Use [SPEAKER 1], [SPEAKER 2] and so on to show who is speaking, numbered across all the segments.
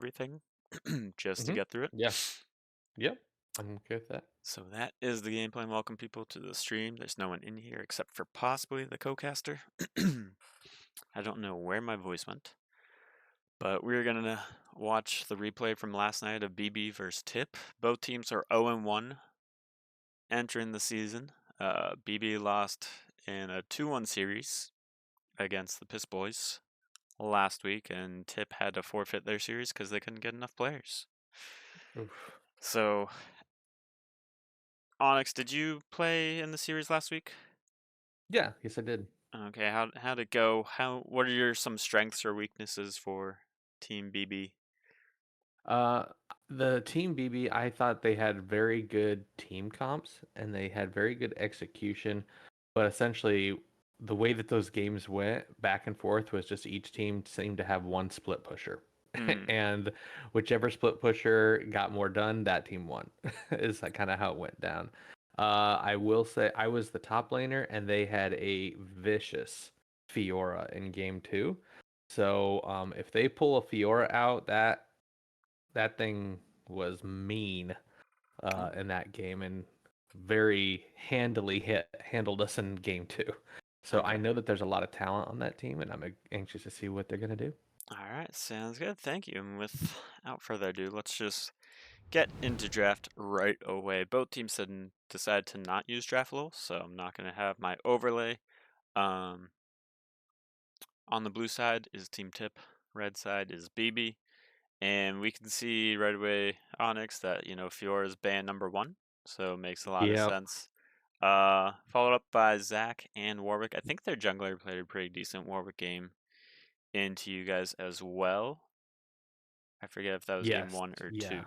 [SPEAKER 1] everything just to
[SPEAKER 2] hmm
[SPEAKER 1] get through it.
[SPEAKER 2] Yeah. Yep. I'm okay with that.
[SPEAKER 1] So that is the game plan. Welcome people to the stream. There's no one in here except for possibly the co-caster. I don't know where my voice went, but we're gonna watch the replay from last night of BB versus Tip. Both teams are 0-1 entering the season. BB lost in a 2-1 series against the Piss Boys last week, and Tip had to forfeit their series because they couldn't get enough players.
[SPEAKER 2] Oof.
[SPEAKER 1] So, Onyx, did you play in the series last week?
[SPEAKER 2] Yeah. Yes, I did.
[SPEAKER 1] Okay, how'd it go? What are your some strengths or weaknesses for Team BB?
[SPEAKER 2] Uh, the team BB, I thought they had very good team comps and they had very good execution, but essentially the way that those games went back and forth was just each team seemed to have one split pusher.
[SPEAKER 1] Hmm.
[SPEAKER 2] And whichever split pusher got more done, that team won. Is kind of how it went down. I will say I was the top laner and they had a vicious Fiora in game two. So if they pull a Fiora out, that thing was mean
[SPEAKER 1] Oh,
[SPEAKER 2] in that game and very handled us in game two. So I
[SPEAKER 1] okay.
[SPEAKER 2] know that there's a lot of talent on that team, and I'm anxious to see what they're gonna do.
[SPEAKER 1] All right, sounds good. Thank you. And without further ado, let's just get into draft right away. Both teams decided to not use draft lol, so I'm not gonna have my overlay. Um, on the blue side is Team Tip, red side is BB. And we can see right away, Onyx, that, Fiora is band number 1, so it makes a lot of
[SPEAKER 2] Yep.
[SPEAKER 1] sense. Followed up by Zach and Warwick. I think their jungler played a pretty decent Warwick game into you guys as well. I forget if that was game
[SPEAKER 2] Yes.
[SPEAKER 1] 1 or 2.
[SPEAKER 2] Yeah.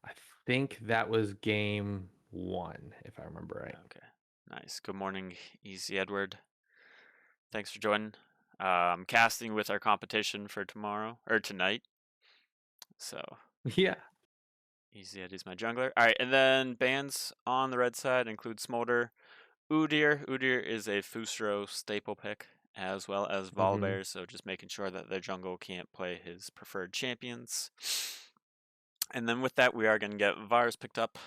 [SPEAKER 2] I think that was game one, if I remember right.
[SPEAKER 1] Okay, nice. Good morning, Easy Edward. Thanks for joining. I'm casting with our competition for tomorrow, or tonight, so
[SPEAKER 2] Yeah.
[SPEAKER 1] Easy Ed is my jungler. All right, and then bans on the red side include Smolder, Udyr. Udyr is a Fusro staple pick, as well as
[SPEAKER 2] hmm
[SPEAKER 1] Volibear, so just making sure that their jungle can't play his preferred champions. And then with that, we are going to get Vars picked up.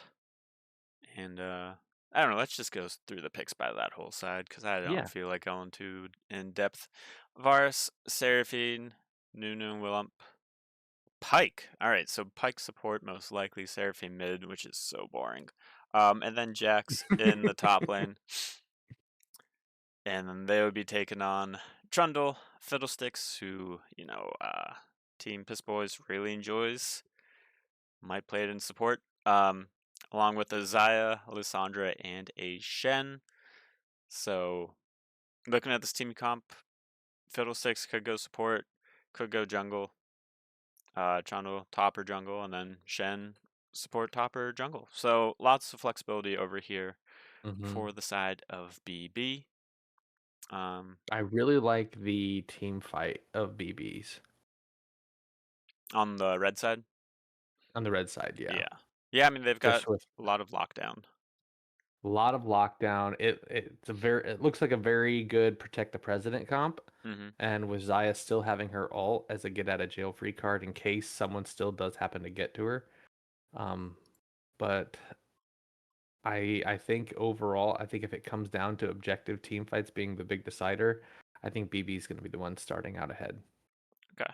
[SPEAKER 1] And I don't know, let's just go through the picks by that whole side, because I don't
[SPEAKER 2] Yeah.
[SPEAKER 1] feel like going too in depth. Vars, Seraphine, Nunu, Willump, Pike. All right, so Pike support, most likely Seraphine mid, which is so boring. And then Jax in the top lane. And then they would be taking on Trundle, Fiddlesticks, who, Team Piss Boys really enjoys. Might play it in support. Along with a Zaya, Lysandra, and a Shen. So, looking at this team comp, Fiddlesticks could go support, could go jungle, Trundle top or jungle, and then Shen support top or jungle. So, lots of flexibility over here
[SPEAKER 2] hmm
[SPEAKER 1] for the side of BB. Um,
[SPEAKER 2] I really like the team fight of BBs
[SPEAKER 1] on the red side.
[SPEAKER 2] on the red side. Yeah.
[SPEAKER 1] Yeah. Yeah, I mean, they've got
[SPEAKER 2] Just with
[SPEAKER 1] a lot of lockdown.
[SPEAKER 2] a lot of lockdown. It looks like a very good protect the president comp.
[SPEAKER 1] Mhm.
[SPEAKER 2] And with Zaya still having her ult as a get out of jail free card in case someone still does happen to get to her. Um, but I think overall, I think if it comes down to objective team fights being the big decider, I think BB is going to be the one starting out ahead.
[SPEAKER 1] Okay.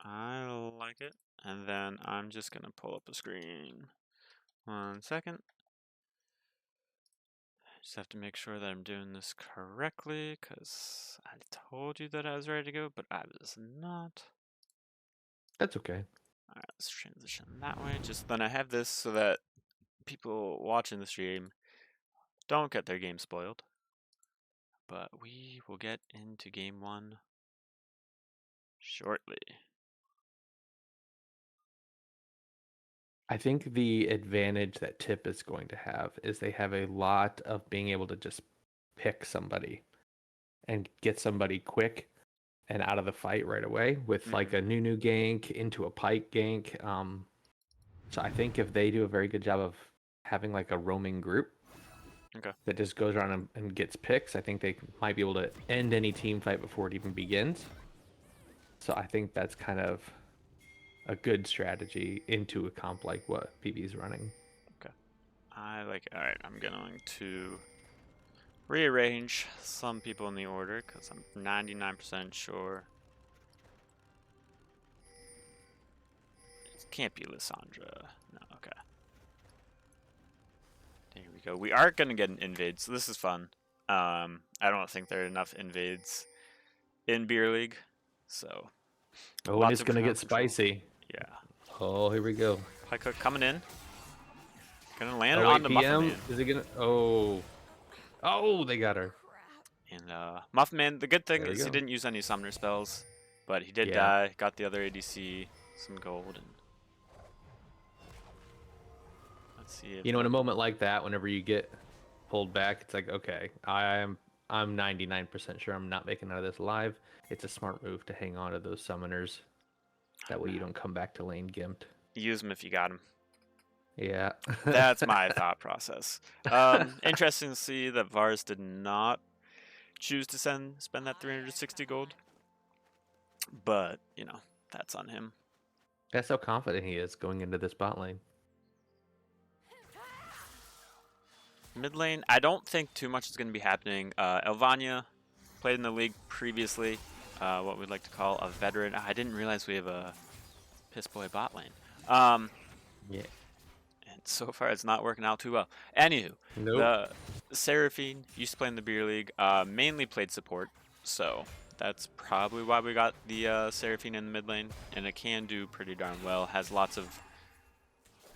[SPEAKER 1] I like it. And then I'm just gonna pull up a screen. 1 second. Just have to make sure that I'm doing this correctly, because I told you that I was ready to go, but I was not.
[SPEAKER 2] That's okay.
[SPEAKER 1] Alright, let's transition that way. Just then I have this so that people watching the stream don't get their game spoiled. But we will get into game 1 shortly.
[SPEAKER 2] I think the advantage that Tip is going to have is they have a lot of being able to just pick somebody and get somebody quick and out of the fight right away with like
[SPEAKER 1] Hmm.
[SPEAKER 2] a Nunu gank into a Pike gank. So I think if they do a very good job of having like a roaming group
[SPEAKER 1] Okay.
[SPEAKER 2] that just goes around and gets picks, I think they might be able to end any team fight before it even begins. So I think that's kind of a good strategy into a comp like what PB's running.
[SPEAKER 1] Okay. I like it. Alright, I'm going to rearrange some people in the order because I'm 99% sure. It can't be Lissandra. No, okay. There we go. We are going to get an invade, so this is fun. I don't think there are enough invades in Beer League, so
[SPEAKER 2] Oh, and
[SPEAKER 1] lots
[SPEAKER 2] it's
[SPEAKER 1] of
[SPEAKER 2] gonna
[SPEAKER 1] crowd
[SPEAKER 2] get
[SPEAKER 1] control.
[SPEAKER 2] spicy.
[SPEAKER 1] Yeah.
[SPEAKER 2] Oh, here we go.
[SPEAKER 1] Pike Hook coming in. Gonna land it
[SPEAKER 2] Oh,
[SPEAKER 1] on
[SPEAKER 2] 8
[SPEAKER 1] the Muffin
[SPEAKER 2] p.m.
[SPEAKER 1] Man.
[SPEAKER 2] Is it gonna? Oh, oh, they got her.
[SPEAKER 1] And Muffin Man, the good thing
[SPEAKER 2] There we
[SPEAKER 1] is he
[SPEAKER 2] go.
[SPEAKER 1] didn't use any summoner spells, but he did
[SPEAKER 2] Yeah.
[SPEAKER 1] die, got the other ADC, some gold, and let's see if
[SPEAKER 2] You know, in a moment like that, whenever you get pulled back, it's like, okay, I'm 99% sure I'm not making out of this alive. It's a smart move to hang on to those summoners. That way you don't come back to lane gimped.
[SPEAKER 1] use him if you got him.
[SPEAKER 2] Yeah.
[SPEAKER 1] That's my thought process. Interesting to see that Vars did not choose to spend that 360 gold, but you know that's on him.
[SPEAKER 2] That's how confident he is going into this bot lane.
[SPEAKER 1] Mid lane, I don't think too much is going to be happening. Elvania played in the league previously, what we'd like to call a veteran. I didn't realize we have a piss boy bot lane.
[SPEAKER 2] Yeah.
[SPEAKER 1] And so far it's not working out too well. Anywho,
[SPEAKER 2] Nope.
[SPEAKER 1] the Seraphine used to play in the beer league, mainly played support, so that's probably why we got the Seraphine in the mid lane, and it can do pretty darn well. Has lots of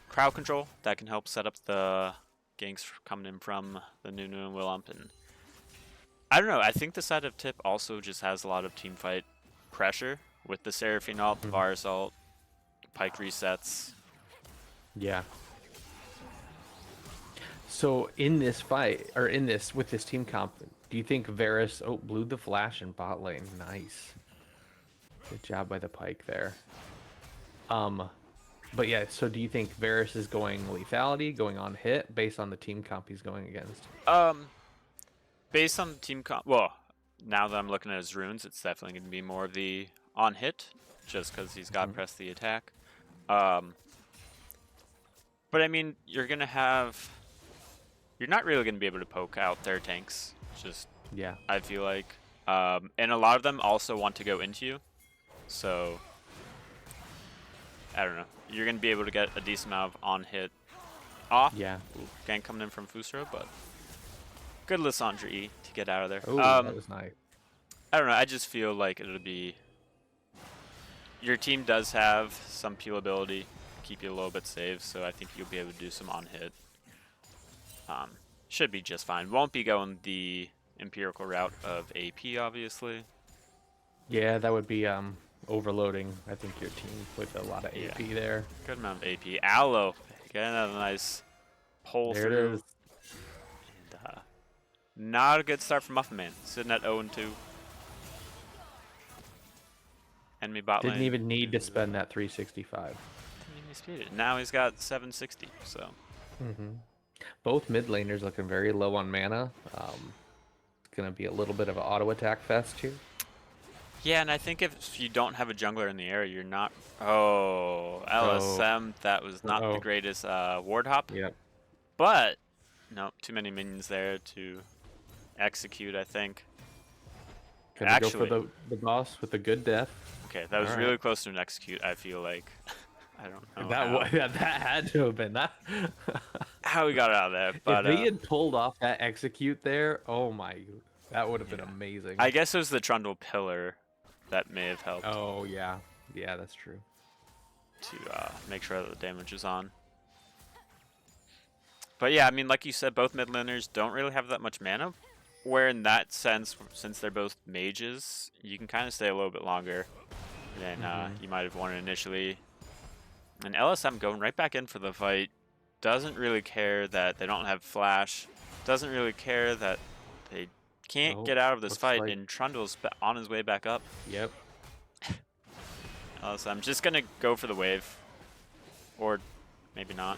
[SPEAKER 1] crowd control that can help set up the ganks coming in from the Nunu and Willump, and I don't know, I think the side of Tip also just has a lot of team fight pressure with the Seraphine ult, the Varus ult, Pike resets.
[SPEAKER 2] Yeah. So in this fight, or in this with this team comp, do you think Varus blew the flash in bot lane? Nice. Good job by the Pike there. But yeah, so do you think Varus is going lethality, going on hit, based on the team comp he's going against?
[SPEAKER 1] Based on the team comp, well, now that I'm looking at his runes, it's definitely going to be more of the on hit, just because he's got press the attack. But I mean, you're not really going to be able to poke out their tanks. Just
[SPEAKER 2] Yeah.
[SPEAKER 1] I feel like, and a lot of them also want to go into you, so I don't know. You're going to be able to get a decent amount of on hit off.
[SPEAKER 2] Yeah.
[SPEAKER 1] Ooh, gank coming in from Fusro, but good Lissandra E to get out of there.
[SPEAKER 2] Oh, that was nice.
[SPEAKER 1] I don't know. I just feel like it'll be. Your team does have some peel ability, keep you a little bit safe, so I think you'll be able to do some on hit. Should be just fine. Won't be going the empirical route of AP, obviously.
[SPEAKER 2] Yeah, that would be overloading, I think, your team with a lot of AP there.
[SPEAKER 1] Good amount of AP. Aloe, getting another nice pull
[SPEAKER 2] There
[SPEAKER 1] through.
[SPEAKER 2] it is.
[SPEAKER 1] And, not a good start for Muffin Man, sitting at 0-2. Enemy bot lane.
[SPEAKER 2] Didn't even need to spend that 365.
[SPEAKER 1] Didn't even speed it. Now he's got 760, so.
[SPEAKER 2] Both mid laners looking very low on mana. It's going to be a little bit of an auto attack fest here.
[SPEAKER 1] Yeah, and I think if you don't have a jungler in the area, you're not. Oh, LSM, that was not the greatest ward hop.
[SPEAKER 2] Yep.
[SPEAKER 1] But, no, too many minions there to execute, I think.
[SPEAKER 2] Can we go for the boss with a good death?
[SPEAKER 1] Okay, that was really close to an execute, I feel like. I don't know.
[SPEAKER 2] That had to have been that.
[SPEAKER 1] How we got out of there. But,
[SPEAKER 2] if they had pulled off that execute there, oh my, that would have been amazing.
[SPEAKER 1] I guess it was the Trundle pillar that may have helped.
[SPEAKER 2] Oh, yeah. Yeah, that's true.
[SPEAKER 1] To make sure that the damage is on. But yeah, I mean, like you said, both mid laners don't really have that much mana. Where in that sense, since they're both mages, you can kind of stay a little bit longer than you might have wanted initially. And LSM going right back in for the fight. Doesn't really care that they don't have flash. Doesn't really care that they can't get out of this fight. And Trundle's on his way back up.
[SPEAKER 2] Yep.
[SPEAKER 1] LSM just going to go for the wave. Or maybe not.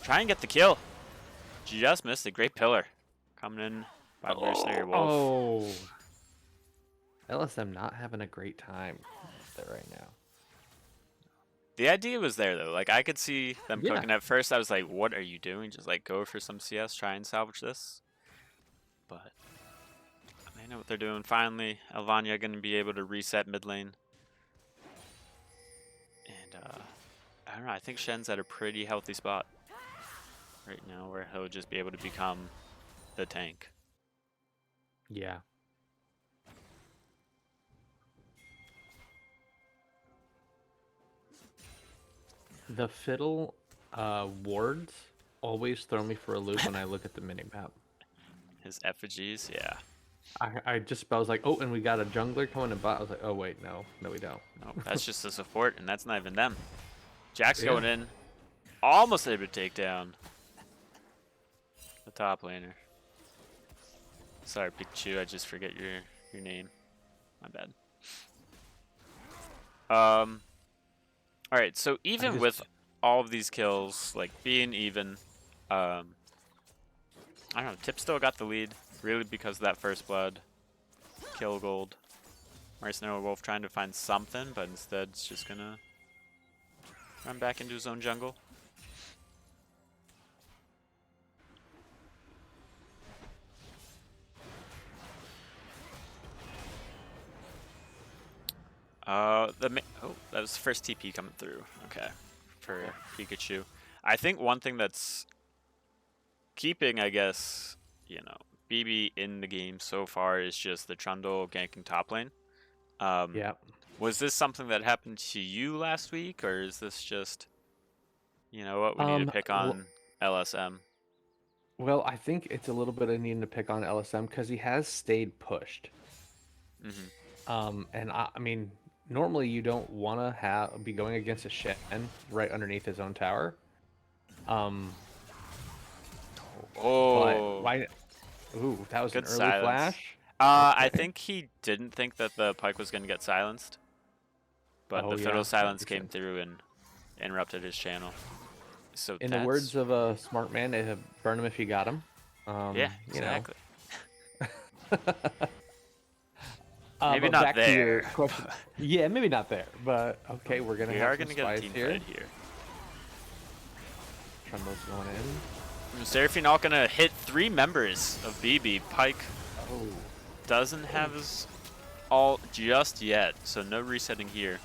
[SPEAKER 1] Try and get the kill. Just missed a great pillar. Coming in by Mercenary Wolf.
[SPEAKER 2] Oh. LSM not having a great time there right now.
[SPEAKER 1] The idea was there though. Like I could see them
[SPEAKER 2] Yeah,
[SPEAKER 1] cooking. At first, I was like, "What are you doing? Just like go for some CS, try and salvage this." But they know what they're doing. Finally, Elvania gonna be able to reset mid lane, and I don't know. I think Shen's at a pretty healthy spot right now, where he'll just be able to become the tank.
[SPEAKER 2] yeah. The fiddle wards always throw me for a loop when I look at the minimap.
[SPEAKER 1] His effigies, yeah.
[SPEAKER 2] I just I was like, oh, and we got a jungler coming in bot. I was like, oh wait, no, we don't.
[SPEAKER 1] Nope, that's just the support, and that's not even them. Jack's
[SPEAKER 2] Yeah.
[SPEAKER 1] going in, almost able to take down the top laner. Sorry, Pikachu, I just forget your name. My bad. All right, so even with all of these kills, like being even, I don't know. Tip still got the lead, really because of that first blood, kill gold. Mercenary Wolf trying to find something, but instead it's just gonna run back into his own jungle. Oh, that was the first TP coming through. Okay, for Pikachu. I think one thing that's keeping, I guess, BB in the game so far is just the Trundle ganking top lane.
[SPEAKER 2] Yeah.
[SPEAKER 1] Was this something that happened to you last week, or is this just, what we need to pick on LSM?
[SPEAKER 2] Well, I think it's a little bit of needing to pick on LSM because he has stayed pushed. And I mean, normally you don't want to be going against a Shen right underneath his own tower. But
[SPEAKER 1] Oh,
[SPEAKER 2] why? Ooh, that was an
[SPEAKER 1] good
[SPEAKER 2] early
[SPEAKER 1] silence.
[SPEAKER 2] flash.
[SPEAKER 1] I
[SPEAKER 2] Okay.
[SPEAKER 1] think he didn't think that the Pike was going to get silenced, but
[SPEAKER 2] Oh
[SPEAKER 1] the Fiddle
[SPEAKER 2] yeah, that
[SPEAKER 1] silence
[SPEAKER 2] makes
[SPEAKER 1] came
[SPEAKER 2] sense.
[SPEAKER 1] through and interrupted his channel. So
[SPEAKER 2] In the words
[SPEAKER 1] that's,
[SPEAKER 2] of a smart man, burn him if you got him.
[SPEAKER 1] yeah,
[SPEAKER 2] You know.
[SPEAKER 1] exactly. Maybe
[SPEAKER 2] But
[SPEAKER 1] not
[SPEAKER 2] back to your
[SPEAKER 1] there.
[SPEAKER 2] question. Yeah, maybe not there, but okay, we're gonna
[SPEAKER 1] We
[SPEAKER 2] have
[SPEAKER 1] are
[SPEAKER 2] some
[SPEAKER 1] going to get a
[SPEAKER 2] spies
[SPEAKER 1] team
[SPEAKER 2] here.
[SPEAKER 1] fight here.
[SPEAKER 2] Trundle's going in.
[SPEAKER 1] Seraphine all going to hit 3 members of BB. Pike
[SPEAKER 2] Oh.
[SPEAKER 1] doesn't have his ult just yet, so no resetting here.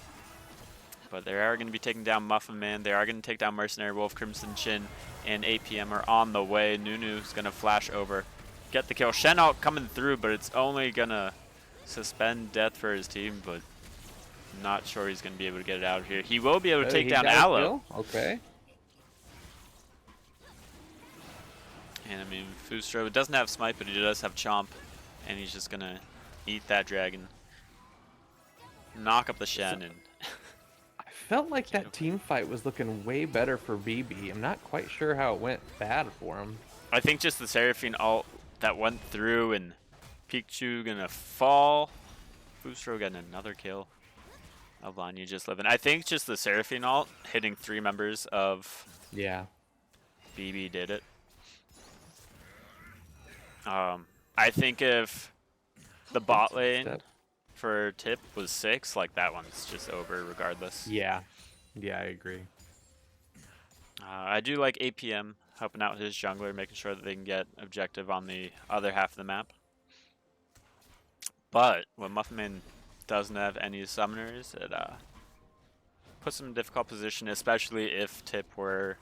[SPEAKER 1] But they are going to be taking down Muffin Man. They are going to take down Mercenary Wolf, Crimson Chin, and APM are on the way. Nunu's going to flash over, get the kill. Shen out coming through, but it's only going to suspend death for his team, but not sure he's going to be able to get it out of here. He will be able to take
[SPEAKER 2] He
[SPEAKER 1] down
[SPEAKER 2] got a
[SPEAKER 1] Aloe.
[SPEAKER 2] kill? Okay.
[SPEAKER 1] And I mean, Fustro doesn't have Smite, but he does have Chomp, and he's just going to eat that dragon, knock up the Shen, and
[SPEAKER 2] I felt like that team fight was looking way better for BB. I'm not quite sure how it went bad for him.
[SPEAKER 1] I think just the Seraphine ult that went through and Pikachu gonna fall. Fustro getting another kill. Albania just living. I think just the Seraphine ult hitting 3 members of
[SPEAKER 2] Yeah.
[SPEAKER 1] BB did it. I think if the bot lane for Tip was 6, like that one's just over regardless.
[SPEAKER 2] Yeah. Yeah, I agree.
[SPEAKER 1] I do like APM helping out his jungler, making sure that they can get objective on the other half of the map. But when Muffin Man doesn't have any summoners, it puts him in a difficult position, especially if Tip were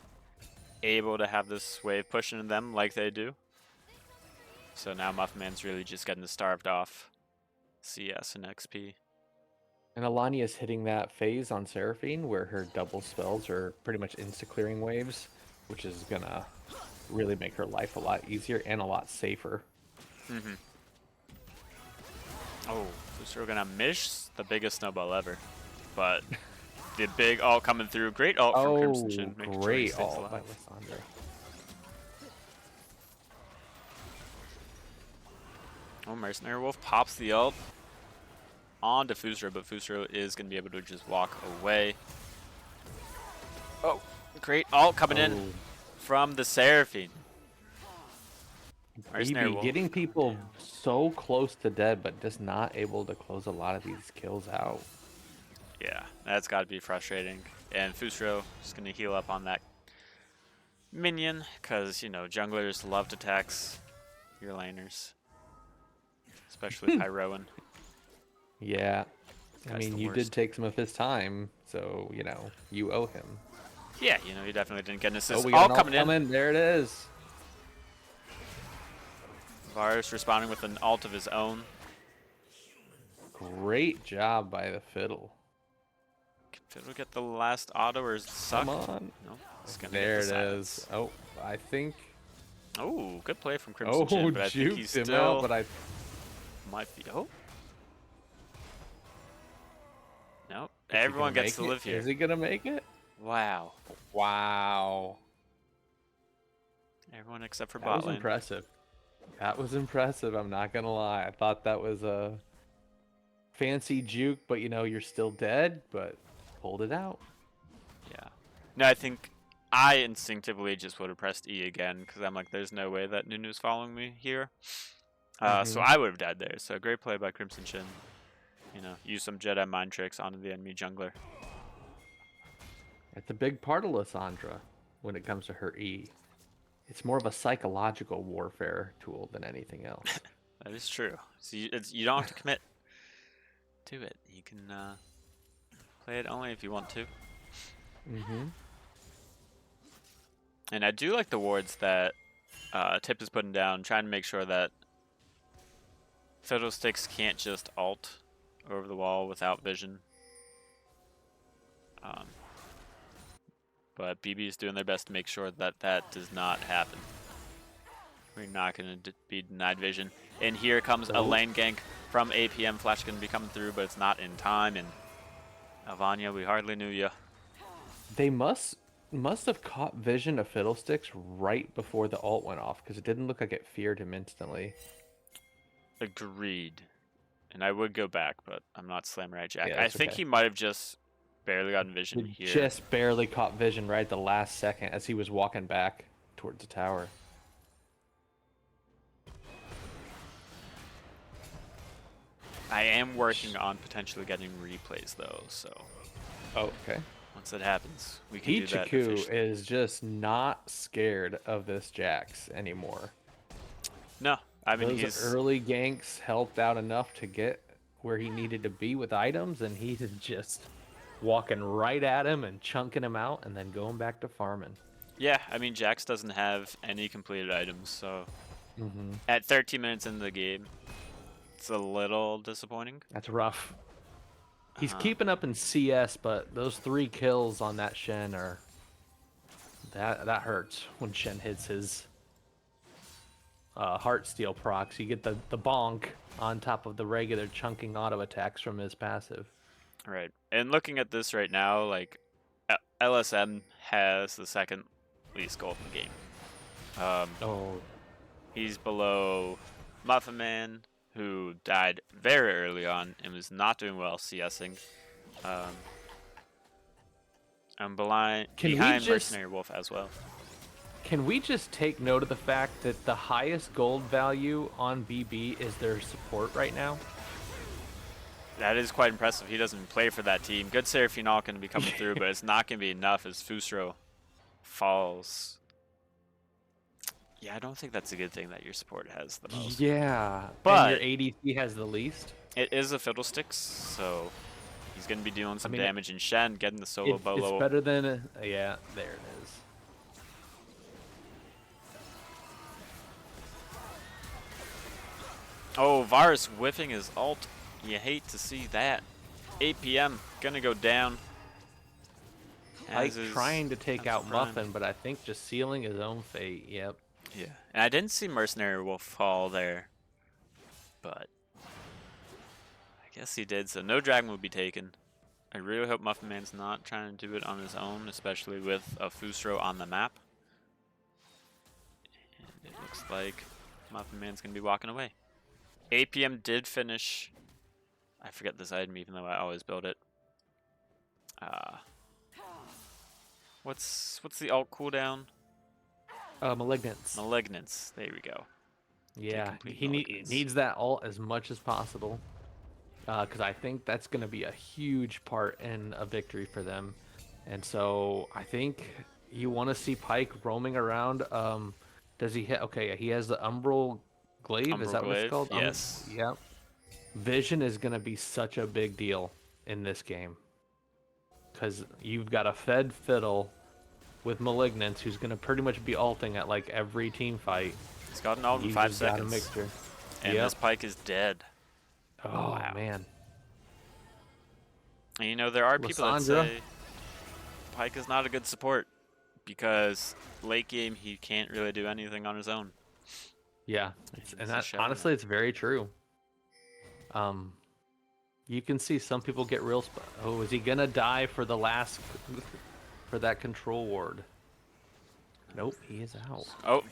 [SPEAKER 1] able to have this wave pushing them like they do. So now Muffin Man's really just getting starved off CS and XP.
[SPEAKER 2] And Alania's hitting that phase on Seraphine where her double spells are pretty much insta-clearing waves, which is gonna really make her life a lot easier and a lot safer.
[SPEAKER 1] Oh, Fustro gonna miss the biggest snowball ever. But the big ult coming through. Great ult from Crimson Chin. Making sure he
[SPEAKER 2] great
[SPEAKER 1] stays
[SPEAKER 2] ult by
[SPEAKER 1] alive.
[SPEAKER 2] Lysandra.
[SPEAKER 1] Oh, Mercenary Wolf pops the ult onto Fustro, but Fustro is going to be able to just walk away. Oh, great ult coming in from the Seraphine. Mercenary Wolf.
[SPEAKER 2] Getting people so close to dead, but just not able to close a lot of these kills out.
[SPEAKER 1] Yeah, that's got to be frustrating. and Fusro is going to heal up on that minion, because, you know, junglers love to tax your laners, especially Pyroan.
[SPEAKER 2] Yeah. I
[SPEAKER 1] Guy's
[SPEAKER 2] mean,
[SPEAKER 1] the
[SPEAKER 2] you did
[SPEAKER 1] worst.
[SPEAKER 2] take some of his time, so, you know, you owe him.
[SPEAKER 1] Yeah, you know, he definitely didn't get an
[SPEAKER 2] Oh,
[SPEAKER 1] assist.
[SPEAKER 2] we got
[SPEAKER 1] All
[SPEAKER 2] an ult
[SPEAKER 1] coming in.
[SPEAKER 2] coming. There it is.
[SPEAKER 1] Varus responding with an ult of his own.
[SPEAKER 2] Great job by the Fiddle.
[SPEAKER 1] Can Fiddle get the last auto or is it suck?
[SPEAKER 2] Come on.
[SPEAKER 1] No, he's gonna get
[SPEAKER 2] There
[SPEAKER 1] the
[SPEAKER 2] it is.
[SPEAKER 1] silence.
[SPEAKER 2] Oh, I think.
[SPEAKER 1] Oh, good play from
[SPEAKER 2] Oh,
[SPEAKER 1] Crimson Chin, but I think he's
[SPEAKER 2] juked him out,
[SPEAKER 1] still
[SPEAKER 2] but I.
[SPEAKER 1] might be. Oh, no,
[SPEAKER 2] Is he
[SPEAKER 1] everyone
[SPEAKER 2] gonna
[SPEAKER 1] gets
[SPEAKER 2] make
[SPEAKER 1] to
[SPEAKER 2] it?
[SPEAKER 1] live here.
[SPEAKER 2] Is he gonna make it?
[SPEAKER 1] Wow,
[SPEAKER 2] Wow.
[SPEAKER 1] everyone except for
[SPEAKER 2] That was
[SPEAKER 1] bot lane.
[SPEAKER 2] impressive. That was impressive. I'm not gonna lie. I thought that was a fancy juke, but you know you're still dead. But pulled it out.
[SPEAKER 1] Yeah. No, I think I instinctively just would have pressed E again because I'm like, there's no way that Nunu's following me here. So I would have died there. So great play by Crimson Chin. You know, use some Jedi mind tricks onto the enemy jungler.
[SPEAKER 2] It's a big part of Lissandra when it comes to her E. It's more of a psychological warfare tool than anything else.
[SPEAKER 1] That is true. So you don't have to commit to it. You can play it only if you want to. And I do like the wards that Tip is putting down, trying to make sure that Fiddlesticks can't just ult over the wall without vision. But BB is doing their best to make sure that that does not happen. We're not going to be denied vision. And here comes a lane gank from APM. Flash going to be coming through, but it's not in time. And Avanya, we hardly knew you.
[SPEAKER 2] They must have caught vision of Fiddlesticks right before the ult went off, because it didn't look like it feared him instantly.
[SPEAKER 1] Agreed. And I would go back, but I'm not Samurai Jack.
[SPEAKER 2] Yeah,
[SPEAKER 1] I think he might have just barely gotten vision here.
[SPEAKER 2] Just barely caught vision right at the last second as he was walking back towards the tower.
[SPEAKER 1] I am working on potentially getting replays though, so.
[SPEAKER 2] Oh, okay.
[SPEAKER 1] Once it happens, we can do that.
[SPEAKER 2] Ichiku is just not scared of this Jax anymore.
[SPEAKER 1] No, I mean
[SPEAKER 2] those early ganks helped out enough to get where he needed to be with items, and he's just walking right at him and chunking him out, and then going back to farming.
[SPEAKER 1] Yeah, I mean Jax doesn't have any completed items, so at 13 minutes into the game, it's a little disappointing.
[SPEAKER 2] That's rough. He's keeping up in CS, but those 3 kills on that Shen are that hurts when Shen hits his Heartsteel procs. You get the bonk on top of the regular chunking auto attacks from his passive.
[SPEAKER 1] Right. And looking at this right now, like LSM has the second least gold in the game. He's below Muffin Man, who died very early on and was not doing well CSing. I'm behind Mercenary Wolf as well.
[SPEAKER 2] Can we just take note of the fact that the highest gold value on BB is their support right now?
[SPEAKER 1] That is quite impressive. He doesn't play for that team. Good Seraphine going to be coming through, but it's not going to be enough as Fusro falls. Yeah, I don't think that's a good thing that your support has the most.
[SPEAKER 2] Yeah,
[SPEAKER 1] but
[SPEAKER 2] and your ADC has the least.
[SPEAKER 1] It is a Fiddlesticks, so he's going to be doing some damage in Shen, getting the solo bolo.
[SPEAKER 2] It's better than yeah, there it is.
[SPEAKER 1] Oh, Varus whiffing his ult. You hate to see that. APM gonna go down.
[SPEAKER 2] Like trying to take out Muffin, but I think just sealing his own fate. Yep.
[SPEAKER 1] Yeah, and I didn't see Mercenary Wolf fall there, but I guess he did. So no dragon will be taken. I really hope Muffin Man's not trying to do it on his own, especially with a Fusro on the map. And it looks like Muffin Man's gonna be walking away. APM did finish. I forget this item, even though I always build it. What's the ult cooldown?
[SPEAKER 2] Malignance.
[SPEAKER 1] Malignance. There we go.
[SPEAKER 2] Yeah, he needs that ult as much as possible. Because I think that's going to be a huge part in a victory for them. And so I think you want to see Pike roaming around. Does he hit? Okay, he has the Umbral Glaive. Is
[SPEAKER 1] Umbral
[SPEAKER 2] that what it's
[SPEAKER 1] Glaive,
[SPEAKER 2] called?
[SPEAKER 1] yes.
[SPEAKER 2] Yep. Vision is going to be such a big deal in this game because you've got a fed fiddle with Malignance who's going to pretty much be ulting at like every team fight.
[SPEAKER 1] He's got an ult in
[SPEAKER 2] You
[SPEAKER 1] 5
[SPEAKER 2] just got to make
[SPEAKER 1] seconds.
[SPEAKER 2] sure.
[SPEAKER 1] And
[SPEAKER 2] Yep.
[SPEAKER 1] this Pike is dead.
[SPEAKER 2] Oh,
[SPEAKER 1] Wow.
[SPEAKER 2] man.
[SPEAKER 1] And you know, there are people that
[SPEAKER 2] Lysandra.
[SPEAKER 1] say Pike is not a good support because late game he can't really do anything on his own.
[SPEAKER 2] Yeah. And
[SPEAKER 1] He's
[SPEAKER 2] that
[SPEAKER 1] showing
[SPEAKER 2] honestly, it's very true. You can see some people get real. Oh, is he gonna die for the last for that control ward? Nope, he is out.
[SPEAKER 1] Oh,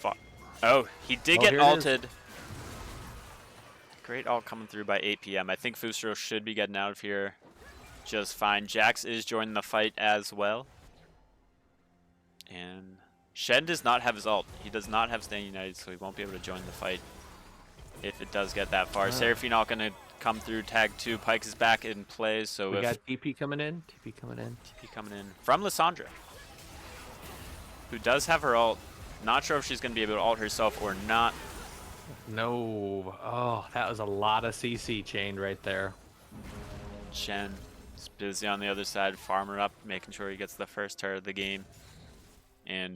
[SPEAKER 1] oh, he did
[SPEAKER 2] Oh,
[SPEAKER 1] get
[SPEAKER 2] here it is.
[SPEAKER 1] ulted. Great ult coming through by 8 p.m. I think Fusro should be getting out of here just fine. Jax is joining the fight as well. And Shen does not have his ult. He does not have Stand United, so he won't be able to join the fight if it does get that far.
[SPEAKER 2] Wow.
[SPEAKER 1] Seraphine not going to come through tag 2. Pike is back in play, so
[SPEAKER 2] We
[SPEAKER 1] if
[SPEAKER 2] got TP coming in. TP coming in.
[SPEAKER 1] TP coming in from Lysandra, who does have her ult. Not sure if she's going to be able to ult herself or not.
[SPEAKER 2] No. Oh, that was a lot of CC chained right there.
[SPEAKER 1] Shen is busy on the other side, farmer up, making sure he gets the first turret of the game. And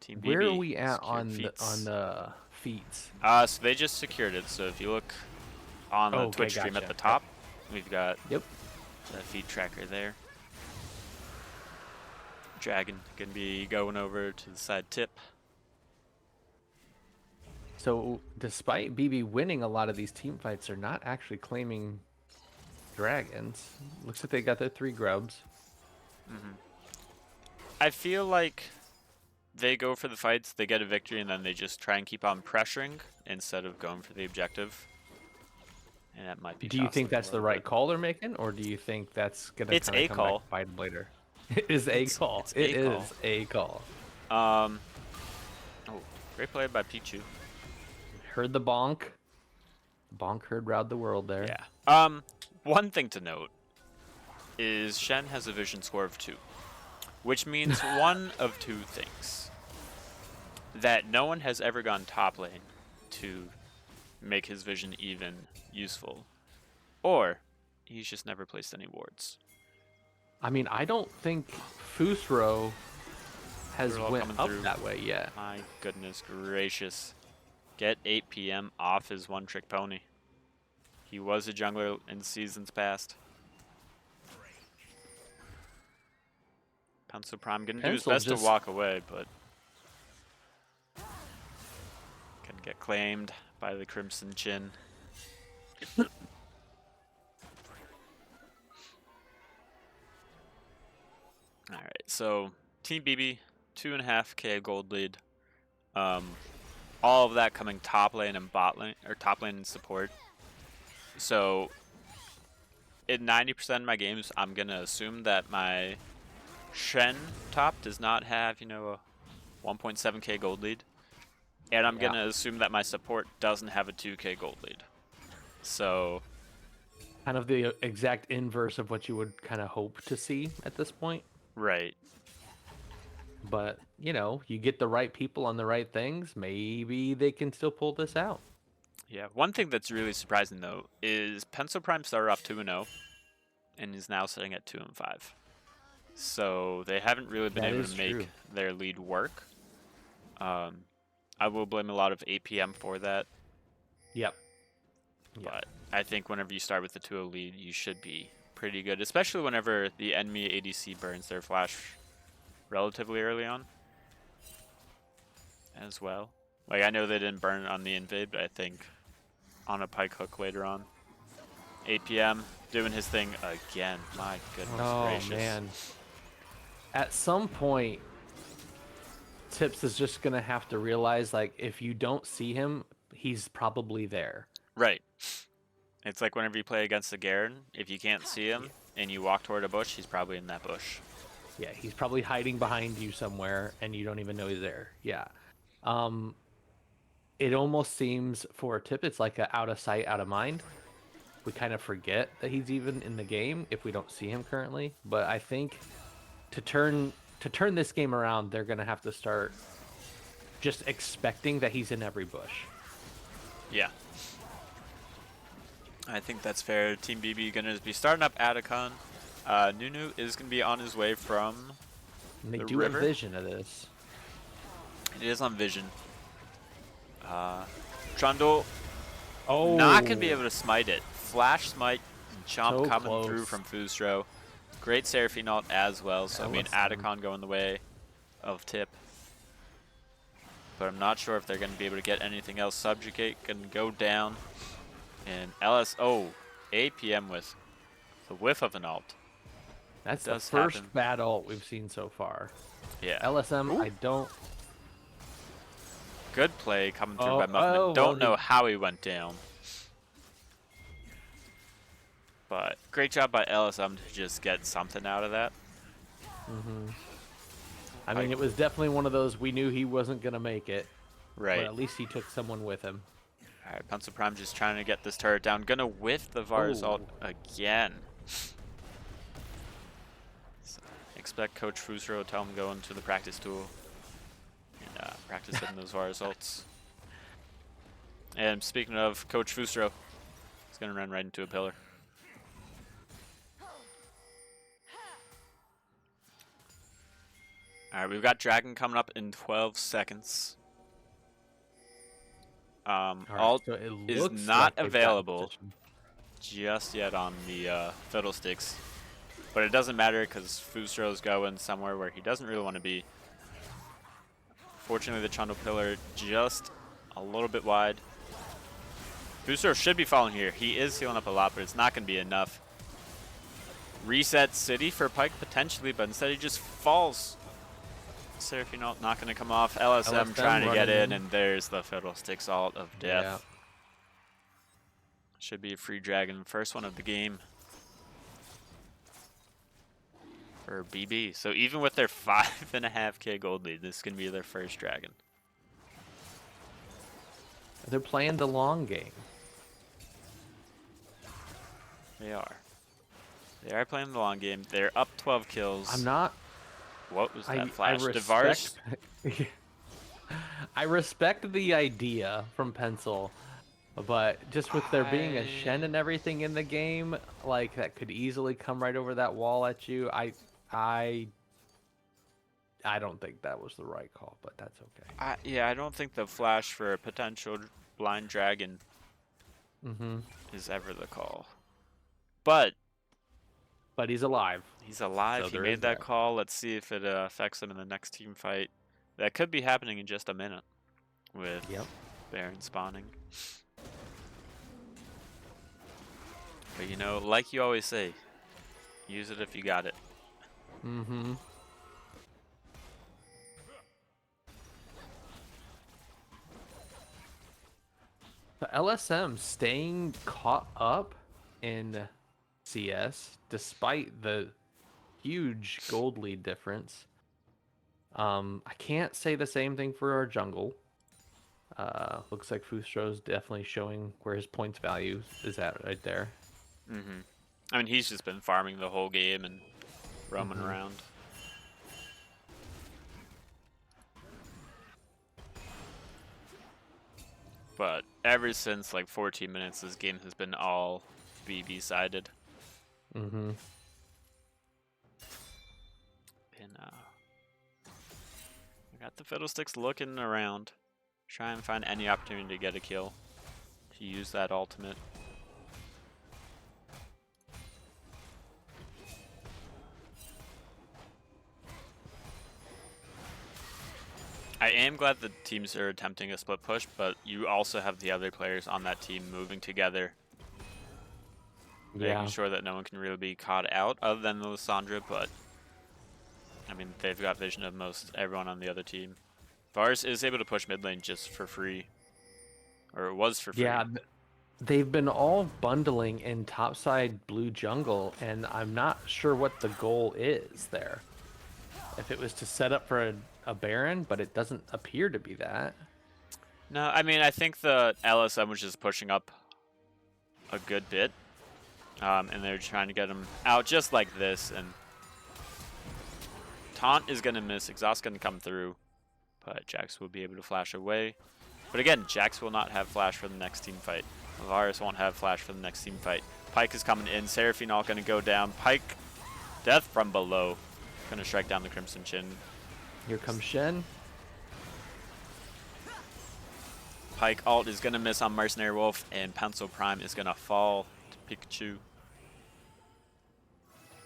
[SPEAKER 1] Team BB
[SPEAKER 2] Where are we at
[SPEAKER 1] secured
[SPEAKER 2] on the feats?
[SPEAKER 1] So they just secured it. So if you look on the Twitch stream at the top, we've got
[SPEAKER 2] the
[SPEAKER 1] feed tracker there. Dragon gonna be going over to the side tip.
[SPEAKER 2] So despite BB winning a lot of these team fights, they're not actually claiming dragons. Looks like they got their 3 grubs.
[SPEAKER 1] I feel like they go for the fights, they get a victory, and then they just try and keep on pressuring instead of going for the objective. And that might be.
[SPEAKER 2] Do you think that's the right call they're making, or do you think that's gonna
[SPEAKER 1] It's a
[SPEAKER 2] come
[SPEAKER 1] call.
[SPEAKER 2] back to bite them later? It is a call. It is a call.
[SPEAKER 1] Oh, great play by Pichu.
[SPEAKER 2] Heard the bonk. Bonk heard round the world there.
[SPEAKER 1] Yeah. One thing to note is Shen has a vision score of 2, which means one of 2 things: that no one has ever gone top lane to make his vision even useful, or he's just never placed any wards.
[SPEAKER 2] I mean, I don't think Fusro has went up
[SPEAKER 1] through.
[SPEAKER 2] that way yet.
[SPEAKER 1] My goodness gracious. Get 8 p.m. off his one-trick pony. He was a jungler in seasons past. Pencil Prime gonna do his best to walk away, but gonna get claimed by the Crimson Chin. Alright, so Team BB, 2.5k gold lead. All of that coming top lane and bot lane, or top lane and support. So in 90% of my games, I'm gonna assume that my Shen top does not have, a 1.7k gold lead. And I'm gonna assume that my support doesn't have a 2k gold lead. So
[SPEAKER 2] kind of the exact inverse of what you would kind of hope to see at this point.
[SPEAKER 1] Right.
[SPEAKER 2] But, you get the right people on the right things, maybe they can still pull this out.
[SPEAKER 1] Yeah, one thing that's really surprising, though, is Pencil Prime started off 2-0 and is now sitting at 2-5. So they haven't really been able to make their lead work. I will blame a lot of APM for that.
[SPEAKER 2] Yep.
[SPEAKER 1] But I think whenever you start with the 2-0 lead, you should be pretty good, especially whenever the enemy ADC burns their flash relatively early on as well. Like, I know they didn't burn it on the invade, but I think on a pike hook later on. 8 p.m. doing his thing again. My goodness gracious. Oh, man.
[SPEAKER 2] At some point, Tips is just going to have to realize, like, if you don't see him, he's probably there.
[SPEAKER 1] Right. It's like whenever you play against a Garen, if you can't see him and you walk toward a bush, he's probably in that bush.
[SPEAKER 2] Yeah, he's probably hiding behind you somewhere, and you don't even know he's there. Yeah. It almost seems for a Tip, it's like a out of sight, out of mind. We kind of forget that he's even in the game if we don't see him currently. But I think to turn this game around, they're gonna have to start just expecting that he's in every bush.
[SPEAKER 1] Yeah. I think that's fair. Team BB gonna be starting up Atacon. Nunu is gonna be on his way from
[SPEAKER 2] And they
[SPEAKER 1] the
[SPEAKER 2] do have
[SPEAKER 1] river.
[SPEAKER 2] vision of this.
[SPEAKER 1] It is on vision. Trundle not gonna be able to smite it. Flash smite and chomp
[SPEAKER 2] So
[SPEAKER 1] coming through
[SPEAKER 2] close.
[SPEAKER 1] from Fusro. Great Seraphine ult as well, so I mean
[SPEAKER 2] LSM.
[SPEAKER 1] Atacon going the way of Tip. But I'm not sure if they're gonna be able to get anything else. Subjugate can go down. And APM with the whiff of an ult.
[SPEAKER 2] That's the
[SPEAKER 1] Does
[SPEAKER 2] first
[SPEAKER 1] happen.
[SPEAKER 2] bad ult we've seen so far.
[SPEAKER 1] Yeah.
[SPEAKER 2] LSM,
[SPEAKER 1] Ooh.
[SPEAKER 2] I don't.
[SPEAKER 1] Good play coming through
[SPEAKER 2] Oh,
[SPEAKER 1] by Muffman.
[SPEAKER 2] well,
[SPEAKER 1] Don't know how he went down. But great job by LSM to just get something out of that.
[SPEAKER 2] I mean, it was definitely one of those we knew he wasn't gonna make it,
[SPEAKER 1] Right.
[SPEAKER 2] but at least he took someone with him.
[SPEAKER 1] All right, Pencil Prime just trying to get this turret down. Gonna whiff the Varus ult again. So expect Coach Fusro to tell him go into the practice tool and practice hitting those Varus ults. And speaking of Coach Fusro, he's gonna run right into a pillar. All right, we've got Dragon coming up in 12 seconds. Ult
[SPEAKER 2] So it
[SPEAKER 1] is
[SPEAKER 2] looks
[SPEAKER 1] not
[SPEAKER 2] like they've gotten
[SPEAKER 1] available
[SPEAKER 2] position.
[SPEAKER 1] just yet on the Fiddlesticks, but it doesn't matter because Fusro's going somewhere where he doesn't really want to be. Fortunately, the Trundle pillar just a little bit wide. Fusro should be falling here. He is healing up a lot, but it's not going to be enough. Reset City for Pike potentially, but instead he just falls. Seraphine ult not going to come off. LSM trying to get in, and there's the Fiddlesticks ult of death.
[SPEAKER 2] Yeah.
[SPEAKER 1] Should be a free dragon, first one of the game for BB. So even with their 5.5k gold lead, this is going to be their first dragon.
[SPEAKER 2] They're playing the long game.
[SPEAKER 1] They are. They are playing the long game. They're up 12 kills.
[SPEAKER 2] I'm not.
[SPEAKER 1] What was that flash?
[SPEAKER 2] I respect the idea from Pencil, but just with there being a Shen and everything in the game, like that could easily come right over that wall at you. I don't think that was the right call, but that's okay.
[SPEAKER 1] Yeah, I don't think the flash for a potential blind dragon is ever the call. But
[SPEAKER 2] he's alive.
[SPEAKER 1] He's alive.
[SPEAKER 2] So
[SPEAKER 1] he made that call. Let's see if it affects him in the next team fight. That could be happening in just a minute with Baron spawning. But you know, like you always say, use it if you got it.
[SPEAKER 2] The LSM staying caught up in CS despite the huge gold lead difference. I can't say the same thing for our jungle. Looks like Fusro's definitely showing where his points value is at right there.
[SPEAKER 1] I mean, he's just been farming the whole game and roaming around. But ever since like 14 minutes, this game has been all BB sided. And we got the Fiddlesticks looking around, try and find any opportunity to get a kill, to use that ultimate. I am glad the teams are attempting a split push, but you also have the other players on that team moving together. Making sure that no one can really be caught out other than the Lissandra, but I mean, they've got vision of most everyone on the other team. Varus is able to push mid lane just for free. Or it was for free.
[SPEAKER 2] Yeah, they've been all bundling in topside blue jungle, and I'm not sure what the goal is there. If it was to set up for a Baron, but it doesn't appear to be that.
[SPEAKER 1] No, I mean, I think the LSM was just pushing up a good bit. And they're trying to get him out just like this. And Taunt is going to miss. Exhaust going to come through. But Jax will be able to flash away. But again, Jax will not have flash for the next team fight. Varus won't have flash for the next team fight. Pyke is coming in. Seraphine all going to go down. Pyke, death from below. Going to strike down the Crimson Chin.
[SPEAKER 2] Here comes Shen.
[SPEAKER 1] Pyke ult is going to miss on Mercenary Wolf, and Pencil Prime is going to fall to Pikachu.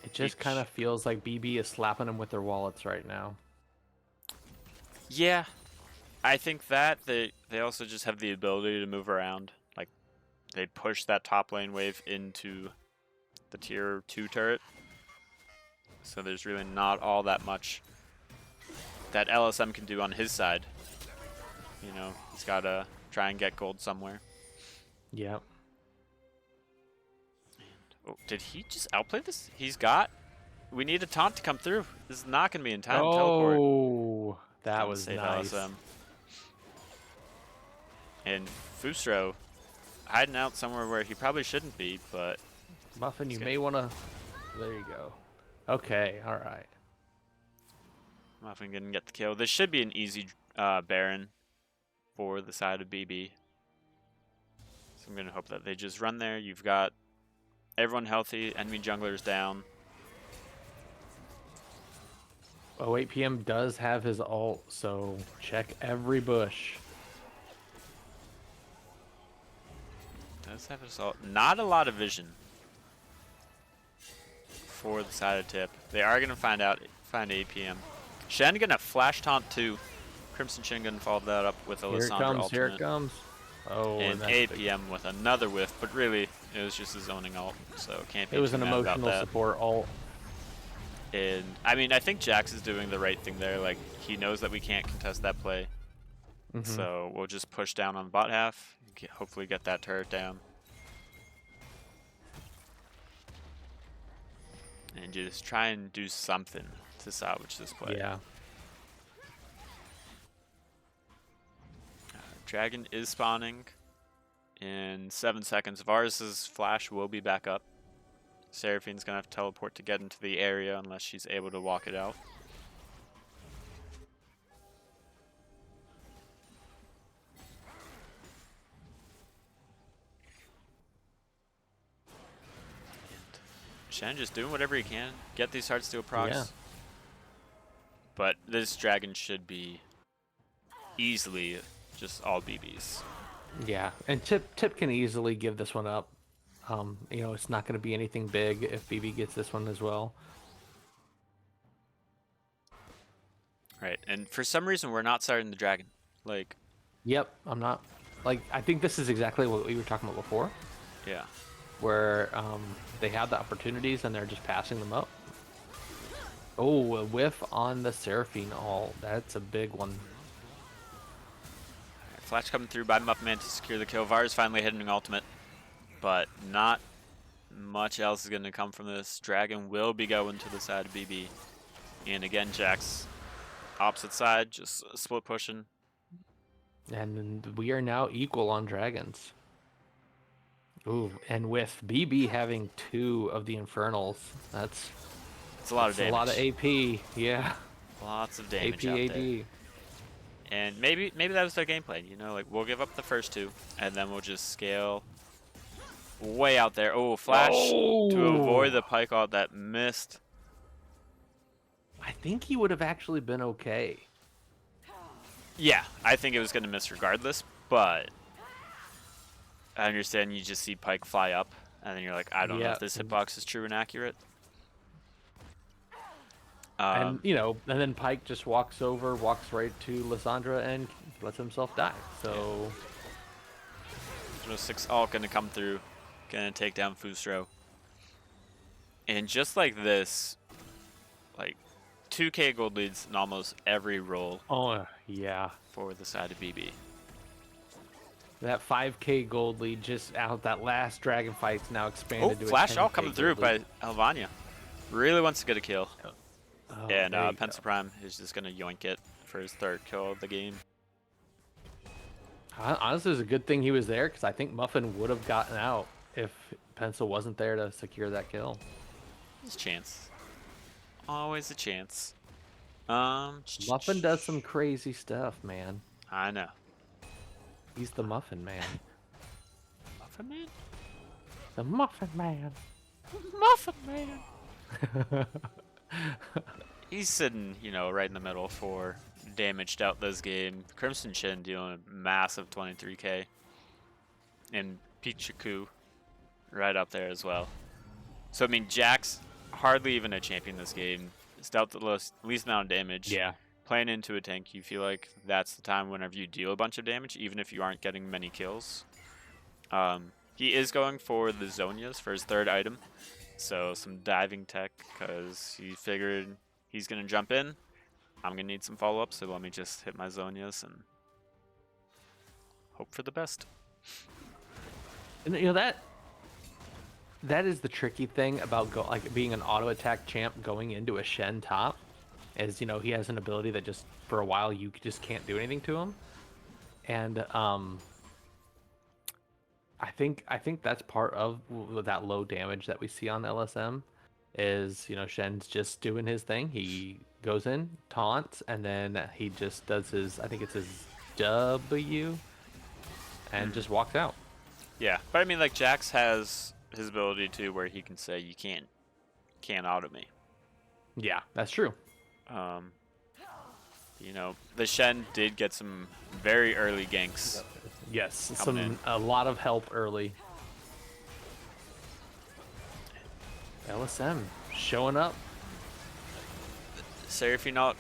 [SPEAKER 2] It just kind of feels like BB is slapping them with their wallets right now.
[SPEAKER 1] Yeah, I think that they also just have the ability to move around. Like, they push that top lane wave into the tier 2 turret. So there's really not all that much that LSM can do on his side. You know, he's got to try and get gold somewhere.
[SPEAKER 2] Yep.
[SPEAKER 1] Oh, did he just outplay this? He's got... We need a taunt to come through. This is not going to be in time. Teleport.
[SPEAKER 2] Oh, that was nice.
[SPEAKER 1] LSM. And Fusro hiding out somewhere where he probably shouldn't be, but...
[SPEAKER 2] Muffin, you may want to... There you go. Okay, all right.
[SPEAKER 1] Muffin going to get the kill. This should be an easy Baron for the side of BB. So I'm going to hope that they just run there. You've got everyone healthy, enemy junglers down.
[SPEAKER 2] Oh, 8 PM does have his ult, so check every bush.
[SPEAKER 1] Does have his ult. Not a lot of vision for the side of tip. They are going to find 8 PM. Shen going to flash taunt too. Crimson Chin going to follow that up with a Lissandra ultimate.
[SPEAKER 2] Here it comes. Oh,
[SPEAKER 1] and 8 PM with another whiff, but really it was just a zoning ult, so can't be
[SPEAKER 2] It was
[SPEAKER 1] too
[SPEAKER 2] an
[SPEAKER 1] mad about
[SPEAKER 2] emotional
[SPEAKER 1] that.
[SPEAKER 2] support ult.
[SPEAKER 1] And I mean, I think Jax is doing the right thing there. Like, he knows that we can't contest that play, so we'll just push down on the bot half. Hopefully, get that turret down, and just try and do something to salvage this play.
[SPEAKER 2] Yeah.
[SPEAKER 1] Dragon is spawning in 7 seconds. Varus's flash will be back up. Seraphine's going to have to teleport to get into the area unless she's able to walk it out. And Shen just doing whatever he can. Get these Heartsteel procs.
[SPEAKER 2] Yeah.
[SPEAKER 1] But this dragon should be easily just all BBs.
[SPEAKER 2] Yeah, and Tip can easily give this one up. You know, it's not going to be anything big if BB gets this one as well.
[SPEAKER 1] Right, and for some reason we're not starting the dragon. Like,
[SPEAKER 2] Yep, I'm not. Like, I think this is exactly what we were talking about before,
[SPEAKER 1] yeah.
[SPEAKER 2] where they had the opportunities and they're just passing them up. Oh, a whiff on the Seraphine ult. That's a big one.
[SPEAKER 1] Flash coming through by Muffman to secure the kill. Varus finally hitting an ultimate, but not much else is going to come from this. Dragon will be going to the side of BB. And again, Jax, opposite side, just split pushing.
[SPEAKER 2] And we are now equal on dragons. Ooh, and with BB having 2 of the Infernals, that's
[SPEAKER 1] a lot of damage.
[SPEAKER 2] A lot of AP, yeah.
[SPEAKER 1] Lots of damage
[SPEAKER 2] AP,
[SPEAKER 1] out
[SPEAKER 2] AD.
[SPEAKER 1] there. And maybe that was their game plan, you know, like we'll give up the first 2, and then we'll just scale way out there. Oh, flash to avoid the Pyke ult that missed.
[SPEAKER 2] I think he would have actually been okay.
[SPEAKER 1] Yeah, I think it was going to miss regardless, but I understand you just see Pyke fly up, and then you're like, I don't know if this hitbox is true and accurate.
[SPEAKER 2] And, you know, and then Pyke just walks right to Lissandra and lets himself die. So...
[SPEAKER 1] Yeah. 6 ult going to come through, going to take down Fusro. And just like this, like, 2k gold leads in almost every role.
[SPEAKER 2] Oh, yeah.
[SPEAKER 1] For the side of BB.
[SPEAKER 2] That 5k gold lead just out that last dragon fight's now expanded to a
[SPEAKER 1] flash
[SPEAKER 2] 10K
[SPEAKER 1] all coming through by
[SPEAKER 2] lead.
[SPEAKER 1] Elvania. Really wants to get a kill.
[SPEAKER 2] Oh,
[SPEAKER 1] and Pencil Prime is just going to yoink it for his 3rd kill of the game.
[SPEAKER 2] Honestly, it was a good thing he was there because I think Muffin would have gotten out if Pencil wasn't there to secure that kill.
[SPEAKER 1] There's a chance. Always a chance.
[SPEAKER 2] Muffin does some crazy stuff, man.
[SPEAKER 1] I know.
[SPEAKER 2] He's the Muffin Man.
[SPEAKER 1] Muffin Man?
[SPEAKER 2] The Muffin Man.
[SPEAKER 1] Muffin Man. He's sitting, right in the middle for damaged out this game. Crimson Chin dealing a massive 23k. And Pichiku right up there as well. So, I mean, Jack's hardly even a champion this game. He's dealt the least amount of damage.
[SPEAKER 2] Yeah.
[SPEAKER 1] Playing into a tank, you feel like that's the time whenever you deal a bunch of damage, even if you aren't getting many kills. He is going for the Zonias for his third item. So some diving tech, because he figured he's going to jump in. I'm going to need some follow-up, so let me just hit my Zonias and hope for the best.
[SPEAKER 2] And that is the tricky thing about being an auto attack champ going into a Shen top, is he has an ability that just for a while you just can't do anything to him, and I think that's part of that low damage that we see on LSM, is Shen's just doing his thing. He goes in, taunts, and then he just does his, I think it's his W, and just walks out.
[SPEAKER 1] Yeah, but I mean, like, Jax has his ability too, where he can say you can't auto me.
[SPEAKER 2] Yeah, that's true.
[SPEAKER 1] The Shen did get some very early ganks.
[SPEAKER 2] Yes, a lot of help early. LSM showing up.
[SPEAKER 1] Seraphine,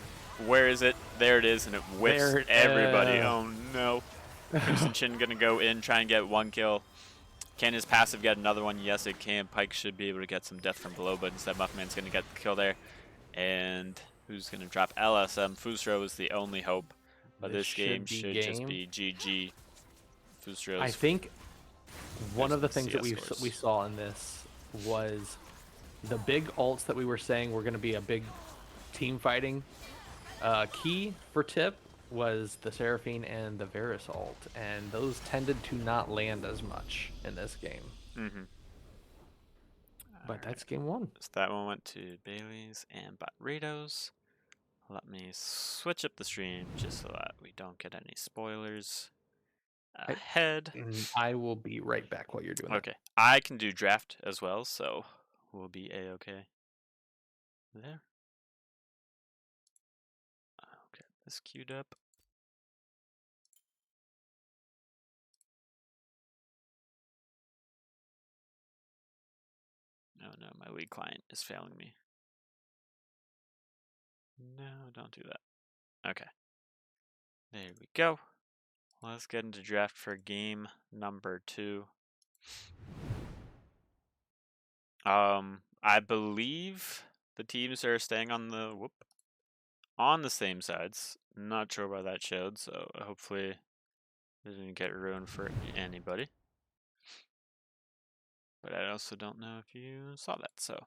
[SPEAKER 1] where is it? There it is, and it whips everybody. Oh no. Crimson Chin gonna go in, try and get one kill. Can his passive get another one? Yes, it can. Pyke should be able to get some death from below, but instead Muffman's gonna get the kill there. And who's gonna drop LSM? Fusro is the only hope. But this game should just be GG. Fusro's,
[SPEAKER 2] I think one of the things that we saw in this was the big ults that we were saying were going to be a big team fighting key for Tip was the Seraphine and the Varus ult, and those tended to not land as much in this game. But that's game one.
[SPEAKER 1] So that one went to Bailey's and Botritos. Let me switch up the stream just so that we don't get any spoilers ahead.
[SPEAKER 2] I will be right back while you're doing that.
[SPEAKER 1] Okay. I can do draft as well, so we'll be A-okay there. Okay, this queued up. Oh no, my League client is failing me. No, don't do that. Okay. There we go. Let's get into draft for game number 2. I believe the teams are staying on the same sides. Not sure why that showed, so hopefully it didn't get ruined for anybody. But I also don't know if you saw that, so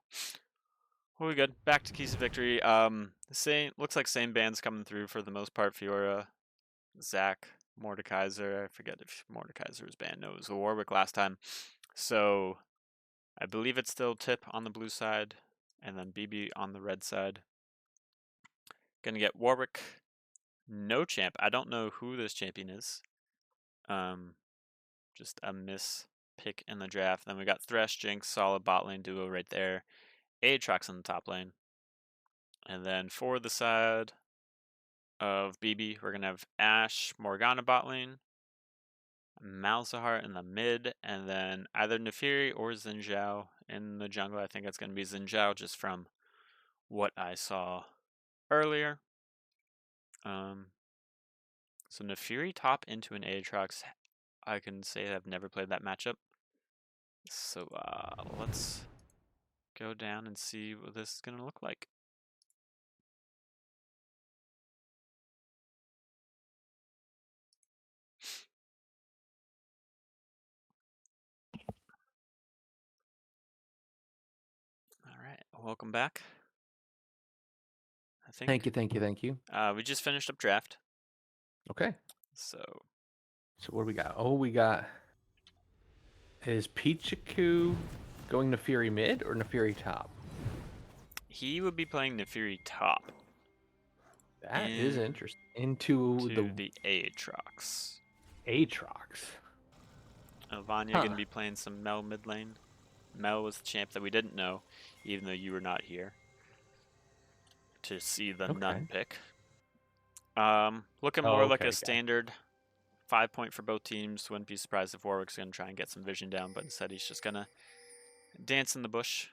[SPEAKER 1] we'll be good. Back to Keys of Victory. Looks like same bands coming through for the most part. Fiora, Zach, Mordekaiser. I forget if Mordekaiser was banned. No, it was Warwick last time. So I believe it's still Tip on the blue side, and then BB on the red side. Gonna get Warwick. No champ. I don't know who this champion is. Just a miss pick in the draft. Then we got Thresh, Jinx, solid bot lane duo right there. Aatrox on the top lane. And then for the side of BB, we're gonna have Ashe, Morgana bot lane, Malzahar in the mid, and then either Nefiri or Xin Zhao in the jungle. I think it's gonna be Xin Zhao just from what I saw earlier. So Nefiri top into an Aatrox, I can say I've never played that matchup. So let's go down and see what this is going to look like. All right, welcome back. I think.
[SPEAKER 2] Thank you.
[SPEAKER 1] We just finished up draft.
[SPEAKER 2] Okay.
[SPEAKER 1] So
[SPEAKER 2] what do we got? Oh, we got. Is Pichiku going Nefiri mid or Nefiri top?
[SPEAKER 1] he would be playing Nefiri top.
[SPEAKER 2] That is
[SPEAKER 1] into
[SPEAKER 2] interesting. Into the
[SPEAKER 1] the Aatrox.
[SPEAKER 2] Aatrox.
[SPEAKER 1] Vanya going to
[SPEAKER 2] Huh.
[SPEAKER 1] be playing some Mel mid lane. Mel was the champ that we didn't know, even though you were not here to see the
[SPEAKER 2] Okay.
[SPEAKER 1] Nun pick. Looking
[SPEAKER 2] Oh,
[SPEAKER 1] more like
[SPEAKER 2] okay.
[SPEAKER 1] a
[SPEAKER 2] Okay.
[SPEAKER 1] standard 5-point for both teams. Wouldn't be surprised if Warwick's going to try and get some vision down, but instead he's just going to dance in the bush.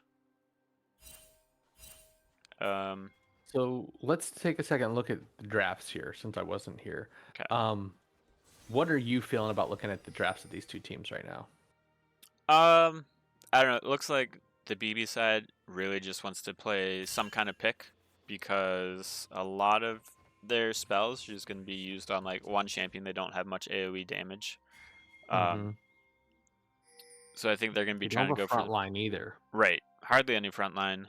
[SPEAKER 2] So let's take a second look at the drafts here, since I wasn't here.
[SPEAKER 1] Okay.
[SPEAKER 2] What are you feeling about looking at the drafts of these two teams right now?
[SPEAKER 1] I don't know. It looks like the BB side really just wants to play some kind of pick because a lot of their spells are just going to be used on like one champion. They don't have much AoE damage.
[SPEAKER 2] Mm-hmm.
[SPEAKER 1] So I think they're going to be
[SPEAKER 2] They
[SPEAKER 1] trying
[SPEAKER 2] don't
[SPEAKER 1] to
[SPEAKER 2] have a
[SPEAKER 1] go for
[SPEAKER 2] front line either.
[SPEAKER 1] right. Hardly any front line.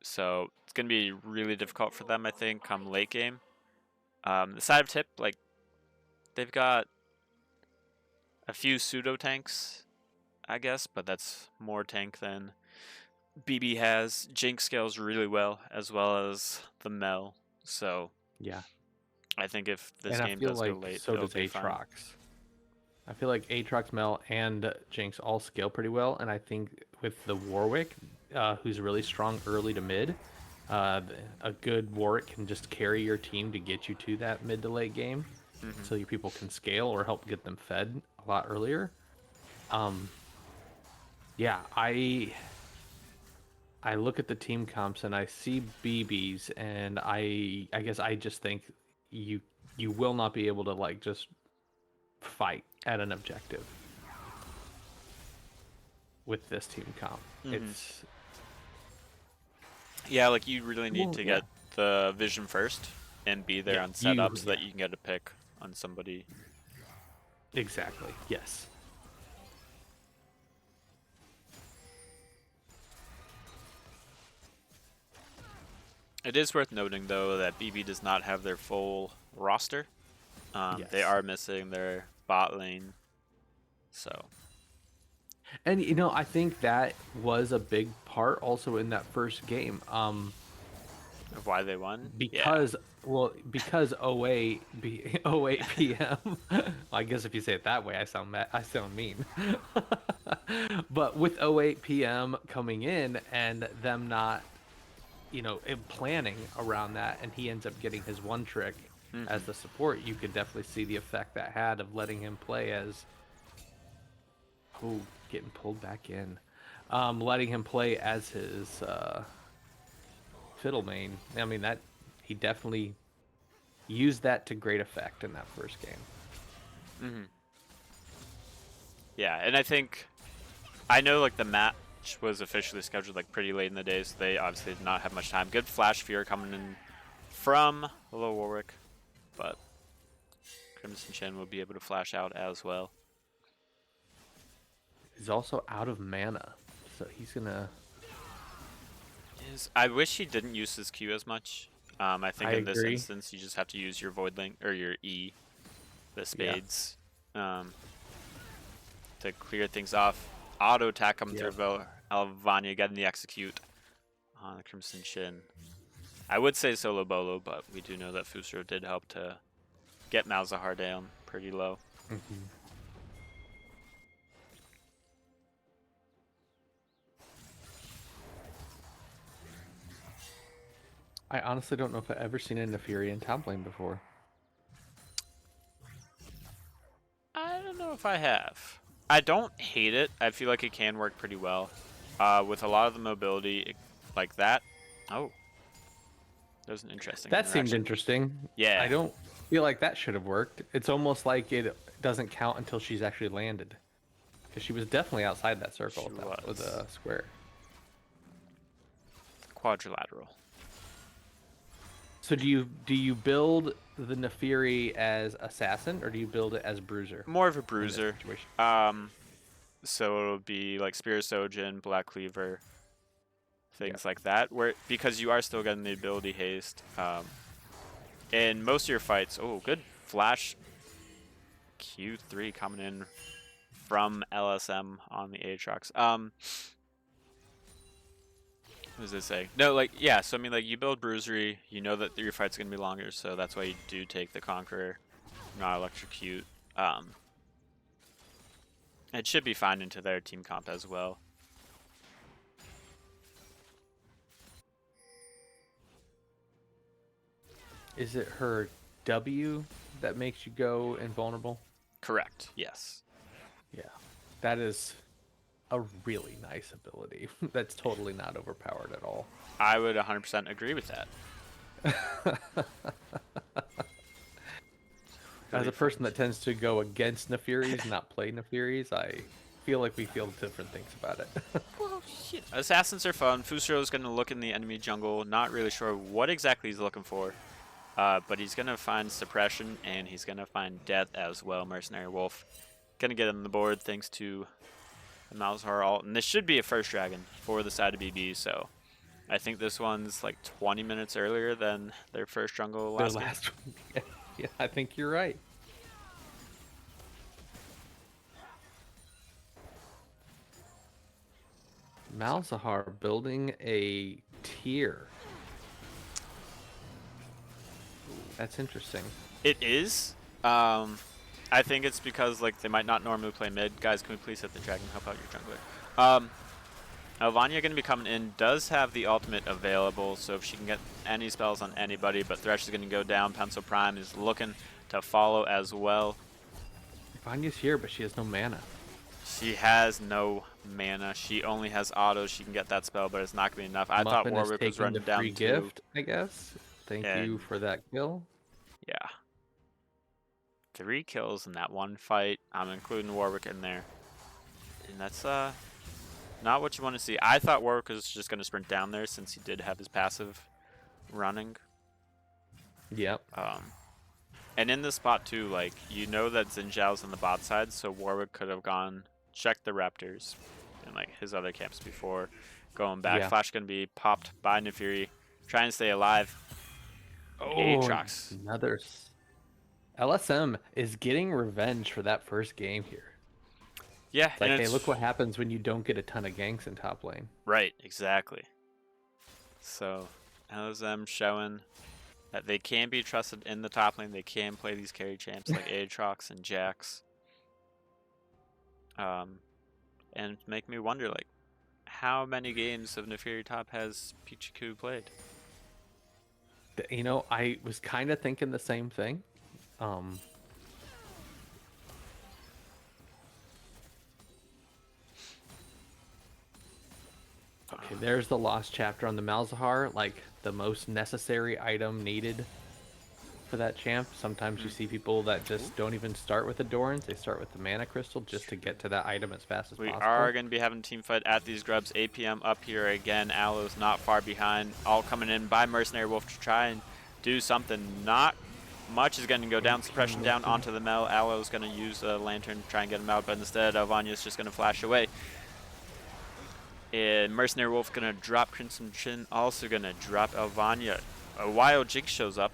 [SPEAKER 1] So it's going to be really difficult for them, I think, come late game. The side of Tip, like, they've got a few pseudo tanks, I guess, but that's more tank than BB has. Jinx scales really well, as well as the Mel. So
[SPEAKER 2] Yeah.
[SPEAKER 1] I think if this
[SPEAKER 2] And I
[SPEAKER 1] game
[SPEAKER 2] feel
[SPEAKER 1] does go
[SPEAKER 2] like
[SPEAKER 1] late,
[SPEAKER 2] so
[SPEAKER 1] it'll
[SPEAKER 2] does
[SPEAKER 1] be fine.
[SPEAKER 2] Aatrox. I feel like Aatrox, Mel, and Jinx all scale pretty well, and I think with the Warwick, who's really strong early to mid, a good Warwick can just carry your team to get you to that mid to late game,
[SPEAKER 1] Mm-hmm.
[SPEAKER 2] so your people can scale or help get them fed a lot earlier. Um, yeah, I look at the team comps and I see BBs, and I guess I just think you you will not be able to like just fight at an objective with this team comp.
[SPEAKER 1] Mm-hmm.
[SPEAKER 2] It's
[SPEAKER 1] Yeah, like you really need
[SPEAKER 2] well,
[SPEAKER 1] to
[SPEAKER 2] yeah,
[SPEAKER 1] get the vision first and be there
[SPEAKER 2] yeah,
[SPEAKER 1] on setup so
[SPEAKER 2] yeah,
[SPEAKER 1] that you can get a pick on somebody.
[SPEAKER 2] exactly, yes.
[SPEAKER 1] It is worth noting, though, that BB does not have their full roster. They
[SPEAKER 2] Yes.
[SPEAKER 1] are missing their bot lane, so
[SPEAKER 2] And I think that was a big part also in that first game.
[SPEAKER 1] of why they won. Yeah.
[SPEAKER 2] Because 08 p.m. I guess if you say it that way, I sound mean. But with 08 p.m. coming in and them not, planning around that, and he ends up getting his one trick as
[SPEAKER 1] Mm-hmm.
[SPEAKER 2] the support, you could definitely see the effect that had of letting him play as getting pulled back in. Letting him play as his fiddle main. I mean, that he definitely used that to great effect in that first game.
[SPEAKER 1] Mm-hmm. Yeah, and I know like the match was officially scheduled like pretty late in the day, so they obviously did not have much time. Good flash fear coming in from Hello Warwick, but Crimson Chin will be able to flash out as well.
[SPEAKER 2] He's also out of mana, so he's gonna.
[SPEAKER 1] I wish he didn't use his Q as much. I think
[SPEAKER 2] I
[SPEAKER 1] in this
[SPEAKER 2] agree.
[SPEAKER 1] instance you just have to use your Void Link or your E, the
[SPEAKER 2] Yeah.
[SPEAKER 1] spades, to clear things off. Auto attack coming
[SPEAKER 2] Yep.
[SPEAKER 1] through Alvania getting the execute on the Crimson Chin. I would say solo bolo, but we do know that Fusro did help to get Malzahar down pretty low.
[SPEAKER 2] Mm-hmm. I honestly don't know if I've ever seen a Neferi in top lane before.
[SPEAKER 1] I don't know if I have. I don't hate it. I feel like it can work pretty well. With a lot of the mobility like that. Oh, that was an interesting
[SPEAKER 2] That seemed
[SPEAKER 1] interaction.
[SPEAKER 2] interesting. I
[SPEAKER 1] Yeah.
[SPEAKER 2] don't feel like that should have worked. It's almost like it doesn't count until she's actually landed. Because she was definitely outside that circle
[SPEAKER 1] She
[SPEAKER 2] with
[SPEAKER 1] was.
[SPEAKER 2] a square.
[SPEAKER 1] Quadrilateral.
[SPEAKER 2] So do you build the Neferi as assassin, or do you build it as bruiser
[SPEAKER 1] More of a
[SPEAKER 2] in this
[SPEAKER 1] bruiser.
[SPEAKER 2] situation?
[SPEAKER 1] So it'll be like Spear Sojin, Black Cleaver,
[SPEAKER 2] Yeah.
[SPEAKER 1] things like that. Where because you are still getting the ability haste. In most of your fights, oh, good flash. Q3 coming in from LSM on the Aatrox. What does it say? No, like, yeah, so I mean, like, you build Bruisery, you know that your fight's gonna be longer, so that's why you do take the Conqueror, not Electrocute. It should be fine into their team comp as well.
[SPEAKER 2] Is it her W that makes you go invulnerable?
[SPEAKER 1] Correct, yes.
[SPEAKER 2] Yeah. That is a really nice ability. That's totally not overpowered at all.
[SPEAKER 1] I would 100% agree with that.
[SPEAKER 2] As a person that tends to go against Nefiris, not play Nefiris, I feel like we feel different things about it.
[SPEAKER 1] Well, shit. Assassins are fun. Fusro is going to look in the enemy jungle. Not really sure what exactly he's looking for. But he's going to find Suppression, and he's going to find Death as well. Mercenary Wolf. Going to get on the board thanks to the Malzahar ult. And this should be a first dragon for the side of BB, so I think this one's like 20 minutes earlier than their first jungle
[SPEAKER 2] Their
[SPEAKER 1] last game.
[SPEAKER 2] last one. Yeah, I think you're right. Malzahar building a tier. That's interesting.
[SPEAKER 1] It is. I think it's because like they might not normally play mid. Guys, can we please hit the dragon? Help out your jungler. Vanya going to be coming in. Does have the ultimate available, so if she can get any spells on anybody, but Thresh is going to go down. Pencil Prime is looking to follow as well.
[SPEAKER 2] Vanya's here, but she has no mana.
[SPEAKER 1] She has no mana. She only has auto. She can get that spell, but it's not going to be enough. I thought
[SPEAKER 2] Muffin
[SPEAKER 1] Warwick was running down
[SPEAKER 2] free
[SPEAKER 1] too.
[SPEAKER 2] gift, I guess. Thank you for that kill.
[SPEAKER 1] Yeah. 3 kills in that one fight. I'm including Warwick in there. And that's not what you want to see. I thought Warwick was just going to sprint down there since he did have his passive running.
[SPEAKER 2] Yep.
[SPEAKER 1] And in this spot too, like, you know that Xin Zhao's on the bot side, so Warwick could have gone, checked the Raptors and like his other camps before going back.
[SPEAKER 2] Yeah.
[SPEAKER 1] Flash going to be popped by Nefiri, trying to stay alive.
[SPEAKER 2] Oh,
[SPEAKER 1] Aatrox.
[SPEAKER 2] another. LSM is getting revenge for that first game here.
[SPEAKER 1] Yeah.
[SPEAKER 2] It's like, hey, look what happens when you don't get a ton of ganks in top lane.
[SPEAKER 1] Right, exactly. So, LSM showing that they can be trusted in the top lane. They can play these carry champs like Aatrox and Jax. And make me wonder, like, how many games of Nefiri top has Pichiku played?
[SPEAKER 2] You know, I was kind of thinking the same thing. Okay, there's the lost chapter on the Malzahar, like the most necessary item needed for that champ. Sometimes you see people that just don't even start with Adorns, they start with the mana crystal just to get to that item as fast as possible.
[SPEAKER 1] We are going to be having a team fight at these grubs. APM up here again. Aloe's not far behind. All coming in by Mercenary Wolf to try and do something. Not much is going to go down. Suppression down onto the Mel. Aloe's going to use a lantern to try and get him out, but instead Vanya's just going to flash away. And Mercenary Wolf going to drop Crimson Chin. Also going to drop Elvanya. A wild Jig shows up.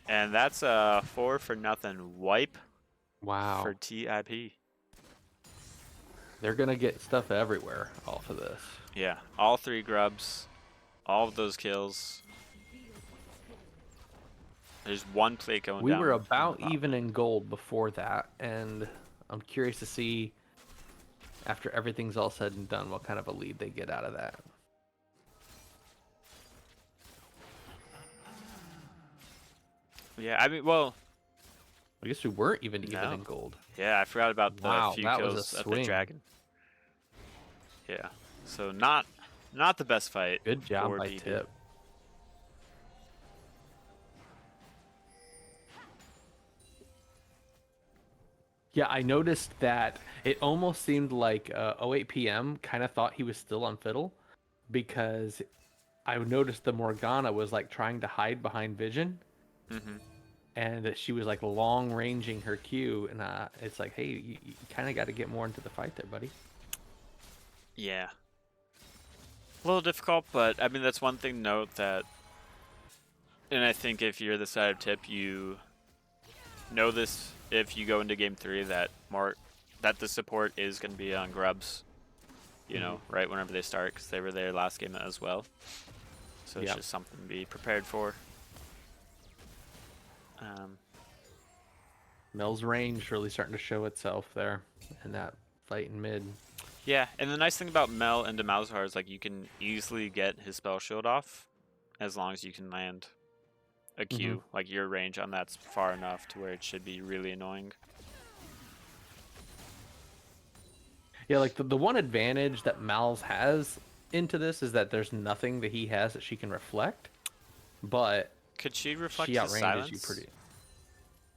[SPEAKER 1] And that's a 4-for-0 wipe.
[SPEAKER 2] Wow.
[SPEAKER 1] For TIP.
[SPEAKER 2] They're going to get stuff everywhere off of this.
[SPEAKER 1] Yeah, all 3 grubs, all of those kills. There's one plate going down.
[SPEAKER 2] We were about even in gold before that, and I'm curious to see, after everything's all said and done, what kind of a lead they get out of that.
[SPEAKER 1] Yeah, I mean, well,
[SPEAKER 2] I guess we weren't even in gold.
[SPEAKER 1] Yeah, I forgot about the few
[SPEAKER 2] that
[SPEAKER 1] kills
[SPEAKER 2] was a
[SPEAKER 1] at
[SPEAKER 2] swing.
[SPEAKER 1] the dragon. Yeah, so not the best fight.
[SPEAKER 2] Good job
[SPEAKER 1] for
[SPEAKER 2] by
[SPEAKER 1] BB.
[SPEAKER 2] Tip. Yeah, I noticed that it almost seemed like 08 PM kind of thought he was still on Fiddle, because I noticed the Morgana was like trying to hide behind Vision, and that she was like long ranging her Q, and it's like, hey, you kind of got to get more into the fight there, buddy.
[SPEAKER 1] Yeah. A little difficult, but I mean, that's one thing to note that, and I think if you're the side of Tip, you know this if you go into game 3 that the support is going to be on grubs. you know, right whenever they start, because they were there last game as well. So it's
[SPEAKER 2] Yep.
[SPEAKER 1] just something to be prepared for.
[SPEAKER 2] Mel's range really starting to show itself there in that fight in mid.
[SPEAKER 1] Yeah, and the nice thing about Mel into Malzahar is like you can easily get his spell shield off as long as you can land a Q. Like your range on that's far enough to where it should be really annoying.
[SPEAKER 2] Yeah, like the one advantage that Mal's has into this is that there's nothing that he has that she can reflect, but
[SPEAKER 1] Could she reflect
[SPEAKER 2] she
[SPEAKER 1] his
[SPEAKER 2] outranges you
[SPEAKER 1] silence?
[SPEAKER 2] pretty.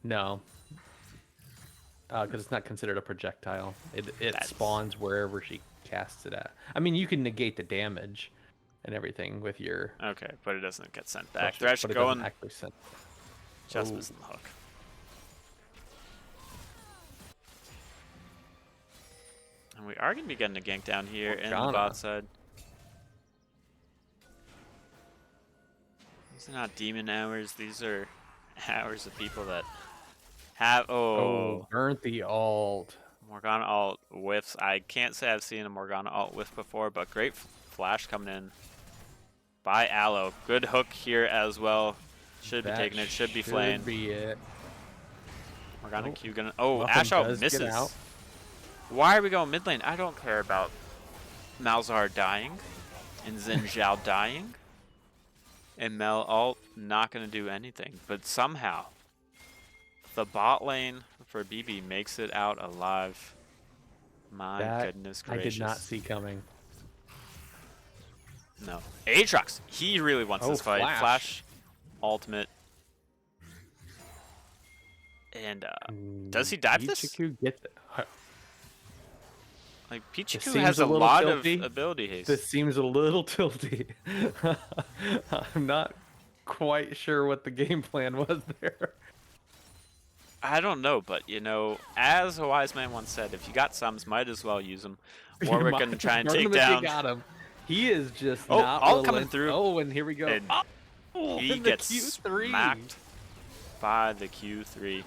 [SPEAKER 2] No, because it's not considered a projectile. It
[SPEAKER 1] That's
[SPEAKER 2] spawns wherever she casts it at. I mean, you can negate the damage and everything with your
[SPEAKER 1] okay, but it doesn't get sent
[SPEAKER 2] spell
[SPEAKER 1] back. They're
[SPEAKER 2] shield,
[SPEAKER 1] actually
[SPEAKER 2] but it doesn't
[SPEAKER 1] going
[SPEAKER 2] actually send.
[SPEAKER 1] just
[SPEAKER 2] Oh,
[SPEAKER 1] missing the hook. And we are going to be getting a gank down here in the
[SPEAKER 2] Morgana.
[SPEAKER 1] bot side. These are not demon hours. These are hours of people that have...
[SPEAKER 2] Oh,
[SPEAKER 1] Oh,
[SPEAKER 2] burnt the alt.
[SPEAKER 1] Morgana ult whiffs. I can't say I've seen a Morgana ult whiff before, but great flash coming in by Aloe. Good hook here as well. Should be taking it. Should be flaying.
[SPEAKER 2] Be it.
[SPEAKER 1] Morgana
[SPEAKER 2] Oh,
[SPEAKER 1] Q gonna... Oh,
[SPEAKER 2] Muffin
[SPEAKER 1] Ash out
[SPEAKER 2] does get
[SPEAKER 1] misses.
[SPEAKER 2] out.
[SPEAKER 1] Why are we going mid lane? I don't care about Malzahar dying and Xin Zhao dying. And Mel ult not going to do anything. But somehow, the bot lane for BB makes it out alive. My goodness
[SPEAKER 2] I
[SPEAKER 1] gracious.
[SPEAKER 2] did not see coming.
[SPEAKER 1] No. Aatrox, he really wants this fight. Flash, ultimate. And does he dive this?
[SPEAKER 2] Pichiku get the,
[SPEAKER 1] Like,
[SPEAKER 2] It
[SPEAKER 1] Pichiku
[SPEAKER 2] seems
[SPEAKER 1] has
[SPEAKER 2] a
[SPEAKER 1] a
[SPEAKER 2] little
[SPEAKER 1] lot of
[SPEAKER 2] tilty.
[SPEAKER 1] ability haste.
[SPEAKER 2] This seems a little tilty. I'm not quite sure what the game plan was there.
[SPEAKER 1] I don't know, but, you know, as a wise man once said, if you got sums, might as well use them. Warwick going to try and take down...
[SPEAKER 2] Got him. He is just
[SPEAKER 1] Oh,
[SPEAKER 2] not
[SPEAKER 1] all
[SPEAKER 2] willing.
[SPEAKER 1] coming through.
[SPEAKER 2] Oh, and here we go.
[SPEAKER 1] And
[SPEAKER 2] Oh,
[SPEAKER 1] he
[SPEAKER 2] and the
[SPEAKER 1] gets
[SPEAKER 2] Q3.
[SPEAKER 1] smacked by the Q3.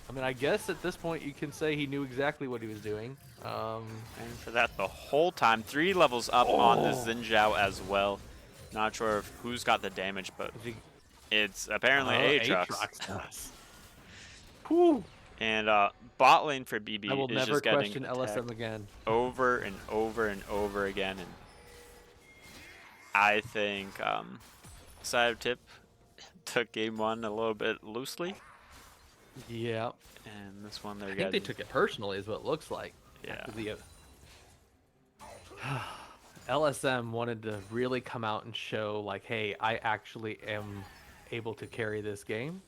[SPEAKER 2] I mean, I guess at this point you can say he knew exactly what he was doing.
[SPEAKER 1] And for that, the whole time, 3 levels up on the Xin Zhao as well. Not sure of who's got the damage, but it's apparently Aatrox.
[SPEAKER 2] does. Whew.
[SPEAKER 1] And bot lane for BB
[SPEAKER 2] I will
[SPEAKER 1] is
[SPEAKER 2] never
[SPEAKER 1] just getting
[SPEAKER 2] question LSM
[SPEAKER 1] attacked
[SPEAKER 2] again.
[SPEAKER 1] over and over and over again. And I think Side Tip took game 1 a little bit loosely.
[SPEAKER 2] Yeah.
[SPEAKER 1] And this one they're
[SPEAKER 2] I think
[SPEAKER 1] getting...
[SPEAKER 2] they took it personally, is what it looks like.
[SPEAKER 1] Yeah.
[SPEAKER 2] LSM wanted to really come out and show, like, hey, I actually am able to carry this game.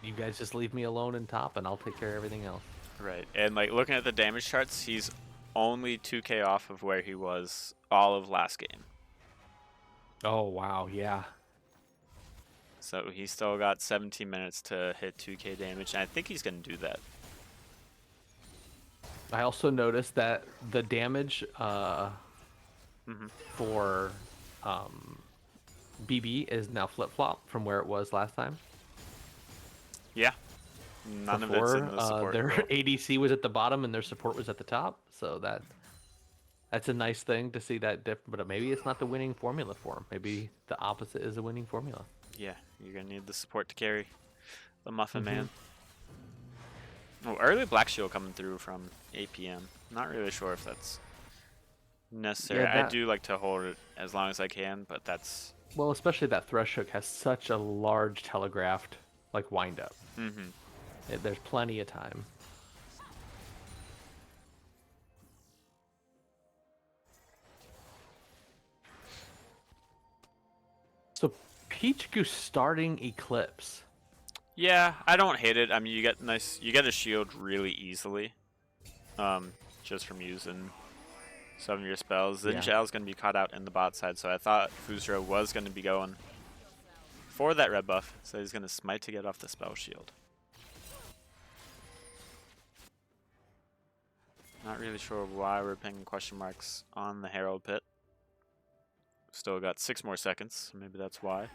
[SPEAKER 2] You guys just leave me alone in top, and I'll take care of everything else.
[SPEAKER 1] Right, and like looking at the damage charts, he's only 2k off of where he was all of last game.
[SPEAKER 2] Oh, wow, yeah.
[SPEAKER 1] So he's still got 17 minutes to hit 2k damage, and I think he's going to do that.
[SPEAKER 2] I also noticed that the damage for BB is now flip-flop from where it was last time.
[SPEAKER 1] Yeah. None of it's in the support
[SPEAKER 2] their
[SPEAKER 1] role.
[SPEAKER 2] ADC was at the bottom and their support was at the top, so that's a nice thing to see that different. But maybe it's not the winning formula for them. Maybe the opposite is a winning formula.
[SPEAKER 1] Yeah, you're gonna need the support to carry the Muffin Man. Oh, early Black Shield coming through from APM. Not really sure if that's necessary.
[SPEAKER 2] Yeah,
[SPEAKER 1] I do like to hold it as long as I can, but that's...
[SPEAKER 2] Well, especially that Thresh Hook has such a large telegraphed like wind up. There's plenty of time. So Pichiku starting Eclipse.
[SPEAKER 1] Yeah, I don't hate it. I mean, you get a shield really easily, just from using some of your spells. Xin Zhao's gonna be caught out in the bot side, so I thought Fuzro was gonna be going for that red buff, so he's gonna smite to get off the spell shield. Not really sure why we're pinging question marks on the Herald Pit. Still got 6 more seconds, so maybe that's why.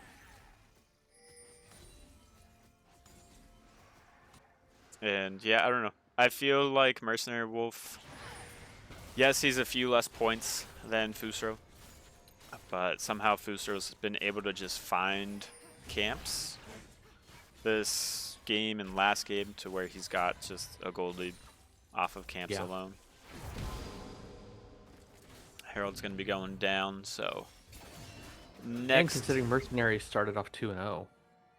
[SPEAKER 1] And yeah, I don't know. I feel like Mercenary Wolf Yes, he's a few less points than Fusro, but somehow Fusro's been able to just find camps this game and last game to where he's got just a gold lead off of camps
[SPEAKER 2] Yeah.
[SPEAKER 1] alone. Harold's going to be going down, so
[SPEAKER 2] And
[SPEAKER 1] next.
[SPEAKER 2] considering Mercenaries started off 2-0.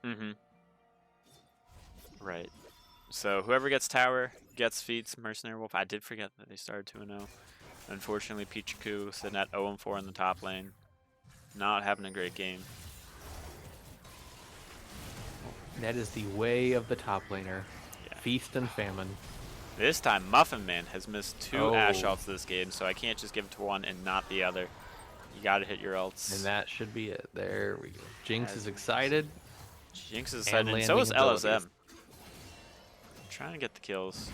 [SPEAKER 1] Mm-hmm. Right. So whoever gets tower gets feats Mercenary Wolf. I did forget that they started 2-0. Unfortunately, Pichiku sitting at 0-4 in the top lane. Not having a great game.
[SPEAKER 2] That is the way of the top laner.
[SPEAKER 1] Yeah.
[SPEAKER 2] Feast and famine.
[SPEAKER 1] This time, Muffin Man has missed 2 Ash
[SPEAKER 2] Oh.
[SPEAKER 1] ults this game, so I can't just give it to one and not the other. You gotta hit your ults.
[SPEAKER 2] And that should be it. There we go. Jinx
[SPEAKER 1] As
[SPEAKER 2] is excited.
[SPEAKER 1] Jinx is excited, and so
[SPEAKER 2] landing
[SPEAKER 1] is
[SPEAKER 2] abilities.
[SPEAKER 1] LSM. Trying to get the kills.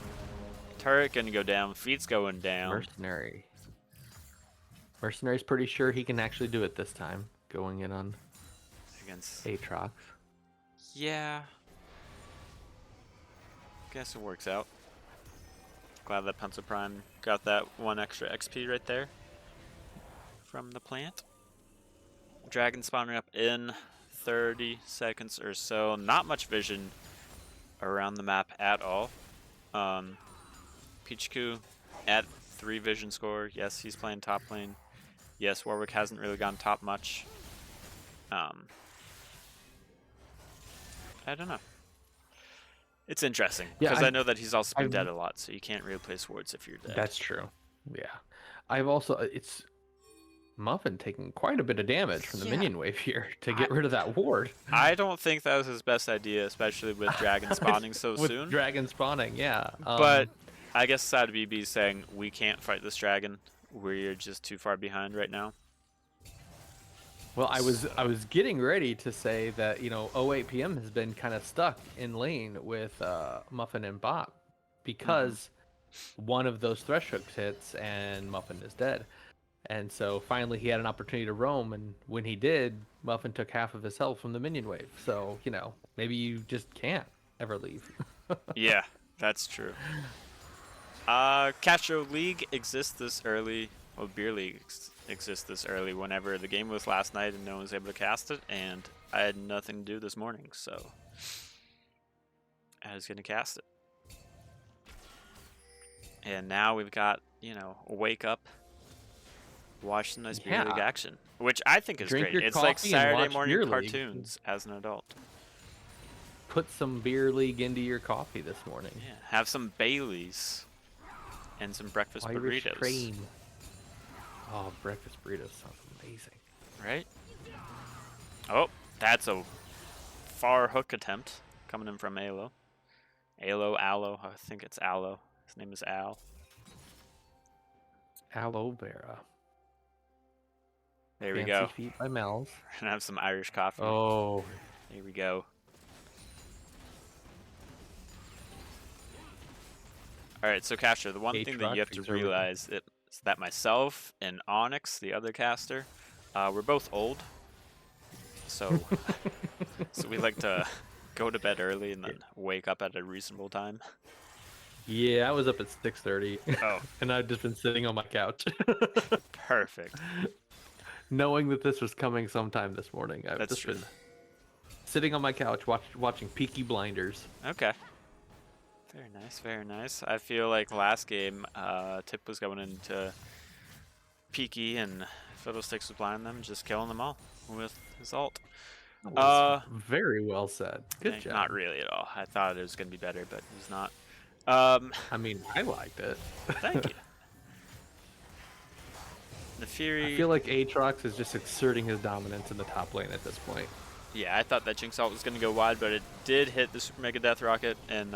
[SPEAKER 1] Turret gonna go down. Feet's going down.
[SPEAKER 2] Mercenary. Mercenary's pretty sure he can actually do it this time. Going in on
[SPEAKER 1] Against.
[SPEAKER 2] Aatrox.
[SPEAKER 1] Yeah. Guess it works out. Glad that Pencil Prime got that 1 extra XP right there from the plant. Dragon spawning up in 30 seconds or so. Not much vision around the map at all. Pichiku at 3 vision score. Yes, he's playing top lane. Yes, Warwick hasn't really gone top much. I don't know. It's interesting because
[SPEAKER 2] Yeah,
[SPEAKER 1] I know that he's also been
[SPEAKER 2] I've-
[SPEAKER 1] dead a lot, so you can't really play swords if you're dead.
[SPEAKER 2] That's true. Yeah. I've also it's Muffin taking quite a bit of damage from the minion wave here to get rid of that ward.
[SPEAKER 1] I don't think that was his best idea, especially with dragon spawning so
[SPEAKER 2] With
[SPEAKER 1] soon.
[SPEAKER 2] dragon spawning, yeah.
[SPEAKER 1] But I guess Sad BB is saying we can't fight this dragon. We're just too far behind right now.
[SPEAKER 2] Well, I was getting ready to say that 08 PM has been kind of stuck in lane with Muffin and Bop because one of those thresh hooks hits and Muffin is dead, and so finally he had an opportunity to roam, and when he did, Muffin took half of his health from the minion wave. So maybe you just can't ever leave.
[SPEAKER 1] Yeah, that's true. Castro League exists this early. Well, Beer League exists this early whenever the game was last night and no one was able to cast it, and I had nothing to do this morning, so I was going to cast it. And now we've got, wake up, watch some nice Beer League action, which I think is
[SPEAKER 2] Drink
[SPEAKER 1] great.
[SPEAKER 2] your
[SPEAKER 1] It's like
[SPEAKER 2] coffee and
[SPEAKER 1] Saturday
[SPEAKER 2] watch
[SPEAKER 1] morning
[SPEAKER 2] Beer League.
[SPEAKER 1] cartoons as an adult.
[SPEAKER 2] Put some Beer League into your coffee this morning.
[SPEAKER 1] Yeah, have some Baileys and some breakfast
[SPEAKER 2] Irish
[SPEAKER 1] burritos.
[SPEAKER 2] cream. Oh, breakfast burritos sounds amazing.
[SPEAKER 1] Right? Oh, that's a far hook attempt coming in from Alo. Aloe, I think it's Aloe. His name is Al.
[SPEAKER 2] Aloe vera.
[SPEAKER 1] There we
[SPEAKER 2] Fancy
[SPEAKER 1] go.
[SPEAKER 2] Feet by Mel's.
[SPEAKER 1] We're gonna have some Irish coffee.
[SPEAKER 2] Oh,
[SPEAKER 1] Here we go. Alright, so Caster, the one thing that you have to realize is that myself and Onyx, the other caster, we're both old. So, so we like to go to bed early and then wake up at a reasonable time.
[SPEAKER 2] yeah, I was up at 6:30.
[SPEAKER 1] Oh.
[SPEAKER 2] And I've just been sitting on my couch.
[SPEAKER 1] Perfect.
[SPEAKER 2] Knowing that this was coming sometime this morning. I've
[SPEAKER 1] That's
[SPEAKER 2] just
[SPEAKER 1] true.
[SPEAKER 2] been sitting on my couch watching Peaky Blinders.
[SPEAKER 1] Okay. Very nice, very nice. I feel like last game, Tip was going into Peaky and Fiddlesticks was blinding them, just killing them all with his ult.
[SPEAKER 2] Very well said. Good job.
[SPEAKER 1] Not really at all. I thought it was going to be better, but he's not.
[SPEAKER 2] I mean, I liked it.
[SPEAKER 1] Thank you. The Fury.
[SPEAKER 2] I feel like Aatrox is just exerting his dominance in the top lane at this point.
[SPEAKER 1] Yeah, I thought that Jinx ult was going to go wide, but it did hit the Super Mega Death Rocket, and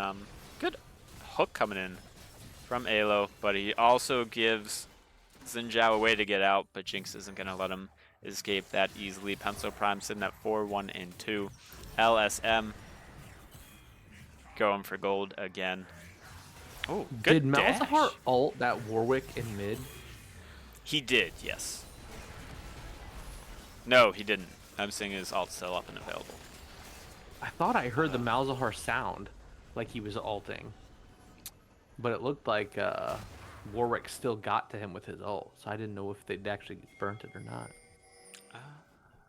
[SPEAKER 1] good hook coming in from Alo, but he also gives Xin Zhao a way to get out, but Jinx isn't going to let him escape that easily. Pencil Prime sitting at 4-1 and 2. LSM going for gold again. Oh, good
[SPEAKER 2] Did
[SPEAKER 1] dash.
[SPEAKER 2] Malzahar ult that Warwick in mid?
[SPEAKER 1] He did, yes. No, he didn't. I'm seeing his ult still up and available.
[SPEAKER 2] I thought I heard the Malzahar sound like he was ulting. But it looked like Warwick still got to him with his ult, so I didn't know if they'd actually burnt it or not.
[SPEAKER 1] Uh,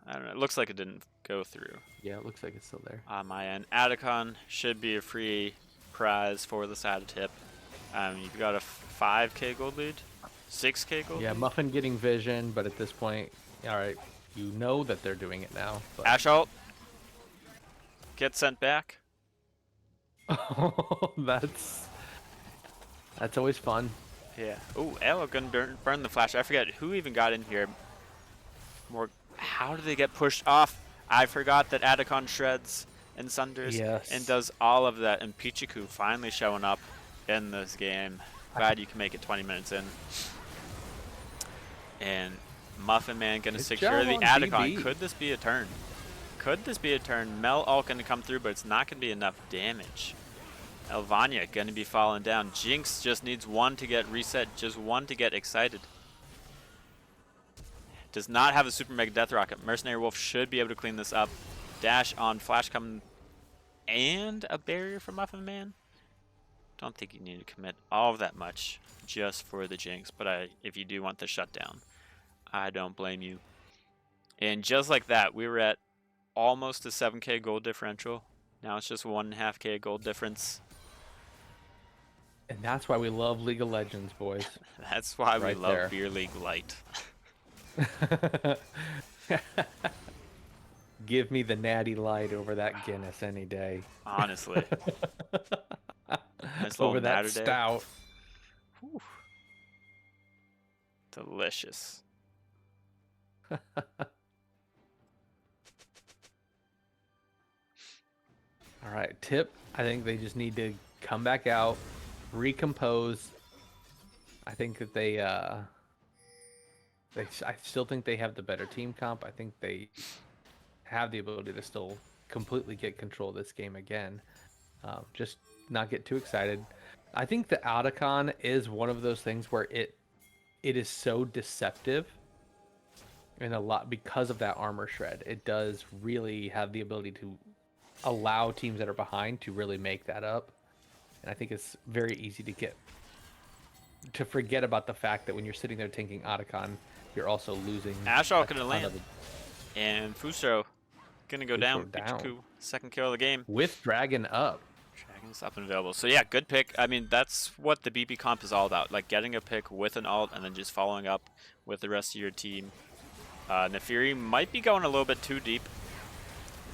[SPEAKER 1] I don't know. It looks like it didn't go through.
[SPEAKER 2] Yeah, it looks like it's still there.
[SPEAKER 1] On my end, Adacon should be a free prize for the side tip. You've got a 5k gold lead, 6k gold
[SPEAKER 2] Yeah,
[SPEAKER 1] lead.
[SPEAKER 2] Muffin getting vision, but at this point, all right, you know that they're doing it now. But...
[SPEAKER 1] Ash ult. Get sent back.
[SPEAKER 2] Oh, that's always fun.
[SPEAKER 1] Yeah. Oh, Elo gonna burn the flash. I forget who even got in here. How do they get pushed off? I forgot that Adacon shreds and sunders and does all of that. And Pichiku finally showing up in this game. Glad you can make it 20 minutes in. And Muffin Man gonna secure the Adacon. Could this be a turn? Could this be a turn? Mel ult gonna come through, but it's not gonna be enough damage. Elvania gonna be falling down. Jinx just needs one to get reset, just one to get excited. Does not have a super mega death rocket. Mercenary Wolf should be able to clean this up. Dash on flash coming and a barrier from Muffin Man. Don't think you need to commit all of that much just for the Jinx, but if you do want the shutdown, I don't blame you. And just like that, we were at almost a 7k gold differential. Now it's just 1.5k gold difference.
[SPEAKER 2] And that's why we love League of Legends, boys.
[SPEAKER 1] That's why we love Beer League Light.
[SPEAKER 2] Give me the natty light over that Guinness any day.
[SPEAKER 1] Honestly. Nice
[SPEAKER 2] over that stout.
[SPEAKER 1] Whew. Delicious.
[SPEAKER 2] All right, tip. I think they just need to come back out, recompose. I think that I still think they have the better team comp. I think they have the ability to still completely get control of this game again. Just not get too excited. I think the Adacon is one of those things where it is so deceptive, and a lot because of that armor shred. It does really have the ability to allow teams that are behind to really make that up. And I think it's very easy to forget about the fact that when you're sitting there tanking Adacon, you're also losing.
[SPEAKER 1] Ashall gonna land. And Fusro gonna go down.
[SPEAKER 2] down.
[SPEAKER 1] Pichiku, second kill of the game.
[SPEAKER 2] With Dragon up.
[SPEAKER 1] Dragon's up and available. So yeah, good pick. I mean, that's what the BB comp is all about. Like getting a pick with an ult and then just following up with the rest of your team. Nefiri might be going a little bit too deep.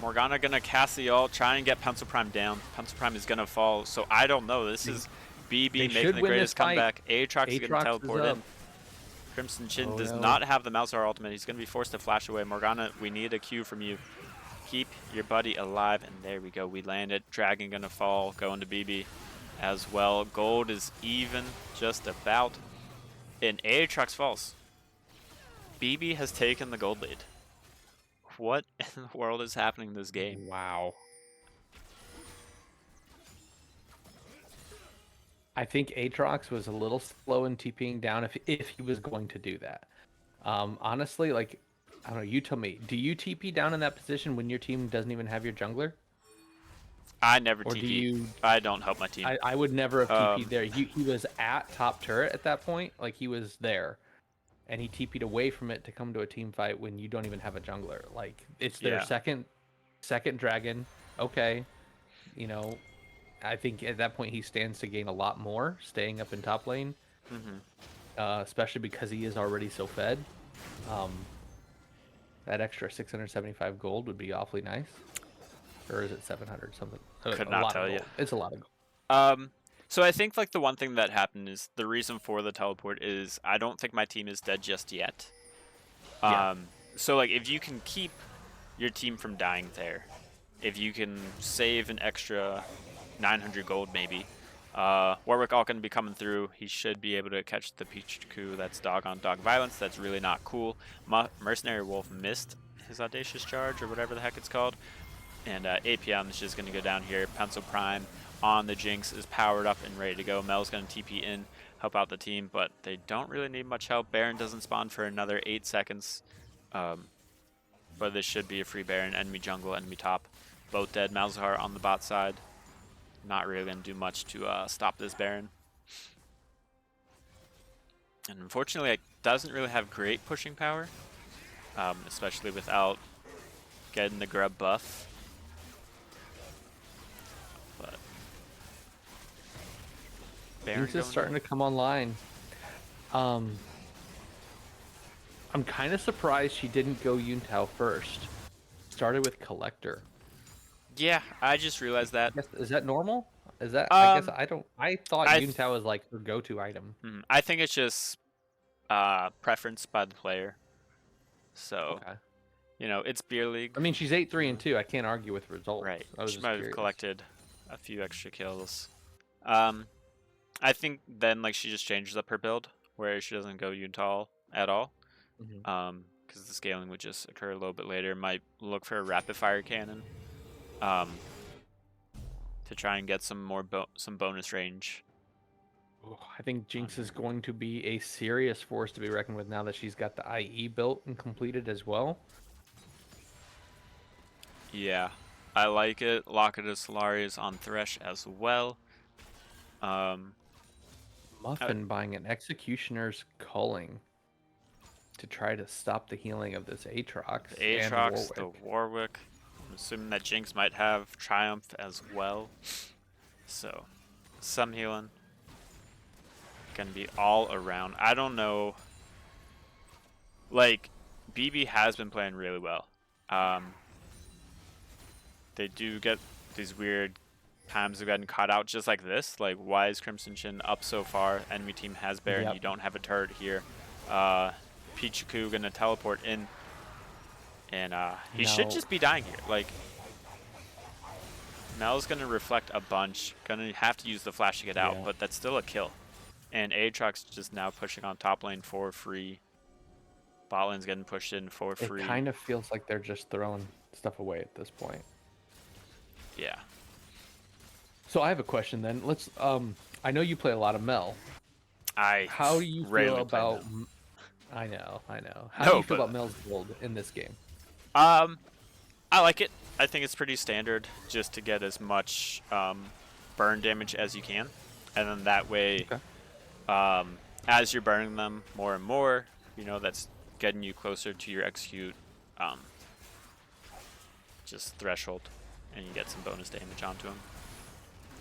[SPEAKER 1] Morgana gonna cast the ult, try and get Pencil Prime down. Pencil Prime is gonna fall, so I don't know. This is BB making the greatest comeback. Aatrox is gonna teleport in. Crimson Chin does not have the Malzahar ultimate. He's gonna be forced to flash away. Morgana, we need a Q from you. Keep your buddy alive, and there we go. We landed. Dragon gonna fall, going to BB as well. Gold is even, just about. And Aatrox falls. BB has taken the gold lead. What in the world is happening in this game?
[SPEAKER 2] Wow. I think Aatrox was a little slow in TPing down if he was going to do that. Honestly, like, I don't know, you tell me. Do you TP down in that position when your team doesn't even have your jungler?
[SPEAKER 1] I never TP. I don't help my team.
[SPEAKER 2] I would never have TP'd there. He was at top turret at that point. Like, he was there. And he TP'd away from it to come to a team fight when you don't even have a jungler. Like, it's their second dragon. Okay. You know, I think at that point he stands to gain a lot more staying up in top lane. Especially because he is already so fed. That extra 675 gold would be awfully nice. Or is it 700 something?
[SPEAKER 1] Could not tell you.
[SPEAKER 2] It's a lot of gold.
[SPEAKER 1] So I think like the one thing that happened is the reason for the teleport is I don't think my team is dead just yet. So like if you can keep your team from dying there, if you can save an extra 900 gold maybe, Warwick all going to be coming through. He should be able to catch the Pichiku. That's dog on dog violence. That's really not cool. Mercenary Wolf missed his audacious charge or whatever the heck it's called. And APM is just going to go down here. Pencil Prime on the Jinx is powered up and ready to go. Mel's going to TP in, help out the team, but they don't really need much help. Baron doesn't spawn for another 8 seconds. But this should be a free Baron. Enemy jungle, enemy top. Both dead. Malzahar on the bot side. Not really going to do much to stop this Baron. And unfortunately, it doesn't really have great pushing power, especially without getting the grub buff. But Baron
[SPEAKER 2] Jinx is
[SPEAKER 1] going
[SPEAKER 2] starting
[SPEAKER 1] in.
[SPEAKER 2] to come online. Um, I'm kind of surprised she didn't go Yuntao first. Started with Collector.
[SPEAKER 1] Yeah, I just realized that.
[SPEAKER 2] I guess, is that normal? Is that? I guess
[SPEAKER 1] Um,
[SPEAKER 2] I don't. I thought
[SPEAKER 1] I th
[SPEAKER 2] Yuntao was like her go-to item.
[SPEAKER 1] I think it's just preference by the player. So,
[SPEAKER 2] Okay.
[SPEAKER 1] it's beer league.
[SPEAKER 2] I mean, she's 8-3-2. I can't argue with results.
[SPEAKER 1] Right.
[SPEAKER 2] I was
[SPEAKER 1] She
[SPEAKER 2] just
[SPEAKER 1] might have
[SPEAKER 2] curious.
[SPEAKER 1] collected a few extra kills. Um, I think then like she just changes up her build where she doesn't go Yuntal at all.
[SPEAKER 2] Hmm.
[SPEAKER 1] Because the scaling would just occur a little bit later. Might look for a rapid fire cannon. Um, to try and get some more some bonus range.
[SPEAKER 2] Oh, I think
[SPEAKER 1] On
[SPEAKER 2] Jinx is
[SPEAKER 1] her.
[SPEAKER 2] going to be a serious force to be reckoned with now that she's got the IE built and completed as well.
[SPEAKER 1] Yeah, I like it. Locket of Solari's on Thresh as well. Um, uh,
[SPEAKER 2] Muffin buying an Executioner's Culling to try to stop the healing of this
[SPEAKER 1] the
[SPEAKER 2] Aatrox and
[SPEAKER 1] Aatrox, the
[SPEAKER 2] Warwick.
[SPEAKER 1] Warwick. I'm assuming that Jinx might have Triumph as well. So, some healing. Gonna be all around. I don't know. Like, BB has been playing really well. Um, they do get these weird times of getting caught out just like this. Like, why is Crimson Chin up so far? Enemy team has Baron.
[SPEAKER 2] Yep.
[SPEAKER 1] You don't have a turret here. Pichuku gonna teleport in. And he should
[SPEAKER 2] Now,
[SPEAKER 1] just be dying here. Like, Mel's gonna reflect a bunch. Gonna have to use the flash to get out,
[SPEAKER 2] yeah,
[SPEAKER 1] but that's still a kill. And Aatrox just now pushing on top lane for free. Bot lane's getting pushed in for
[SPEAKER 2] it
[SPEAKER 1] free.
[SPEAKER 2] kind of feels like they're just throwing stuff away at this point.
[SPEAKER 1] Yeah.
[SPEAKER 2] So I have a question then. I know you play a lot of Mel.
[SPEAKER 1] I
[SPEAKER 2] How do you feel
[SPEAKER 1] rarely play
[SPEAKER 2] about
[SPEAKER 1] Mel.
[SPEAKER 2] I know, I know. How do
[SPEAKER 1] No,
[SPEAKER 2] you feel
[SPEAKER 1] but
[SPEAKER 2] about Mel's build in this game?
[SPEAKER 1] um, I like it. I think it's pretty standard just to get as much burn damage as you can, and then that way,
[SPEAKER 2] Okay.
[SPEAKER 1] as you're burning them more and more, that's getting you closer to your execute, um, just threshold, and you get some bonus damage onto them.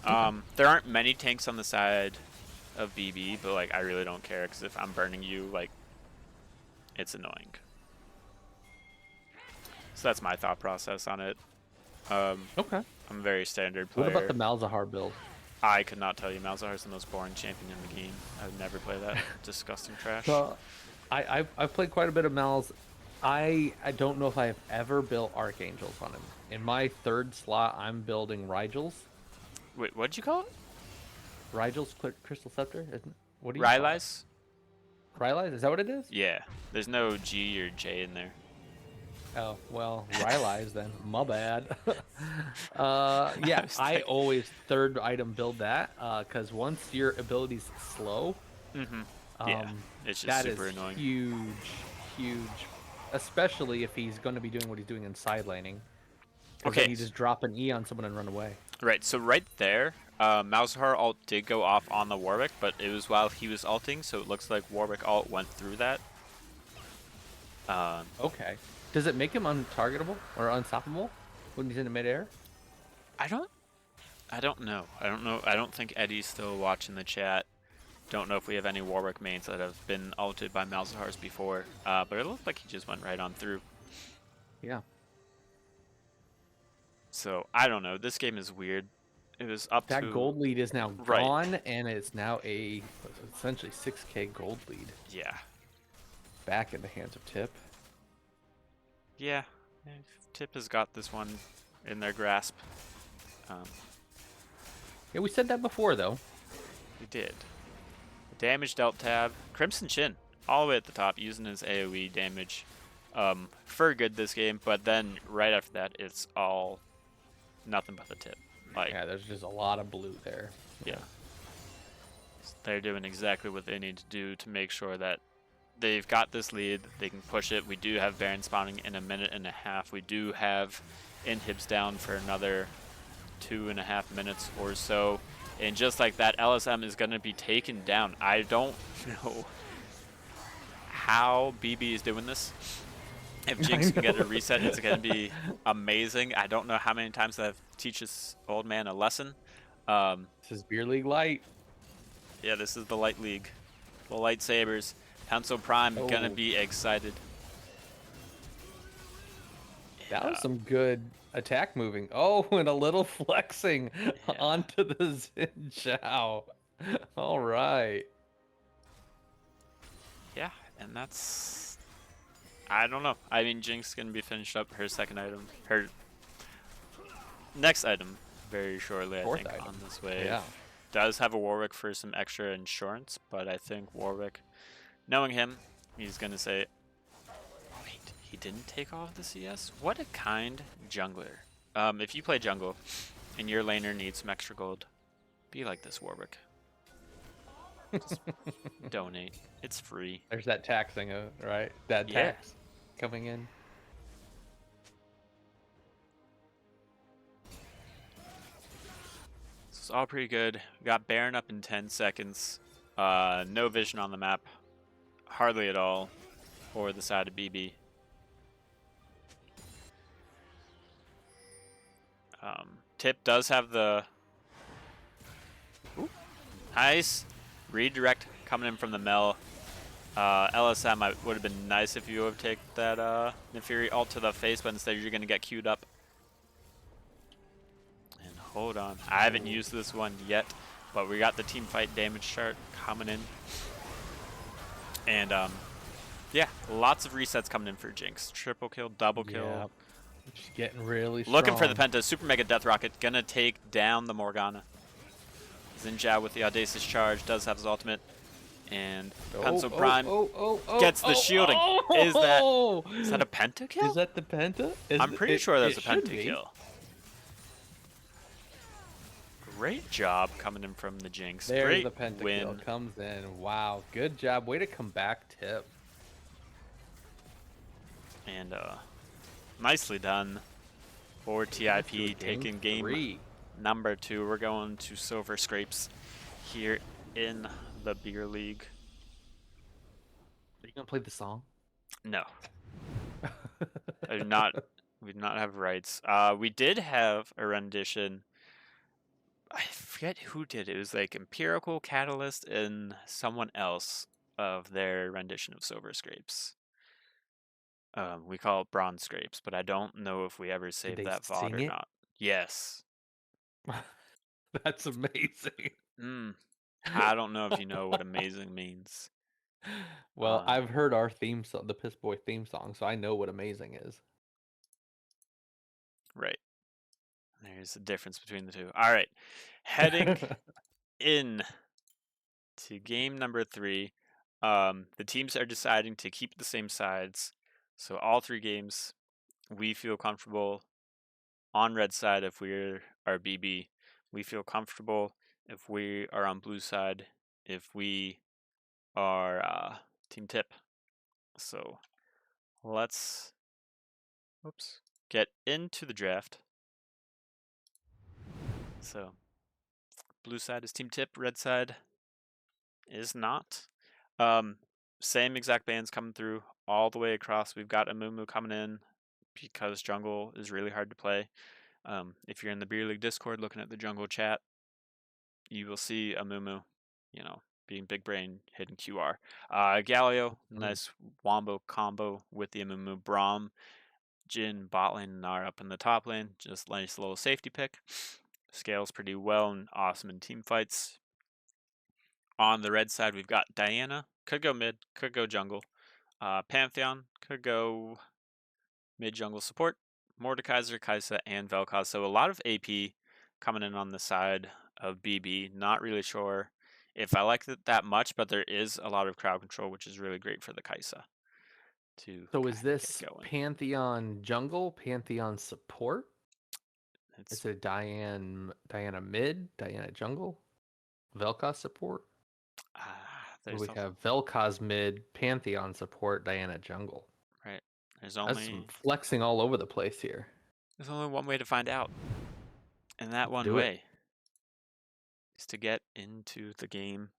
[SPEAKER 2] Okay.
[SPEAKER 1] There aren't many tanks on the side of BB, but like I really don't care because if I'm burning you, like it's annoying. So that's my thought process on it.
[SPEAKER 2] Okay.
[SPEAKER 1] I'm a very standard
[SPEAKER 2] What about
[SPEAKER 1] player.
[SPEAKER 2] the Malzahar build?
[SPEAKER 1] I could not tell you. Malzahar is the most boring champion in the game. I would never play that disgusting trash.
[SPEAKER 2] So I've played quite a bit of Mal's. I don't know if I've ever built Archangels on him. In my third slot, I'm building Rigels.
[SPEAKER 1] Wait, what'd you call it?
[SPEAKER 2] Rigels Crystal Scepter, isn't it? What do you call it?
[SPEAKER 1] Rylai's?
[SPEAKER 2] Rylai's? Is that what it is?
[SPEAKER 1] Yeah. There's no G or J in there.
[SPEAKER 2] Oh, well, Rylai's then. My bad. Yeah,
[SPEAKER 1] was
[SPEAKER 2] I
[SPEAKER 1] like,
[SPEAKER 2] always third item build that, because once your ability's slow,
[SPEAKER 1] yeah.
[SPEAKER 2] um,
[SPEAKER 1] It's just
[SPEAKER 2] that is
[SPEAKER 1] super annoying.
[SPEAKER 2] huge, huge. Especially if he's going to be doing what he's doing in side laning. Because then
[SPEAKER 1] Okay.
[SPEAKER 2] you just drop an E on someone and run away.
[SPEAKER 1] Right. So right there, Malzahar ult did go off on the Warwick, but it was while he was ulting, so it looks like Warwick ult went through that. Um,
[SPEAKER 2] Okay. Does it make him untargetable or unstoppable when he's in midair?
[SPEAKER 1] I don't I don't know. I don't know. I don't think Eddie's still watching the chat. Don't know if we have any Warwick mains that have been ulted by Malzahars before. But it looked like he just went right on through.
[SPEAKER 2] Yeah.
[SPEAKER 1] So I don't know. This game is weird. It was up
[SPEAKER 2] That
[SPEAKER 1] to
[SPEAKER 2] gold lead is now
[SPEAKER 1] right.
[SPEAKER 2] gone, and it's now a essentially 6K gold lead
[SPEAKER 1] Yeah.
[SPEAKER 2] back in the hands of Tip.
[SPEAKER 1] Yeah. Tip has got this one in their grasp.
[SPEAKER 2] Yeah, we said that before, though.
[SPEAKER 1] We did. Damage dealt tab. Crimson Chin, all the way at the top, using his AoE damage for good this game, but then right after that, it's all nothing but the tip. Like,
[SPEAKER 2] Yeah, there's just a lot of blue there.
[SPEAKER 1] yeah. They're doing exactly what they need to do to make sure that they've got this lead, they can push it. We do have Baron spawning in a minute and a half. We do have inhibs down for another 2.5 minutes or so. And just like that, LSM is going to be taken down. I don't know how BB is doing this. If
[SPEAKER 2] I
[SPEAKER 1] Jinx can get a
[SPEAKER 2] know.
[SPEAKER 1] reset, it's going to be amazing. I don't know how many times I've teach this old man a lesson.
[SPEAKER 2] This is Beer League Light.
[SPEAKER 1] Yeah, this is the Light League. The lightsabers. Pencil Prime gonna
[SPEAKER 2] Oh,
[SPEAKER 1] be excited. And
[SPEAKER 2] that was some good attack moving. Oh, and a little flexing
[SPEAKER 1] yeah,
[SPEAKER 2] onto the Xin Zhao. All right.
[SPEAKER 1] yeah, and that's, I don't know. I mean, Jinx gonna be finished up her second item, her next item very shortly, I
[SPEAKER 2] Fourth
[SPEAKER 1] think,
[SPEAKER 2] item.
[SPEAKER 1] on this wave.
[SPEAKER 2] Yeah.
[SPEAKER 1] Does have a Warwick for some extra insurance, but I think Warwick, knowing him, he's gonna say, wait, he didn't take off the CS? What a kind jungler. If you play jungle and your laner needs some extra gold, be like this, Warwick. Just donate. It's free.
[SPEAKER 2] There's that taxing, right? That
[SPEAKER 1] Yeah.
[SPEAKER 2] tax coming in.
[SPEAKER 1] This is all pretty good. We got Baron up in 10 seconds. No vision on the map. Hardly at all for the side of BB. Tip does have the... Ooh, nice. Redirect coming in from the Mel. LSM would have been nice if you would have taken that Nefiri ult to the face, but instead you're going to get queued up. And hold on. I haven't used this one yet, but we got the team fight damage chart coming in. And yeah, lots of resets coming in for Jinx. Triple kill, double kill.
[SPEAKER 2] Yeah. Just getting really strong.
[SPEAKER 1] Looking for the Penta. Super Mega Death Rocket. Gonna take down the Morgana. Xin Zhao with the Audacious Charge. Does have his ultimate. And Pencil Prime gets the shielding. Is that a Penta kill?
[SPEAKER 2] Is that the Penta?
[SPEAKER 1] I'm pretty sure that's a Penta
[SPEAKER 2] be.
[SPEAKER 1] kill. Great job coming in from the Jinx.
[SPEAKER 2] There's
[SPEAKER 1] Great
[SPEAKER 2] the Penta
[SPEAKER 1] win.
[SPEAKER 2] kill. Comes in. Wow. Good job. Way to come back, Tip.
[SPEAKER 1] And nicely done for TIP taking game
[SPEAKER 2] 3.
[SPEAKER 1] number 2. We're going to Silver Scrapes here in the Beer League.
[SPEAKER 2] Are you gonna play the song?
[SPEAKER 1] No, I do not. We do not have rights. We did have a rendition. I forget who did it. It was like Empirical Catalyst and someone else of their rendition of Silver Scrapes. We call it Bronze Scrapes, but I don't know if we ever saved
[SPEAKER 2] they
[SPEAKER 1] that VOD
[SPEAKER 2] sing
[SPEAKER 1] or
[SPEAKER 2] it?
[SPEAKER 1] not. Yes.
[SPEAKER 2] That's amazing.
[SPEAKER 1] I don't know if you know what amazing means.
[SPEAKER 2] Well, I've heard our theme song, the Piss Boy theme song, so I know what amazing is.
[SPEAKER 1] Right. There's a difference between the two. All right. Heading in to game number 3. The teams are deciding to keep the same sides. So all 3 games, we feel comfortable on red side if we're our BB. We feel comfortable if we are on blue side if we are team tip. So let's get into the draft. So blue side is team tip, red side is not. Same exact bands coming through all the way across. We've got Amumu coming in because jungle is really hard to play. If you're in the Beer League Discord looking at the jungle chat, you will see Amumu, being big brain hitting QR. Galio, nice wombo combo with the Amumu. Braum, Jin, bot lane, and Nara up in the top lane. Just nice little safety pick. Scales pretty well and awesome in team fights. On the red side, we've got Diana. Could go mid, could go jungle. Pantheon could go mid jungle support. Mordekaiser, Kaisa, and Vel'Koz. So a lot of AP coming in on the side of BB. Not really sure if I like it that much, but there is a lot of crowd control, which is really great for the Kaisa to
[SPEAKER 2] So is
[SPEAKER 1] kind of
[SPEAKER 2] this
[SPEAKER 1] get going.
[SPEAKER 2] Pantheon jungle, Pantheon support?
[SPEAKER 1] It's
[SPEAKER 2] Is it Diana mid, Diana jungle, Vel'Koz support? Or we have Vel'Koz mid, Pantheon support, Diana jungle.
[SPEAKER 1] right.
[SPEAKER 2] That's some flexing all over the place here.
[SPEAKER 1] There's only one way to find out, and that one way is to get into the game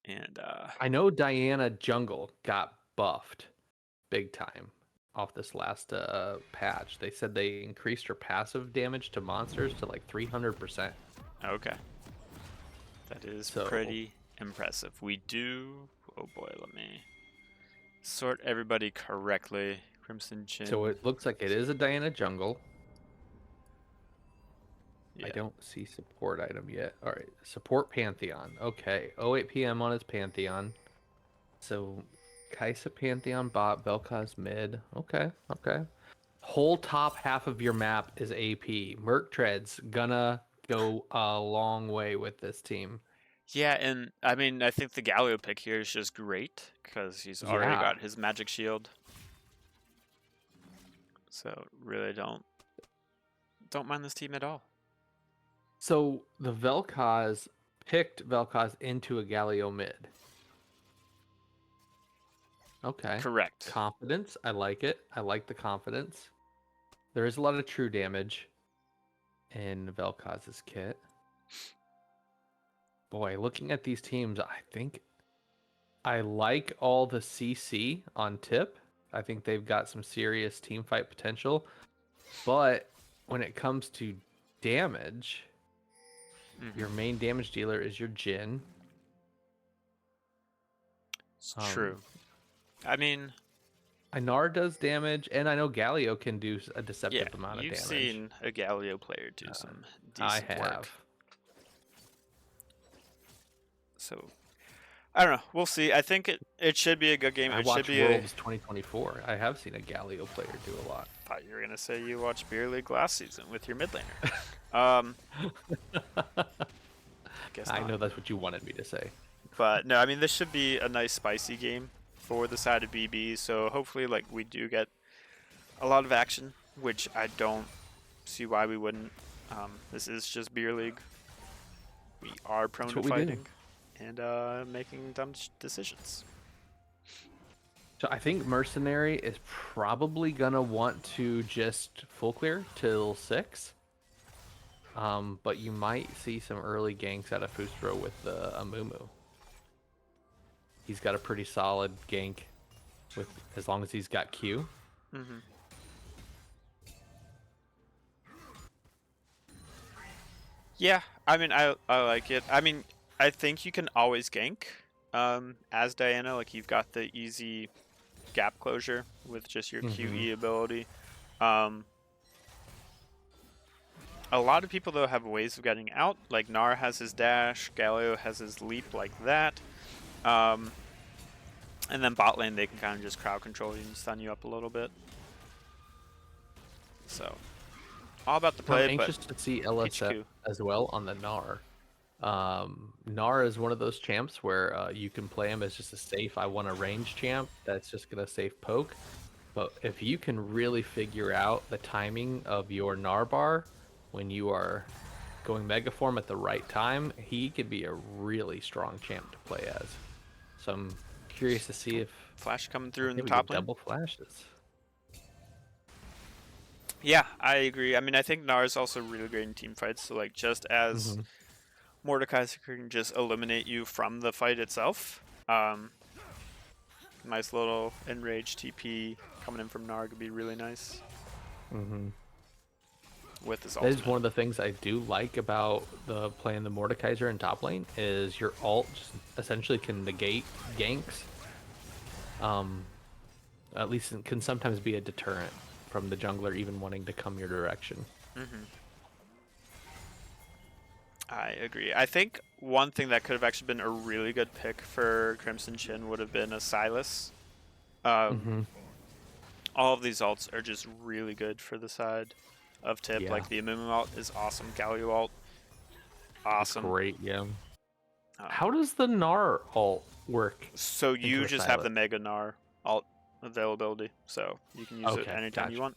[SPEAKER 1] And
[SPEAKER 2] I know Diana Jungle got buffed big time off this last patch. They said they increased her passive damage to monsters to like 300%.
[SPEAKER 1] okay, that is
[SPEAKER 2] So
[SPEAKER 1] pretty impressive. We do. Oh boy, let me sort everybody correctly. Crimson
[SPEAKER 2] so
[SPEAKER 1] Chin.
[SPEAKER 2] it looks like it is a Diana Jungle. I
[SPEAKER 1] Yeah.
[SPEAKER 2] don't see support item yet. All right, support Pantheon. Okay, 08 p.m. on his Pantheon. So Kaisa Pantheon bot, Vel'Koz mid. Okay, okay. Whole top half of your map is AP. Merc Tread's gonna go a long way with this team.
[SPEAKER 1] Yeah, and I mean, I think the Galio pick here is just great because he's already
[SPEAKER 2] Yeah.
[SPEAKER 1] got his magic shield. So really don't mind this team at all.
[SPEAKER 2] So the Vel'Koz picked Vel'Koz into a Galio mid. Okay.
[SPEAKER 1] Correct.
[SPEAKER 2] Confidence. I like it. I like the confidence. There is a lot of true damage in Vel'Koz's kit. Boy, looking at these teams, I think I like all the CC on tip. I think they've got some serious team fight potential. But when it comes to damage, your main damage dealer is your Jhin.
[SPEAKER 1] It's true. I mean,
[SPEAKER 2] Inar does damage, and I know Galio can do a
[SPEAKER 1] yeah,
[SPEAKER 2] deceptive amount of
[SPEAKER 1] you've
[SPEAKER 2] damage.
[SPEAKER 1] seen a Galio player do some
[SPEAKER 2] I
[SPEAKER 1] decent
[SPEAKER 2] have.
[SPEAKER 1] work. So I don't know. We'll see. I think it should be a good game.
[SPEAKER 2] I
[SPEAKER 1] It should
[SPEAKER 2] watched
[SPEAKER 1] be a.
[SPEAKER 2] Worlds 2024. I have seen a Galio player do a lot.
[SPEAKER 1] Thought you were gonna say you watched Beer League last season with your mid laner. Guess
[SPEAKER 2] I
[SPEAKER 1] not.
[SPEAKER 2] know that's what you wanted me to say.
[SPEAKER 1] But no, I mean this should be a nice spicy game for the side of BB. So hopefully, like we do get a lot of action, which I don't see why we wouldn't. This is just Beer League. We are prone
[SPEAKER 2] That's
[SPEAKER 1] to
[SPEAKER 2] what we do.
[SPEAKER 1] fighting and making dumb decisions.
[SPEAKER 2] So I think Mercenary is probably gonna want to just full clear till 6. But you might see some early ganks out of Fustro with the Amumu. He's got a pretty solid gank with as long as he's got Q.
[SPEAKER 1] Mm-hmm. Yeah, I mean I like it. I mean I think you can always gank as Diana. Like you've got the easy gap closure with just your QE ability. A lot of people though have ways of getting out. Like Gnar has his dash, Galio has his leap like that. And then bot lane they can kind of just crowd control you and stun you up a little bit. So all about the play,
[SPEAKER 2] I'm anxious
[SPEAKER 1] but
[SPEAKER 2] to see LSF
[SPEAKER 1] HQ.
[SPEAKER 2] as well on the Gnar. Gnar is one of those champs where you can play him as just a safe, I want a range champ that's just going to safe poke. But if you can really figure out the timing of your Gnar bar when you are going Mega Form at the right time, he could be a really strong champ to play as. So I'm curious to see if
[SPEAKER 1] Flash coming through in the
[SPEAKER 2] we
[SPEAKER 1] top
[SPEAKER 2] get
[SPEAKER 1] lane.
[SPEAKER 2] double flashes.
[SPEAKER 1] Yeah, I agree. I mean, I think Gnar is also really great in team fights. So, like, just as Mordekaiser can just eliminate you from the fight itself, nice little enrage TP coming in from Gnar could be really nice. With his
[SPEAKER 2] That
[SPEAKER 1] ultimate.
[SPEAKER 2] is one of the things I do like about the playing the Mordekaiser in top lane is your ult just essentially can negate ganks. At least it can sometimes be a deterrent from the jungler even wanting to come your direction.
[SPEAKER 1] I agree. I think one thing that could have actually been a really good pick for Crimson Chin would have been a Silas. All of these ults are just really good for the side of tip.
[SPEAKER 2] Yeah.
[SPEAKER 1] Like the Amumu ult is awesome. Galio ult, awesome.
[SPEAKER 2] Great, yeah. How does the Gnar ult work?
[SPEAKER 1] So you
[SPEAKER 2] into
[SPEAKER 1] just
[SPEAKER 2] a
[SPEAKER 1] have the
[SPEAKER 2] Silas?
[SPEAKER 1] Mega Gnar alt availability, so you can use it
[SPEAKER 2] Okay,
[SPEAKER 1] anytime you
[SPEAKER 2] gotcha.
[SPEAKER 1] want.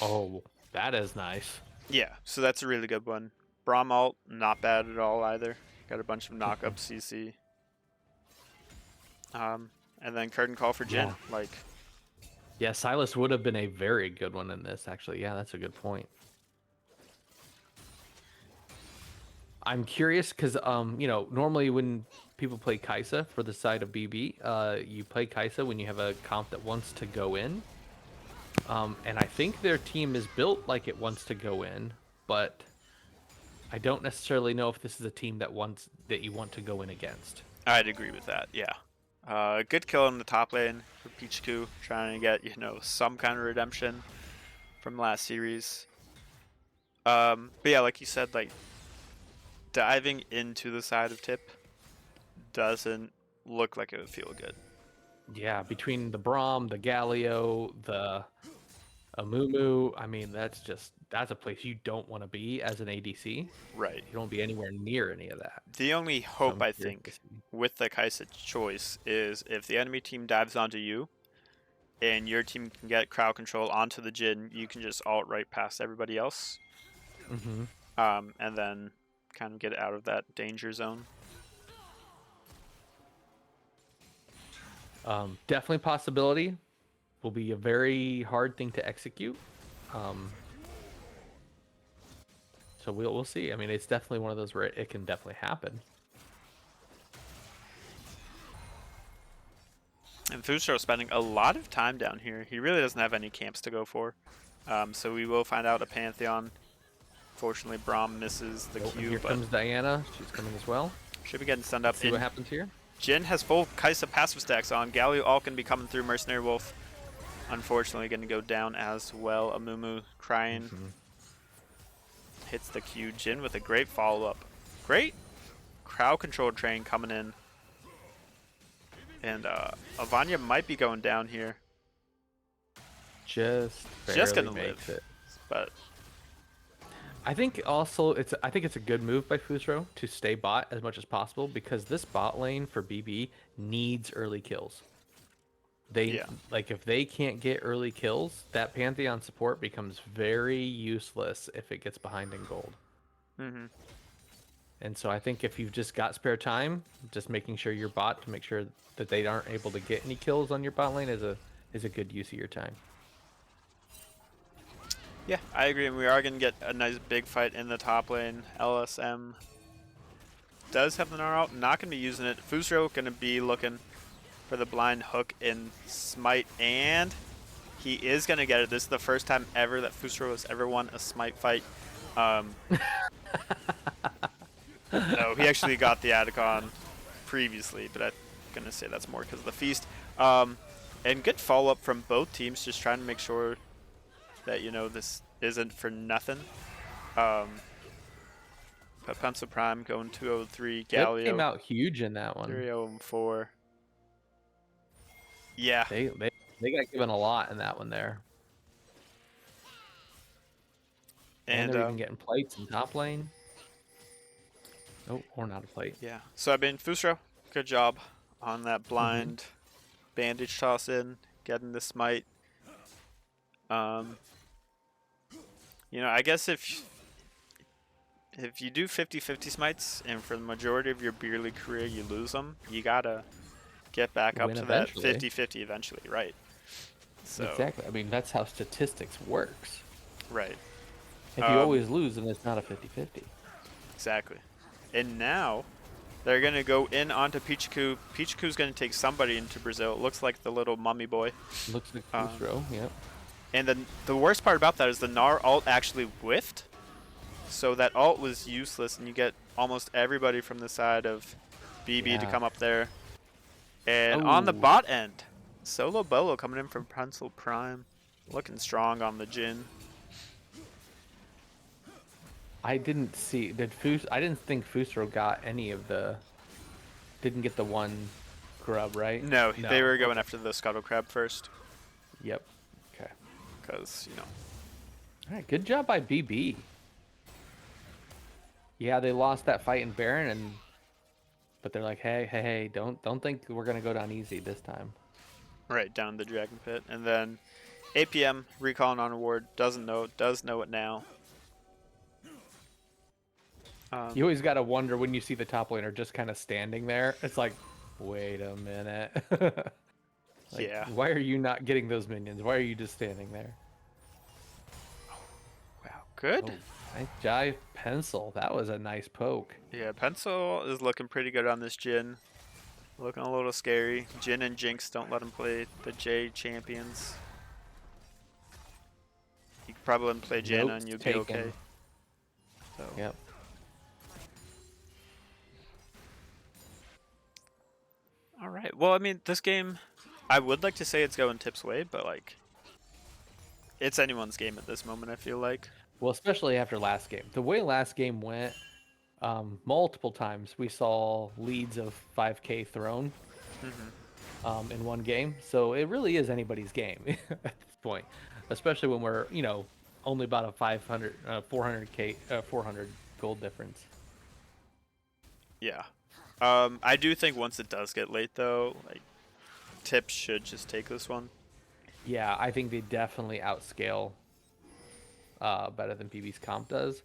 [SPEAKER 2] Oh, that is nice.
[SPEAKER 1] Yeah, so that's a really good one. Braum ult, not bad at all either. Got a bunch of knock-up CC. And then Curtain Call for Jhin.
[SPEAKER 2] Yeah.
[SPEAKER 1] Like,
[SPEAKER 2] Yeah, Silas would have been a very good one in this, actually. Yeah, that's a good point. I'm curious because, normally when people play Kai'Sa for the side of BB. You play Kai'Sa when you have a comp that wants to go in. And I think their team is built like it wants to go in, but I don't necessarily know if this is a team that you want to go in against.
[SPEAKER 1] I'd agree with that. Yeah. Good kill in the top lane for Pichiku, trying to get some kind of redemption from last series. But yeah, like you said, like diving into the side of Tip doesn't look like it would feel good.
[SPEAKER 2] Yeah, between the Braum, the Galio, the Amumu, I mean, that's a place you don't want to be as an ADC. You
[SPEAKER 1] Right.
[SPEAKER 2] don't want to be anywhere near any of that.
[SPEAKER 1] The only
[SPEAKER 2] So
[SPEAKER 1] hope
[SPEAKER 2] I'm
[SPEAKER 1] I
[SPEAKER 2] curious to
[SPEAKER 1] think
[SPEAKER 2] see.
[SPEAKER 1] with the Kai'Sa choice is if the enemy team dives onto you and your team can get crowd control onto the Jhin, you can just alt right past everybody else. And then kind of get out of that danger zone.
[SPEAKER 2] Definitely possibility. Will be a very hard thing to execute. So we'll see. I mean, it's definitely one of those where it can definitely happen.
[SPEAKER 1] And Fusro spending a lot of time down here. He really doesn't have any camps to go for. So we will find out a Pantheon. Fortunately, Braum misses the Q,
[SPEAKER 2] Here
[SPEAKER 1] but
[SPEAKER 2] comes Diana. She's coming as well.
[SPEAKER 1] should be getting stunned up.
[SPEAKER 2] See what happens here.
[SPEAKER 1] Jhin has full Kai'Sa passive stacks on. Galio all can be coming through. Mercenary Wolf, unfortunately, going to go down as well. Amumu crying. Hits the Q. Jhin with a great follow-up. Great crowd control train coming in. And Avanya might be going down here.
[SPEAKER 2] Just
[SPEAKER 1] gonna
[SPEAKER 2] makes
[SPEAKER 1] live.
[SPEAKER 2] it.
[SPEAKER 1] But
[SPEAKER 2] I think also it's a good move by Fusro to stay bot as much as possible because this bot lane for BB needs early kills. Like if they can't get early kills, that Pantheon support becomes very useless if it gets behind in gold. And so I think if you've just got spare time, just making sure your bot to make sure that they aren't able to get any kills on your bot lane is a good use of your time.
[SPEAKER 1] yeah, I agree. And we are going to get a nice big fight in the top lane. LSM does have the Gnar out. Not going to be using it. Fusro going to be looking for the blind hook in Smite. And he is going to get it. This is the first time ever that Fusro has ever won a Smite fight. No, he actually got the Adicon previously, but I'm going to say that's more because of the feast. And good follow-up from both teams, just trying to make sure that, this isn't for nothing. But Pencil Prime going 203, Galio
[SPEAKER 2] Flip came out huge in that one.
[SPEAKER 1] 304. Yeah.
[SPEAKER 2] They got given a lot in that one there. And they're even getting plates in top lane. Oh, or not a plate.
[SPEAKER 1] Yeah. So I mean, Fusro, good job on that blind bandage toss in, getting the smite. I guess if you do 50-50 smites and for the majority of your beer league career you lose them, you gotta get back up to
[SPEAKER 2] eventually.
[SPEAKER 1] that 50-50 eventually, right? So
[SPEAKER 2] Exactly. I mean, that's how statistics works.
[SPEAKER 1] right.
[SPEAKER 2] If you always lose, then it's not a 50-50.
[SPEAKER 1] Exactly. And now they're going to go in onto Pichiku. Pichiku's going to take somebody into Brazil. It looks like the little mummy boy.
[SPEAKER 2] Looks like Fusro, yep.
[SPEAKER 1] And then the worst part about that is the Gnar ult actually whiffed. So that ult was useless, and you get almost everybody from the side of BB to come up there. And on the bot end, Solo Bolo coming in from Pencil Prime. Looking strong on the Jhin.
[SPEAKER 2] I didn't think Fusro got any of the. Didn't get the one grub, right?
[SPEAKER 1] No, they were going after the Scuttle Crab first.
[SPEAKER 2] Yep. Okay.
[SPEAKER 1] Because,
[SPEAKER 2] All right, good job by BB. Yeah, they lost that fight in Baron, but they're like, hey, don't think we're gonna go down easy this time.
[SPEAKER 1] Right, down in the Dragon Pit. And then APM, recalling on award, does know it now.
[SPEAKER 2] You always gotta wonder when you see the top laner just kind of standing there. It's like, wait a minute.
[SPEAKER 1] Yeah.
[SPEAKER 2] Why are you not getting those minions? Why are you just standing there?
[SPEAKER 1] Wow, good.
[SPEAKER 2] Nice jive pencil. That was a nice poke.
[SPEAKER 1] Yeah, Pencil is looking pretty good on this Jin. Looking a little scary. Jin and Jinx don't let him play the J champions. You could probably let him play Janna
[SPEAKER 2] Notes
[SPEAKER 1] and you'd be okay.
[SPEAKER 2] taken.
[SPEAKER 1] So.
[SPEAKER 2] Yep.
[SPEAKER 1] All right. Well, I mean, this game, I would like to say it's going Tip's way, but like, it's anyone's game at this moment, I feel like.
[SPEAKER 2] Well, especially after last game. The way last game went, multiple times we saw leads of 5K thrown in one game. So it really is anybody's game at this point, especially when we're, only about a 500, 400K, 400 gold difference.
[SPEAKER 1] Yeah. I do think once it does get late, though, like, Tip should just take this one.
[SPEAKER 2] Yeah, I think they definitely outscale better than PB's comp does.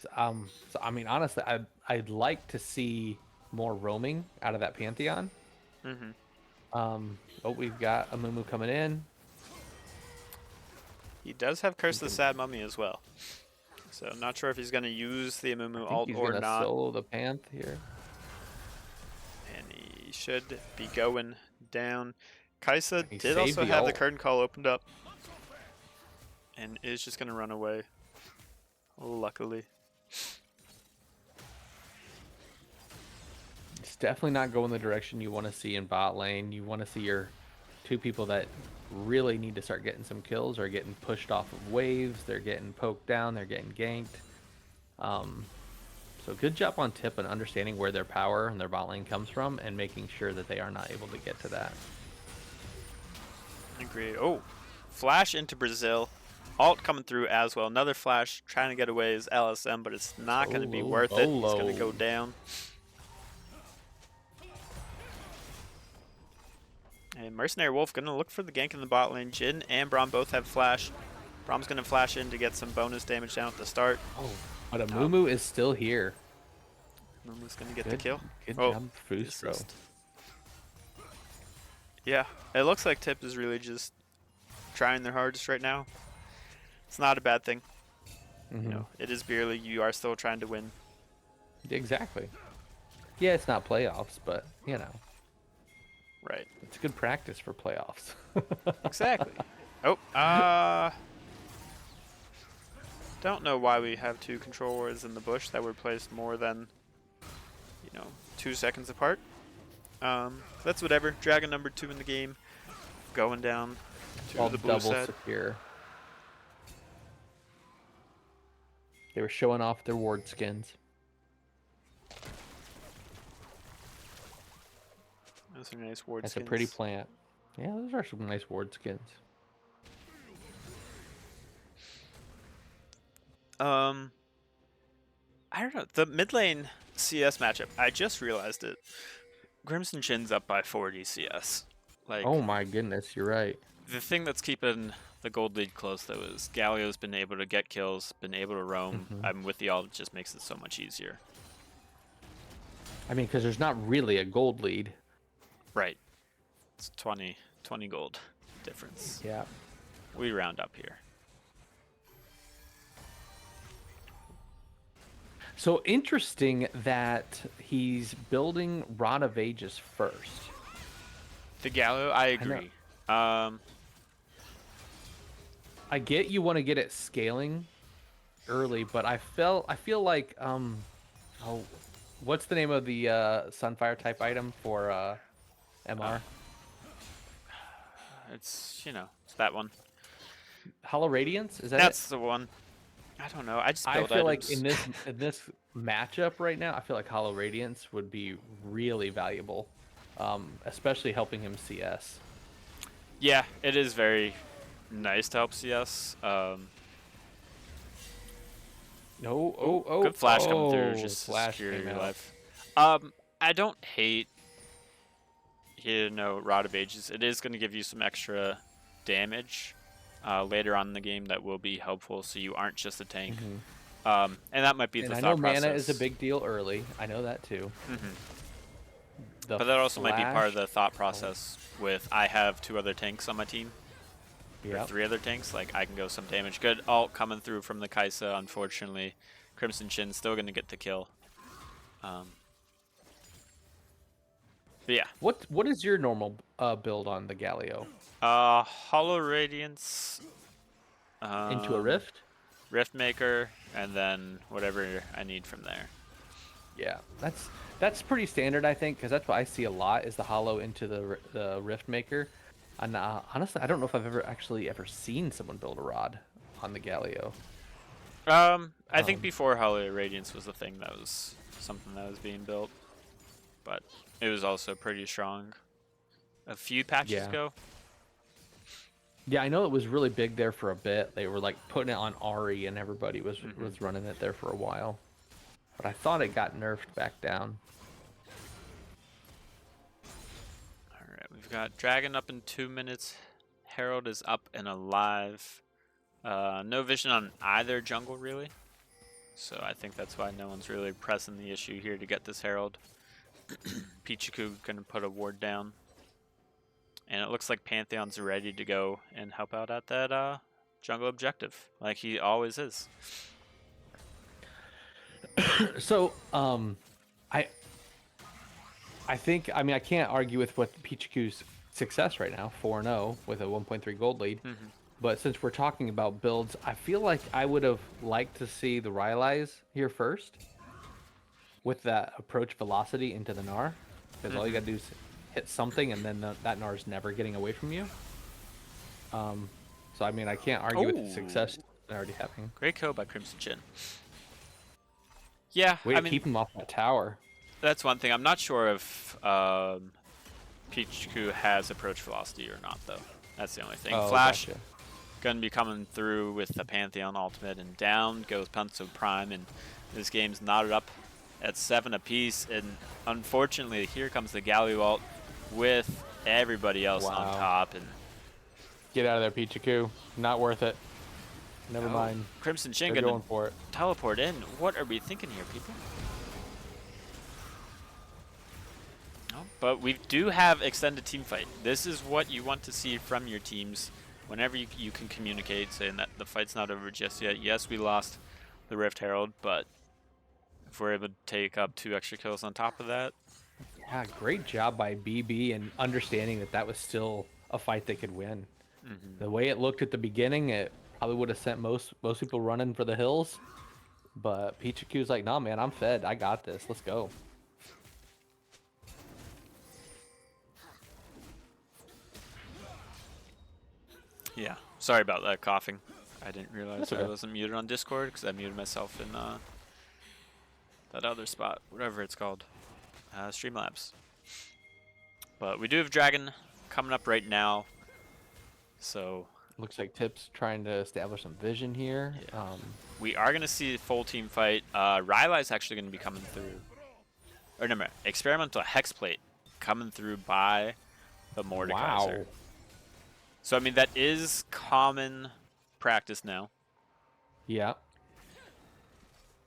[SPEAKER 2] So I mean, honestly, I'd like to see more roaming out of that Pantheon. Oh, we've got a Mumu coming in.
[SPEAKER 1] He does have Curse of the Sad Mummy as well. So I'm not sure if he's going to use the Amumu
[SPEAKER 2] I think
[SPEAKER 1] ult
[SPEAKER 2] he's
[SPEAKER 1] or
[SPEAKER 2] gonna
[SPEAKER 1] not.
[SPEAKER 2] solo the Panth here.
[SPEAKER 1] And he should be going down. Kaisa
[SPEAKER 2] He
[SPEAKER 1] did
[SPEAKER 2] saved
[SPEAKER 1] also
[SPEAKER 2] the
[SPEAKER 1] have the
[SPEAKER 2] ult.
[SPEAKER 1] curtain call opened up. And is just going to run away. Luckily.
[SPEAKER 2] It's definitely not going the direction you want to see in bot lane. You want to see your two people that really need to start getting some kills are getting pushed off of waves. They're getting poked down. They're getting ganked. So good job on Tip and understanding where their power and their bot lane comes from and making sure that they are not able to get to that.
[SPEAKER 1] Agree. Oh, flash into Brazil. Ult coming through as well. Another flash trying to get away is LSM, but it's not going to be worth it. He's going to go down. And Mercenary Wolf going to look for the gank in the bot lane. Jin and Braum both have flash. Braum's going to flash in to get some bonus damage down at the start.
[SPEAKER 2] Oh, but a Mumu is still here.
[SPEAKER 1] Mumu's going to get the kill.
[SPEAKER 2] Good job, Fustro.
[SPEAKER 1] Yeah, it looks like Tip is really just trying their hardest right now. It's not a bad thing. You know, it is beer league. You are still trying to win.
[SPEAKER 2] Exactly. Yeah, it's not playoffs, but
[SPEAKER 1] Right.
[SPEAKER 2] it's good practice for playoffs.
[SPEAKER 1] Exactly. Oh, don't know why we have two control wards in the bush that were placed more than, 2 seconds apart. That's whatever. Dragon number 2 in the game, going down to
[SPEAKER 2] All
[SPEAKER 1] the blue
[SPEAKER 2] double
[SPEAKER 1] side.
[SPEAKER 2] secure. They were showing off their ward skins.
[SPEAKER 1] Those are nice ward
[SPEAKER 2] That's
[SPEAKER 1] skins.
[SPEAKER 2] a pretty plant. Yeah, those are some nice ward skins.
[SPEAKER 1] I don't know. The mid lane CS matchup, I just realized it. Crimson Chin's up by 40 CS. Like,
[SPEAKER 2] Oh my goodness, you're right.
[SPEAKER 1] the thing that's keeping the gold lead close, though, is Galio's been able to get kills, been able to roam. I'm with the ult, it just makes it so much easier.
[SPEAKER 2] I mean, because there's not really a gold lead.
[SPEAKER 1] Right. It's 20 gold difference.
[SPEAKER 2] Yeah.
[SPEAKER 1] We round up here.
[SPEAKER 2] So interesting that he's building Rod of Ages first.
[SPEAKER 1] The Galio, I agree.
[SPEAKER 2] I get you want to get it scaling early, but I feel like what's the name of the Sunfire type item for MR?
[SPEAKER 1] It's, it's that one.
[SPEAKER 2] Hollow Radiance? Is that
[SPEAKER 1] That's the one. I don't know. I just build
[SPEAKER 2] feel
[SPEAKER 1] items.
[SPEAKER 2] like in this matchup right now, I feel like Hollow Radiance would be really valuable, especially helping him CS.
[SPEAKER 1] Yeah, it is very nice to help CS.
[SPEAKER 2] Good
[SPEAKER 1] flash coming through, just to secure your life. I don't hate, Rod of Ages. It is going to give you some extra damage later on in the game that will be helpful, so you aren't just a tank. And that might be the thought process.
[SPEAKER 2] I know mana is a big deal early. I know that too.
[SPEAKER 1] But that also might be part of the thought process with I have 2 other tanks on my team. or
[SPEAKER 2] Yep.
[SPEAKER 1] 3 other tanks, like I can go some damage. Good ult coming through from the Kaisa. Unfortunately, Crimson Chin still gonna get the kill. But yeah,
[SPEAKER 2] What is your normal build on the Galio?
[SPEAKER 1] Hollow Radiance,
[SPEAKER 2] Into a Rift?
[SPEAKER 1] Rift Maker, and then whatever I need from there.
[SPEAKER 2] Yeah, that's pretty standard, I think, because that's what I see a lot is the hollow into the Rift Maker. And honestly, I don't know if I've ever seen someone build a rod on the Galio.
[SPEAKER 1] I think before Hollow Radiance was the thing that was something that was being built, but it was also pretty strong a few patches
[SPEAKER 2] Yeah.
[SPEAKER 1] ago.
[SPEAKER 2] Yeah, I know it was really big there for a bit. They were like putting it on Ari, and everybody was
[SPEAKER 1] Mm-hmm.
[SPEAKER 2] was running it there for a while. But I thought it got nerfed back down.
[SPEAKER 1] All right, we've got Dragon up in 2 minutes. Herald is up and alive. No vision on either jungle, really. So I think that's why no one's really pressing the issue here to get this Herald. Pichiku gonna put a ward down. And it looks like Pantheon's ready to go and help out at that jungle objective, like he always is.
[SPEAKER 2] So, I think, I mean, I can't argue with what Pichiku's success right now, 4-0 with a 1.3 gold lead.
[SPEAKER 1] Mm-hmm.
[SPEAKER 2] But since we're talking about builds, I feel like I would have liked to see the Rylai's here first with that approach velocity into the Gnar. Because all you gotta do is hit something, and then that Gnar's never getting away from you. So, I mean, I can't argue with the success they're already having.
[SPEAKER 1] Great kill by Crimson Chin. Yeah,
[SPEAKER 2] Way
[SPEAKER 1] I
[SPEAKER 2] to
[SPEAKER 1] mean,
[SPEAKER 2] keep him off that tower.
[SPEAKER 1] that's one thing. I'm not sure if Pichiku has approach velocity or not, though. That's the only thing.
[SPEAKER 2] Oh,
[SPEAKER 1] Flash
[SPEAKER 2] gotcha.
[SPEAKER 1] gonna be coming through with the Pantheon ultimate, and down goes Punzo Prime, and this game's knotted up at 7 apiece. And unfortunately, here comes the Galio ult with everybody else on top. And
[SPEAKER 2] Get out of there, Pichiku. Not worth it. Never
[SPEAKER 1] oh,
[SPEAKER 2] mind.
[SPEAKER 1] Crimson Chin
[SPEAKER 2] They're
[SPEAKER 1] gonna
[SPEAKER 2] going for it.
[SPEAKER 1] teleport in. What are we thinking here, people? Oh, but we do have extended team fight. This is what you want to see from your teams whenever you can communicate, saying that the fight's not over just yet. Yes, we lost the Rift Herald, but if we're able to take up 2 extra kills on top of that.
[SPEAKER 2] Yeah, great job by BB and understanding that that was still a fight they could win. The way it looked at the beginning, it probably would have sent most people running for the hills. But Pichiku's like, nah, man, I'm fed. I got this. Let's go.
[SPEAKER 1] Yeah, sorry about that coughing. I didn't realize
[SPEAKER 2] That's
[SPEAKER 1] I
[SPEAKER 2] okay.
[SPEAKER 1] wasn't muted on Discord because I muted myself in that other spot, whatever it's called, Streamlabs. But we do have Dragon coming up right now, so
[SPEAKER 2] Looks like Tip's trying to establish some vision here.
[SPEAKER 1] Yeah. We are going to see a full team fight. Rylai's actually going to be coming through. Or no, Experimental Hexplate coming through by the Mordekaiser.
[SPEAKER 2] Wow.
[SPEAKER 1] So, I mean, that is common practice now.
[SPEAKER 2] Yeah.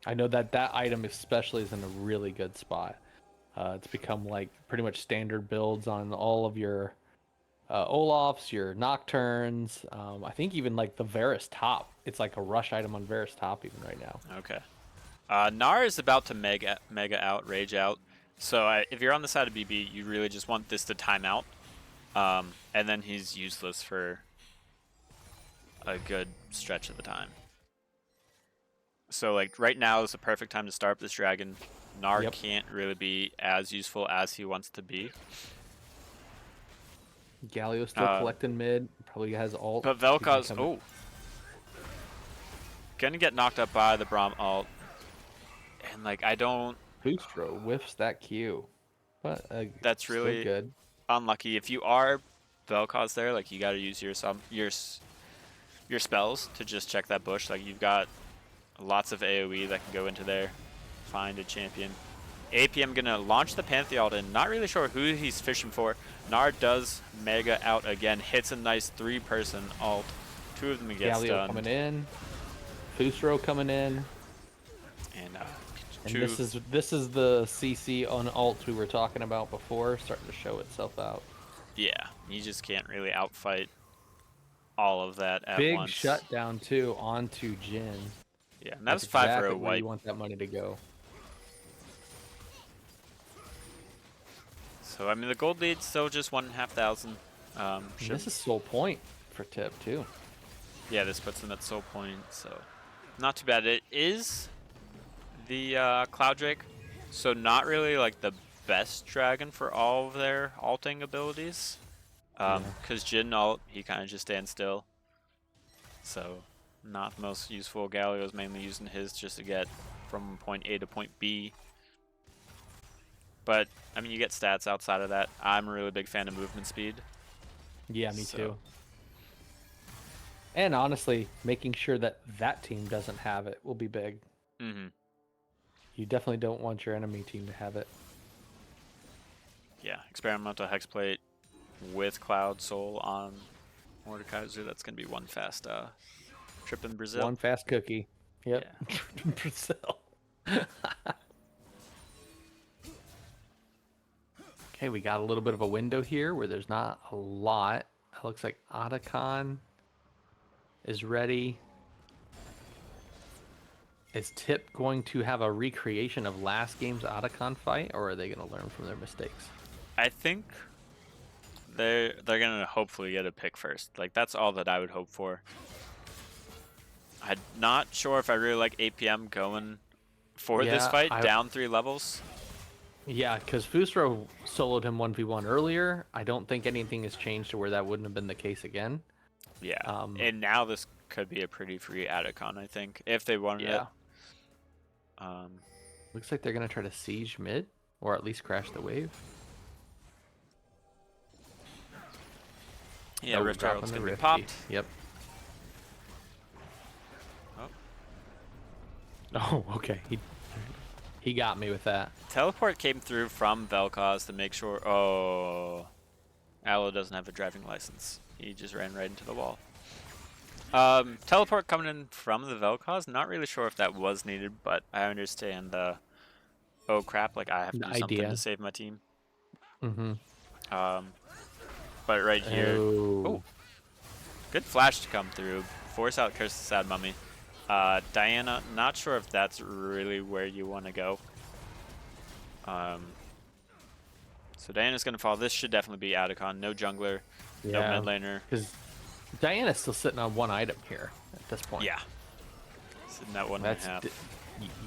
[SPEAKER 2] I know that item especially is in a really good spot. It's become like pretty much standard builds on all of your Olafs, your Nocturnes. I think even like the Varus top. It's like a rush item on Varus top even right now.
[SPEAKER 1] Okay. Gnar is about to mega out, rage out. So if you're on the side of BB, you really just want this to time out. And then he's useless for a good stretch of the time. So like right now is the perfect time to start this dragon. Gnar can't really be as useful as he wants to be.
[SPEAKER 2] Galio's still collecting mid. Probably has ult.
[SPEAKER 1] But Vel'Koz, gonna get knocked up by the Braum ult. And like I don't.
[SPEAKER 2] Boostro whiffs that Q. But
[SPEAKER 1] that's really
[SPEAKER 2] good.
[SPEAKER 1] Unlucky. If you are Vel'Koz there, like you gotta use your spells to just check that bush. Like you've got lots of AoE that can go into there. Find a champion. APM gonna launch the Pantheon and not really sure who he's fishing for. Gnar does mega out again, hits a nice 3-person ult. 2 of them get
[SPEAKER 2] Galio
[SPEAKER 1] stunned.
[SPEAKER 2] coming in. Boostro coming in.
[SPEAKER 1] And
[SPEAKER 2] this is the CC on ult we were talking about before, starting to show itself out.
[SPEAKER 1] Yeah, you just can't really outfight all of that at
[SPEAKER 2] Big
[SPEAKER 1] once.
[SPEAKER 2] shutdown too onto Jin.
[SPEAKER 1] Yeah, and that
[SPEAKER 2] That's
[SPEAKER 1] was 5 for
[SPEAKER 2] exactly
[SPEAKER 1] a
[SPEAKER 2] where you
[SPEAKER 1] wipe.
[SPEAKER 2] want that money to go.
[SPEAKER 1] So I mean, the gold lead's still just 1,500.
[SPEAKER 2] And
[SPEAKER 1] Should
[SPEAKER 2] this is sole point for Tip too.
[SPEAKER 1] Yeah, this puts them at soul point, so not too bad. It is the Cloud Drake, so not really like the best dragon for all of their alting abilities.
[SPEAKER 2] Yeah.
[SPEAKER 1] Because Jin ult, he kind of just stands still. So not the most useful. Galio's mainly using his just to get from point A to point B. But, I mean, you get stats outside of that. I'm a really big fan of movement speed.
[SPEAKER 2] Yeah, me too. And honestly, making sure that that team doesn't have it will be big.
[SPEAKER 1] Mm-hmm.
[SPEAKER 2] You definitely don't want your enemy team to have it.
[SPEAKER 1] Yeah, experimental hexplate with Cloud Soul on Mordekaiser. That's going to be one fast trip in Brazil.
[SPEAKER 2] One fast cookie. Yep.
[SPEAKER 1] Yeah.
[SPEAKER 2] Brazil. Okay, we got a little bit of a window here where there's not a lot. It looks like Otacon is ready. Is Tip going to have a recreation of last game's Otacon fight, or are they going to learn from their mistakes?
[SPEAKER 1] I think they're going to hopefully get a pick first. Like, that's all that I would hope for. I'm not sure if I really like APM going for this fight, down 3 levels.
[SPEAKER 2] Yeah, because Fusro soloed him 1v1 earlier. I don't think anything has changed to where that wouldn't have been the case again.
[SPEAKER 1] Yeah, and now this could be a pretty free Adacon, I think, if they wanted it.
[SPEAKER 2] Looks like they're going to try to siege mid, or at least crash the wave.
[SPEAKER 1] Yeah, Rift Herald's going to be popped.
[SPEAKER 2] Yep.
[SPEAKER 1] Oh.
[SPEAKER 2] Oh, okay. He got me with that.
[SPEAKER 1] Teleport came through from Vel'Koz to make sure... Oh. Aloe doesn't have a driving license. He just ran right into the wall. Teleport coming in from the Vel'Koz. Not really sure if that was needed, but I understand the... Oh crap, like I have to do something to save my team.
[SPEAKER 2] Mm-hmm.
[SPEAKER 1] But right here...
[SPEAKER 2] Oh.
[SPEAKER 1] Good flash to come through. Force out Curse the Sad Mummy. Diana, not sure if that's really where you want to go. So Diana's going to fall. This should definitely be Adacon. No jungler, no mid laner.
[SPEAKER 2] Because Diana's still sitting on one item here at this point.
[SPEAKER 1] Yeah. Sitting at 1.5.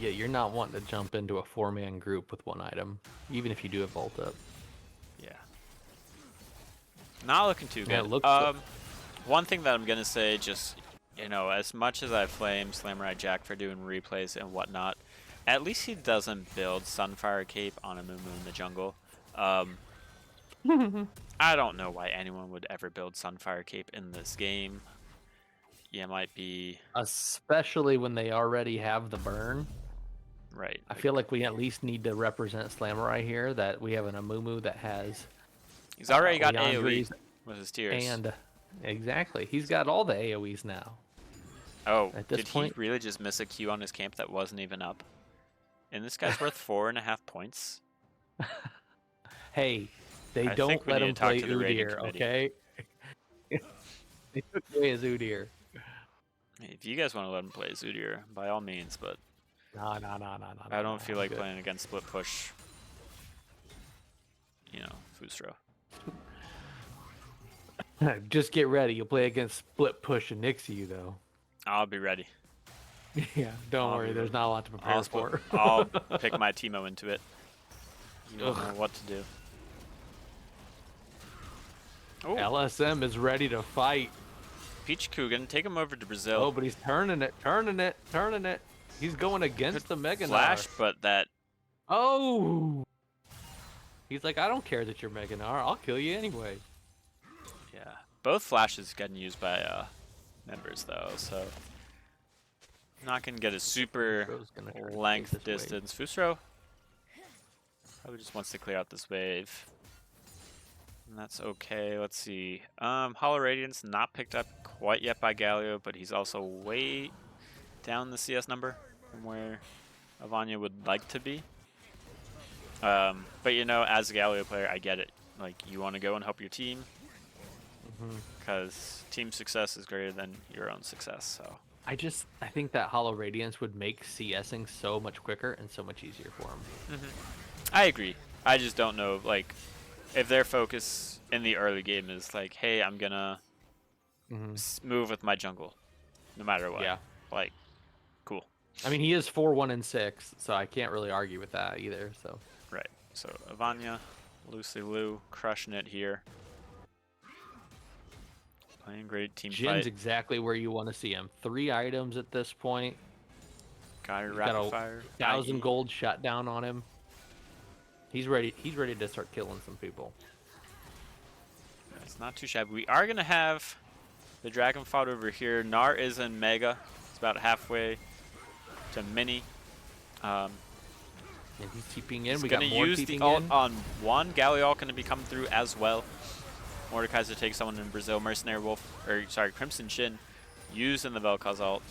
[SPEAKER 2] Yeah, you're not wanting to jump into a 4-man group with one item, even if you do have Volt up.
[SPEAKER 1] Yeah. Not looking too good.
[SPEAKER 2] Yeah, it looks
[SPEAKER 1] one thing that I'm going to say, just, you know, as much as I flame Slamurai Jack for doing replays and whatnot, at least he doesn't build Sunfire Cape on a Moo in the jungle. I don't know why anyone would ever build Sunfire Cape in this game. Yeah, it might be...
[SPEAKER 2] Especially when they already have the burn.
[SPEAKER 1] Right.
[SPEAKER 2] I feel like we at least need to represent Slamurai here, that we have an Amumu that has...
[SPEAKER 1] He's already got
[SPEAKER 2] Leandri's
[SPEAKER 1] AoE with his tears.
[SPEAKER 2] And, exactly. He's got all the AoEs now.
[SPEAKER 1] Oh,
[SPEAKER 2] at this point,
[SPEAKER 1] he really just miss a Q on his camp that wasn't even up? And this guy's worth 4.5 points?
[SPEAKER 2] Hey, they don't let him play Udyr, okay? They took away his Udyr.
[SPEAKER 1] If you guys want to let him play Udyr, by all means, but...
[SPEAKER 2] No.
[SPEAKER 1] I don't feel like playing against split push. You know, Fusro.
[SPEAKER 2] Just get ready. You'll play against split push and Nixie, though.
[SPEAKER 1] I'll be ready.
[SPEAKER 2] Yeah, don't worry. There's not a lot to prepare for.
[SPEAKER 1] I'll pick my Teemo into it. You don't know what to do.
[SPEAKER 2] Ooh. LSM is ready to fight.
[SPEAKER 1] Peach Coogan, take him over to Brazil.
[SPEAKER 2] Oh, but he's turning it. He's going against the Mega
[SPEAKER 1] Flash, but that...
[SPEAKER 2] Oh! He's like, I don't care that you're Mega Gnar. I'll kill you anyway.
[SPEAKER 1] Yeah. Both flashes getting used by members, though, so... Not going to get a super length distance. Fusro probably just wants to clear out this wave. And that's okay. Let's see. Hollow Radiance not picked up quite yet by Galio, but he's also way down the CS number from where Avanya would like to be. But you know, as a Galio player, I get it. Like, you want to go and help your team. because team success is greater than your own success. So
[SPEAKER 2] I think that Hollow Radiance would make CSing so much quicker and so much easier for him.
[SPEAKER 1] I agree. I just don't know, like, if their focus in the early game is like, hey, I'm gonna move with my jungle, no matter what.
[SPEAKER 2] Yeah.
[SPEAKER 1] Like, cool.
[SPEAKER 2] I mean, he is 4-1-6, so I can't really argue with that either. So
[SPEAKER 1] Right. So Avanya, Lucy Liu, crushing it here. Playing great team
[SPEAKER 2] Jin's
[SPEAKER 1] fight.
[SPEAKER 2] exactly where you want to see him. 3 items at this point.
[SPEAKER 1] Got a
[SPEAKER 2] He's
[SPEAKER 1] rapid
[SPEAKER 2] got a
[SPEAKER 1] fire.
[SPEAKER 2] 1,000
[SPEAKER 1] IE.
[SPEAKER 2] gold shutdown on him. He's ready. He's ready to start killing some people.
[SPEAKER 1] It's not too shabby. We are gonna have the dragon fight over here. Gnar is in Mega. It's about halfway to Mini.
[SPEAKER 2] And he's TPing in.
[SPEAKER 1] He's
[SPEAKER 2] We got
[SPEAKER 1] gonna
[SPEAKER 2] more
[SPEAKER 1] use the
[SPEAKER 2] TPing
[SPEAKER 1] ult
[SPEAKER 2] in.
[SPEAKER 1] on one. Galliol gonna be coming through as well. Mordekaiser takes someone in Brazil. Mercenary Wolf, or sorry, Crimson Shin, using the Vel'Koz ult.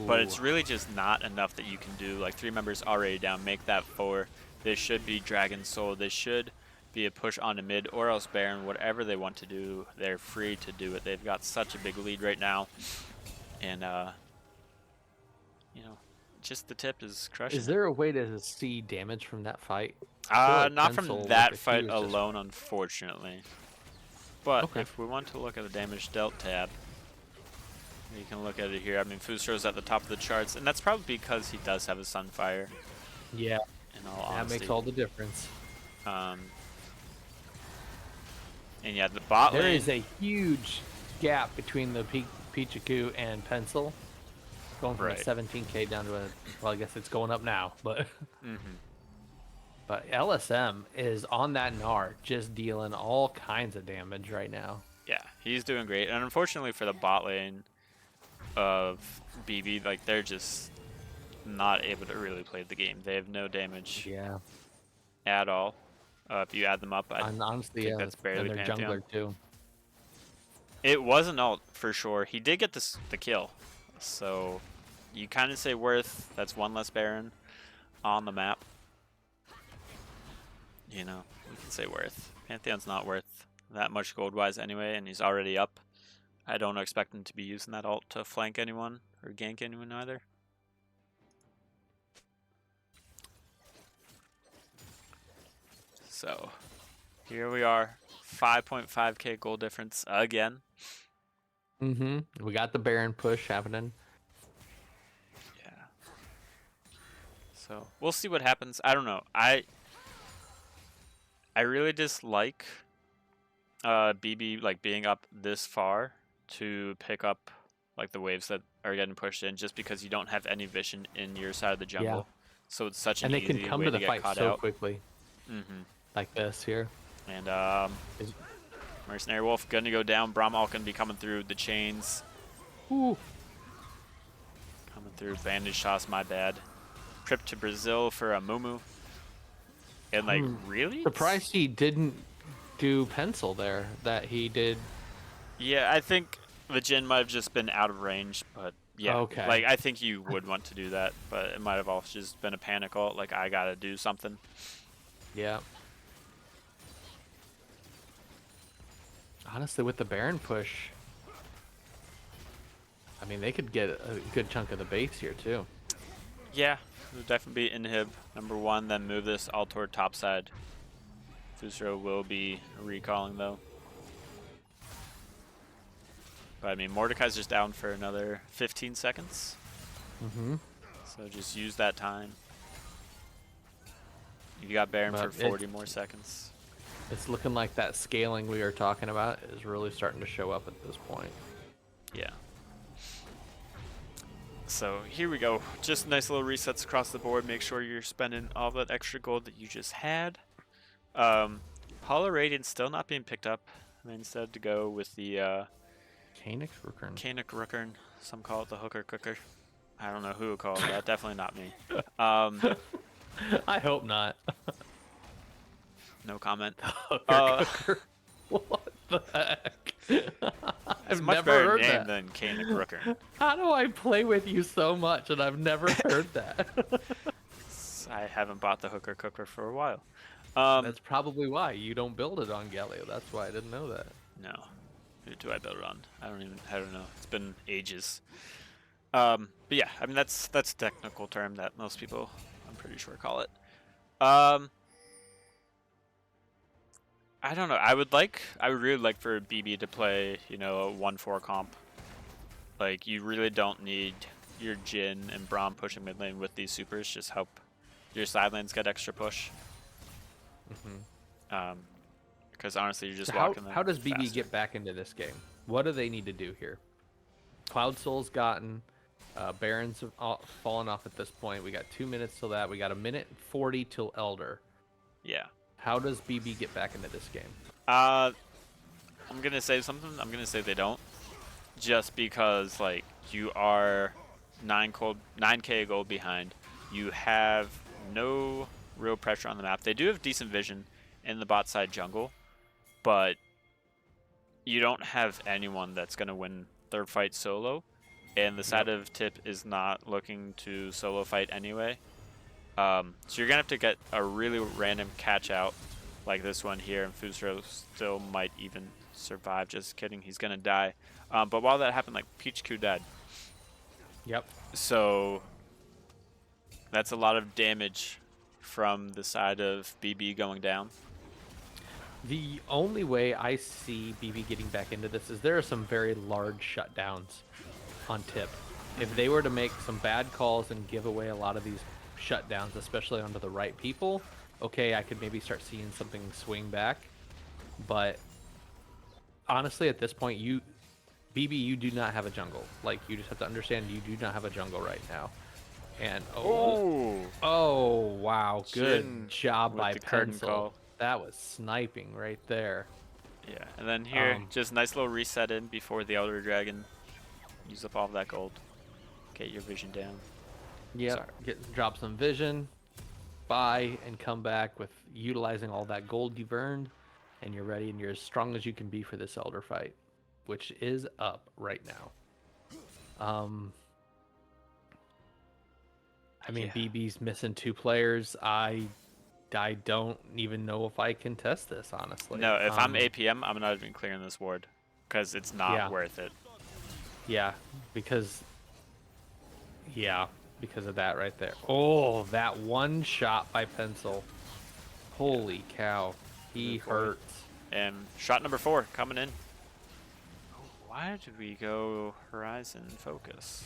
[SPEAKER 1] But it's really just not enough that you can do. Like 3 members already down, make that 4. This should be Dragon Soul. This should be a push onto mid or else Baron. Whatever they want to do, they're free to do it. They've got such a big lead right now. And, you know, just the tip is crushing.
[SPEAKER 2] Is there a way to see damage from that fight? Like
[SPEAKER 1] Not
[SPEAKER 2] Pencil
[SPEAKER 1] from that
[SPEAKER 2] with the
[SPEAKER 1] fight
[SPEAKER 2] Q is just-
[SPEAKER 1] alone, unfortunately. But
[SPEAKER 2] Okay.
[SPEAKER 1] if we want to look at the damage dealt tab, you can look at it here. I mean, Fusro's at the top of the charts, and that's probably because he does have a Sunfire.
[SPEAKER 2] Yeah,
[SPEAKER 1] In all
[SPEAKER 2] that
[SPEAKER 1] honesty.
[SPEAKER 2] makes all the difference.
[SPEAKER 1] And yeah, the bot
[SPEAKER 2] There
[SPEAKER 1] lane.
[SPEAKER 2] is a huge gap between the Pichiku and Pencil. Going from a 17k down to a, well, I guess it's going up now, but but LSM is on that Gnar, just dealing all kinds of damage right now.
[SPEAKER 1] Yeah, he's doing great. And unfortunately for the bot lane of BB, like they're just not able to really play the game. They have no damage
[SPEAKER 2] Yeah,
[SPEAKER 1] at all. If you add them up, I
[SPEAKER 2] and honestly,
[SPEAKER 1] think
[SPEAKER 2] yeah,
[SPEAKER 1] that's barely
[SPEAKER 2] and their
[SPEAKER 1] Pantheon.
[SPEAKER 2] jungler too.
[SPEAKER 1] It was an ult for sure. He did get the kill, so you kind of say worth. That's 1 less Baron on the map. You know, we can say worth. Pantheon's not worth that much gold-wise anyway, and he's already up. I don't expect him to be using that ult to flank anyone or gank anyone either. So, here we are. 5.5k gold difference again.
[SPEAKER 2] We got the Baron push happening.
[SPEAKER 1] Yeah. So, we'll see what happens. I don't know. I really dislike BB like being up this far to pick up like the waves that are getting pushed in, just because you don't have any vision in your side of the jungle. So it's such an
[SPEAKER 2] And they
[SPEAKER 1] easy
[SPEAKER 2] can come
[SPEAKER 1] way
[SPEAKER 2] to the
[SPEAKER 1] get
[SPEAKER 2] fight
[SPEAKER 1] caught
[SPEAKER 2] so
[SPEAKER 1] out.
[SPEAKER 2] quickly, like this here.
[SPEAKER 1] And Mercenary Wolf gonna go down. Brahmal gonna be coming through the chains.
[SPEAKER 2] Ooh.
[SPEAKER 1] Coming through. Bandage toss, my bad. Trip to Brazil for a Mumu. And like, really?
[SPEAKER 2] Surprised he didn't do Pencil there. That he did.
[SPEAKER 1] Yeah, I think the Jhin might have just been out of range, but yeah.
[SPEAKER 2] Okay.
[SPEAKER 1] Like, I think you would want to do that, but it might have also just been a panic ult. Like, I gotta do something.
[SPEAKER 2] Yeah. Honestly, with the Baron push, I mean, they could get a good chunk of the base here too.
[SPEAKER 1] Yeah, it would definitely be inhib #1, then move this all toward top side. Fusro will be recalling though. But I mean, Mordekaiser's down for another 15 seconds. So just use that time. You got Baron for 40 more seconds.
[SPEAKER 2] It's looking like that scaling we were talking about is really starting to show up at this point.
[SPEAKER 1] Yeah. So here we go. Just nice little resets across the board. Make sure you're spending all that extra gold that you just had. Hollow Radiance still not being picked up. I instead to go with the
[SPEAKER 2] Canik Rookern.
[SPEAKER 1] Canik Rookern. Some call it the hooker cooker. I don't know who would call it that. Definitely not me.
[SPEAKER 2] I hope not.
[SPEAKER 1] No comment.
[SPEAKER 2] What the heck?
[SPEAKER 1] It's
[SPEAKER 2] I've
[SPEAKER 1] a much
[SPEAKER 2] never
[SPEAKER 1] better
[SPEAKER 2] heard
[SPEAKER 1] name
[SPEAKER 2] that.
[SPEAKER 1] than Canik Rookern.
[SPEAKER 2] How do I play with you so much and I've never heard that?
[SPEAKER 1] I haven't bought the hooker cooker for a while.
[SPEAKER 2] That's probably why you don't build it on Galio. That's why I didn't know that.
[SPEAKER 1] No. Who do I build it on? I don't know. It's been ages. But yeah, I mean that's a technical term that most people, I'm pretty sure, call it. I don't know. I would really like for BB to play, a 1-4 comp. Like, you really don't need your Jhin and Braum pushing mid lane with these supers. Just help your side lanes get extra push. Because honestly, you're just
[SPEAKER 2] So
[SPEAKER 1] walking them
[SPEAKER 2] how does BB
[SPEAKER 1] faster.
[SPEAKER 2] get back into this game? What do they need to do here? Cloud Soul's gotten, Barons have fallen off at this point. We got 2 minutes till that. We got 1:40 till Elder.
[SPEAKER 1] Yeah.
[SPEAKER 2] How does BB get back into this game?
[SPEAKER 1] I'm gonna say something. I'm gonna say they don't. Just because, like, you are 9k gold behind. You have no real pressure on the map. They do have decent vision in the bot side jungle, but you don't have anyone that's going to win their fight solo. And the side of Tip is not looking to solo fight anyway. So you're going to have to get a really random catch out like this one here, and Fusro still might even survive. Just kidding, he's going to die. But while that happened, like, Peach Q died.
[SPEAKER 2] Yep.
[SPEAKER 1] So that's a lot of damage from the side of BB going down.
[SPEAKER 2] The only way I see BB getting back into this is there are some very large shutdowns on Tip. If they were to make some bad calls and give away a lot of these shutdowns, especially onto the right people, okay, I could maybe start seeing something swing back. But honestly, at this point, BB, you do not have a jungle. Like, you just have to understand you do not have a jungle right now. And oh wow, good
[SPEAKER 1] Jhin
[SPEAKER 2] job
[SPEAKER 1] with
[SPEAKER 2] by
[SPEAKER 1] the curtain
[SPEAKER 2] Pencil.
[SPEAKER 1] call.
[SPEAKER 2] That was sniping right there.
[SPEAKER 1] Yeah, and then here, just nice little reset in before the Elder Dragon. Use up all of that gold. Get your vision down.
[SPEAKER 2] Yep, drop some vision, buy, and come back with utilizing all that gold you've earned, and you're ready and you're as strong as you can be for this Elder fight, which is up right now. I mean,
[SPEAKER 1] Yeah.
[SPEAKER 2] BB's missing 2 players. I don't even know if I can test this, honestly.
[SPEAKER 1] No, if I'm APM, I'm not even clearing this ward, because it's not worth it.
[SPEAKER 2] Yeah, because of that right there. Oh, that one shot by Pencil. Holy cow. He hurts.
[SPEAKER 1] And shot number 4 coming in. Why did we go Horizon Focus?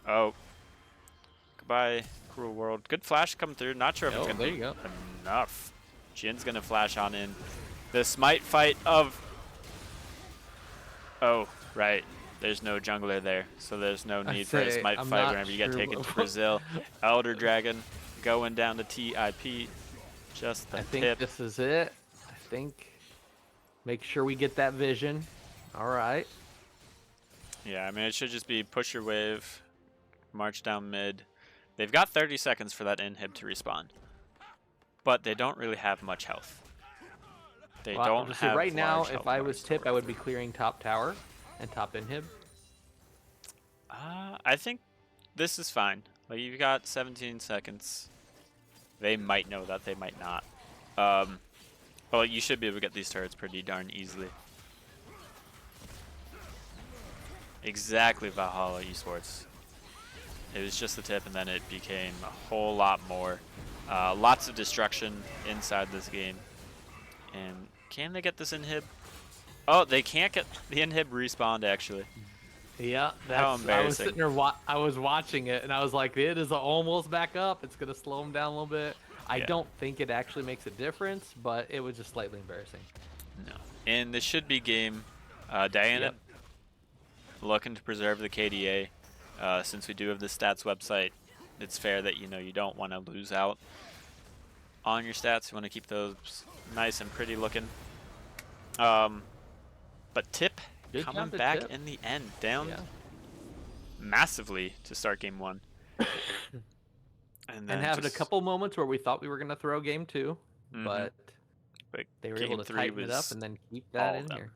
[SPEAKER 1] Oh. Goodbye, Cruel World. Good flash come through. Not sure if it's going to be enough. Jin's going to flash on in. The smite fight of... Oh, right. There's no jungler there, so there's no need for a smite fight whenever you get taken to Brazil. Elder Dragon going down to TIP. Just the
[SPEAKER 2] I think
[SPEAKER 1] tip.
[SPEAKER 2] this is it. I think. Make sure we get that vision. All right.
[SPEAKER 1] Yeah, I mean, it should just be push your wave, march down mid. They've got 30 seconds for that inhib to respawn, but they don't really have much health. They don't have
[SPEAKER 2] right now,
[SPEAKER 1] large
[SPEAKER 2] if I
[SPEAKER 1] health
[SPEAKER 2] was Tip, I would be clearing top tower and top inhib.
[SPEAKER 1] I think this is fine. Like, you've got 17 seconds. They might know that, they might not. Well, you should be able to get these turrets pretty darn easily. Exactly, Valhalla Esports. It was just the tip, and then it became a whole lot more. Lots of destruction inside this game. And can they get this inhib? Oh, they can't get the inhib respawned, actually.
[SPEAKER 2] Yeah,
[SPEAKER 1] How
[SPEAKER 2] that's.
[SPEAKER 1] embarrassing.
[SPEAKER 2] I was sitting there. I was watching it, and I was like, "It is almost back up. It's gonna slow him down a little bit." I don't think it actually makes a difference, but it was just slightly embarrassing.
[SPEAKER 1] No, and this should be game. Diana looking to preserve the KDA. Since we do have the stats website, it's fair that you don't want to lose out on your stats. You want to keep those nice and pretty looking. But Tip coming back in the end, down massively to start game 1. and
[SPEAKER 2] having a couple moments where we thought we were going to throw game 2, but they were able to tighten it up and then keep that in here.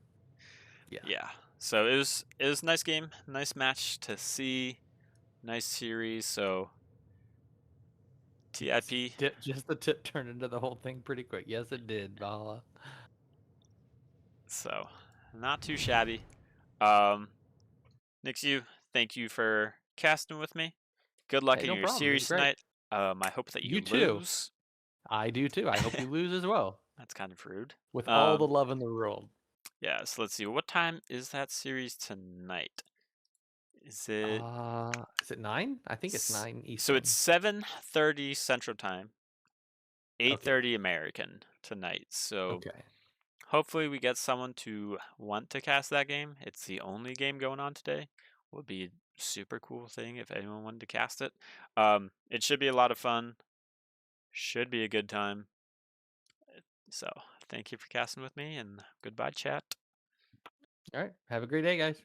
[SPEAKER 1] Yeah. So it was a nice game, nice match to see, nice series. So TIP.
[SPEAKER 2] Just the tip turned into the whole thing pretty quick. Yes, it did, Vala.
[SPEAKER 1] So, not too shabby. Um, Nixie, thank you for casting with me. Good luck
[SPEAKER 2] Hey,
[SPEAKER 1] in
[SPEAKER 2] no
[SPEAKER 1] your
[SPEAKER 2] problem. It was
[SPEAKER 1] series
[SPEAKER 2] great.
[SPEAKER 1] tonight. I hope that you
[SPEAKER 2] You too.
[SPEAKER 1] lose.
[SPEAKER 2] I do too. I hope you lose as well.
[SPEAKER 1] That's kind of rude.
[SPEAKER 2] With all the
[SPEAKER 1] Um,
[SPEAKER 2] love in the world.
[SPEAKER 1] yeah, so let's see. What time is that series tonight? Is it
[SPEAKER 2] Is it 9? I think it's 9
[SPEAKER 1] so it's
[SPEAKER 2] Eastern.
[SPEAKER 1] 7:30 Central Time,
[SPEAKER 2] Okay.
[SPEAKER 1] 8:30 American tonight. So
[SPEAKER 2] Okay.
[SPEAKER 1] hopefully we get someone to want to cast that game. It's the only game going on today. Would be a super cool thing if anyone wanted to cast it. It should be a lot of fun. Should be a good time. So thank you for casting with me and goodbye chat.
[SPEAKER 2] All right. Have a great day, guys.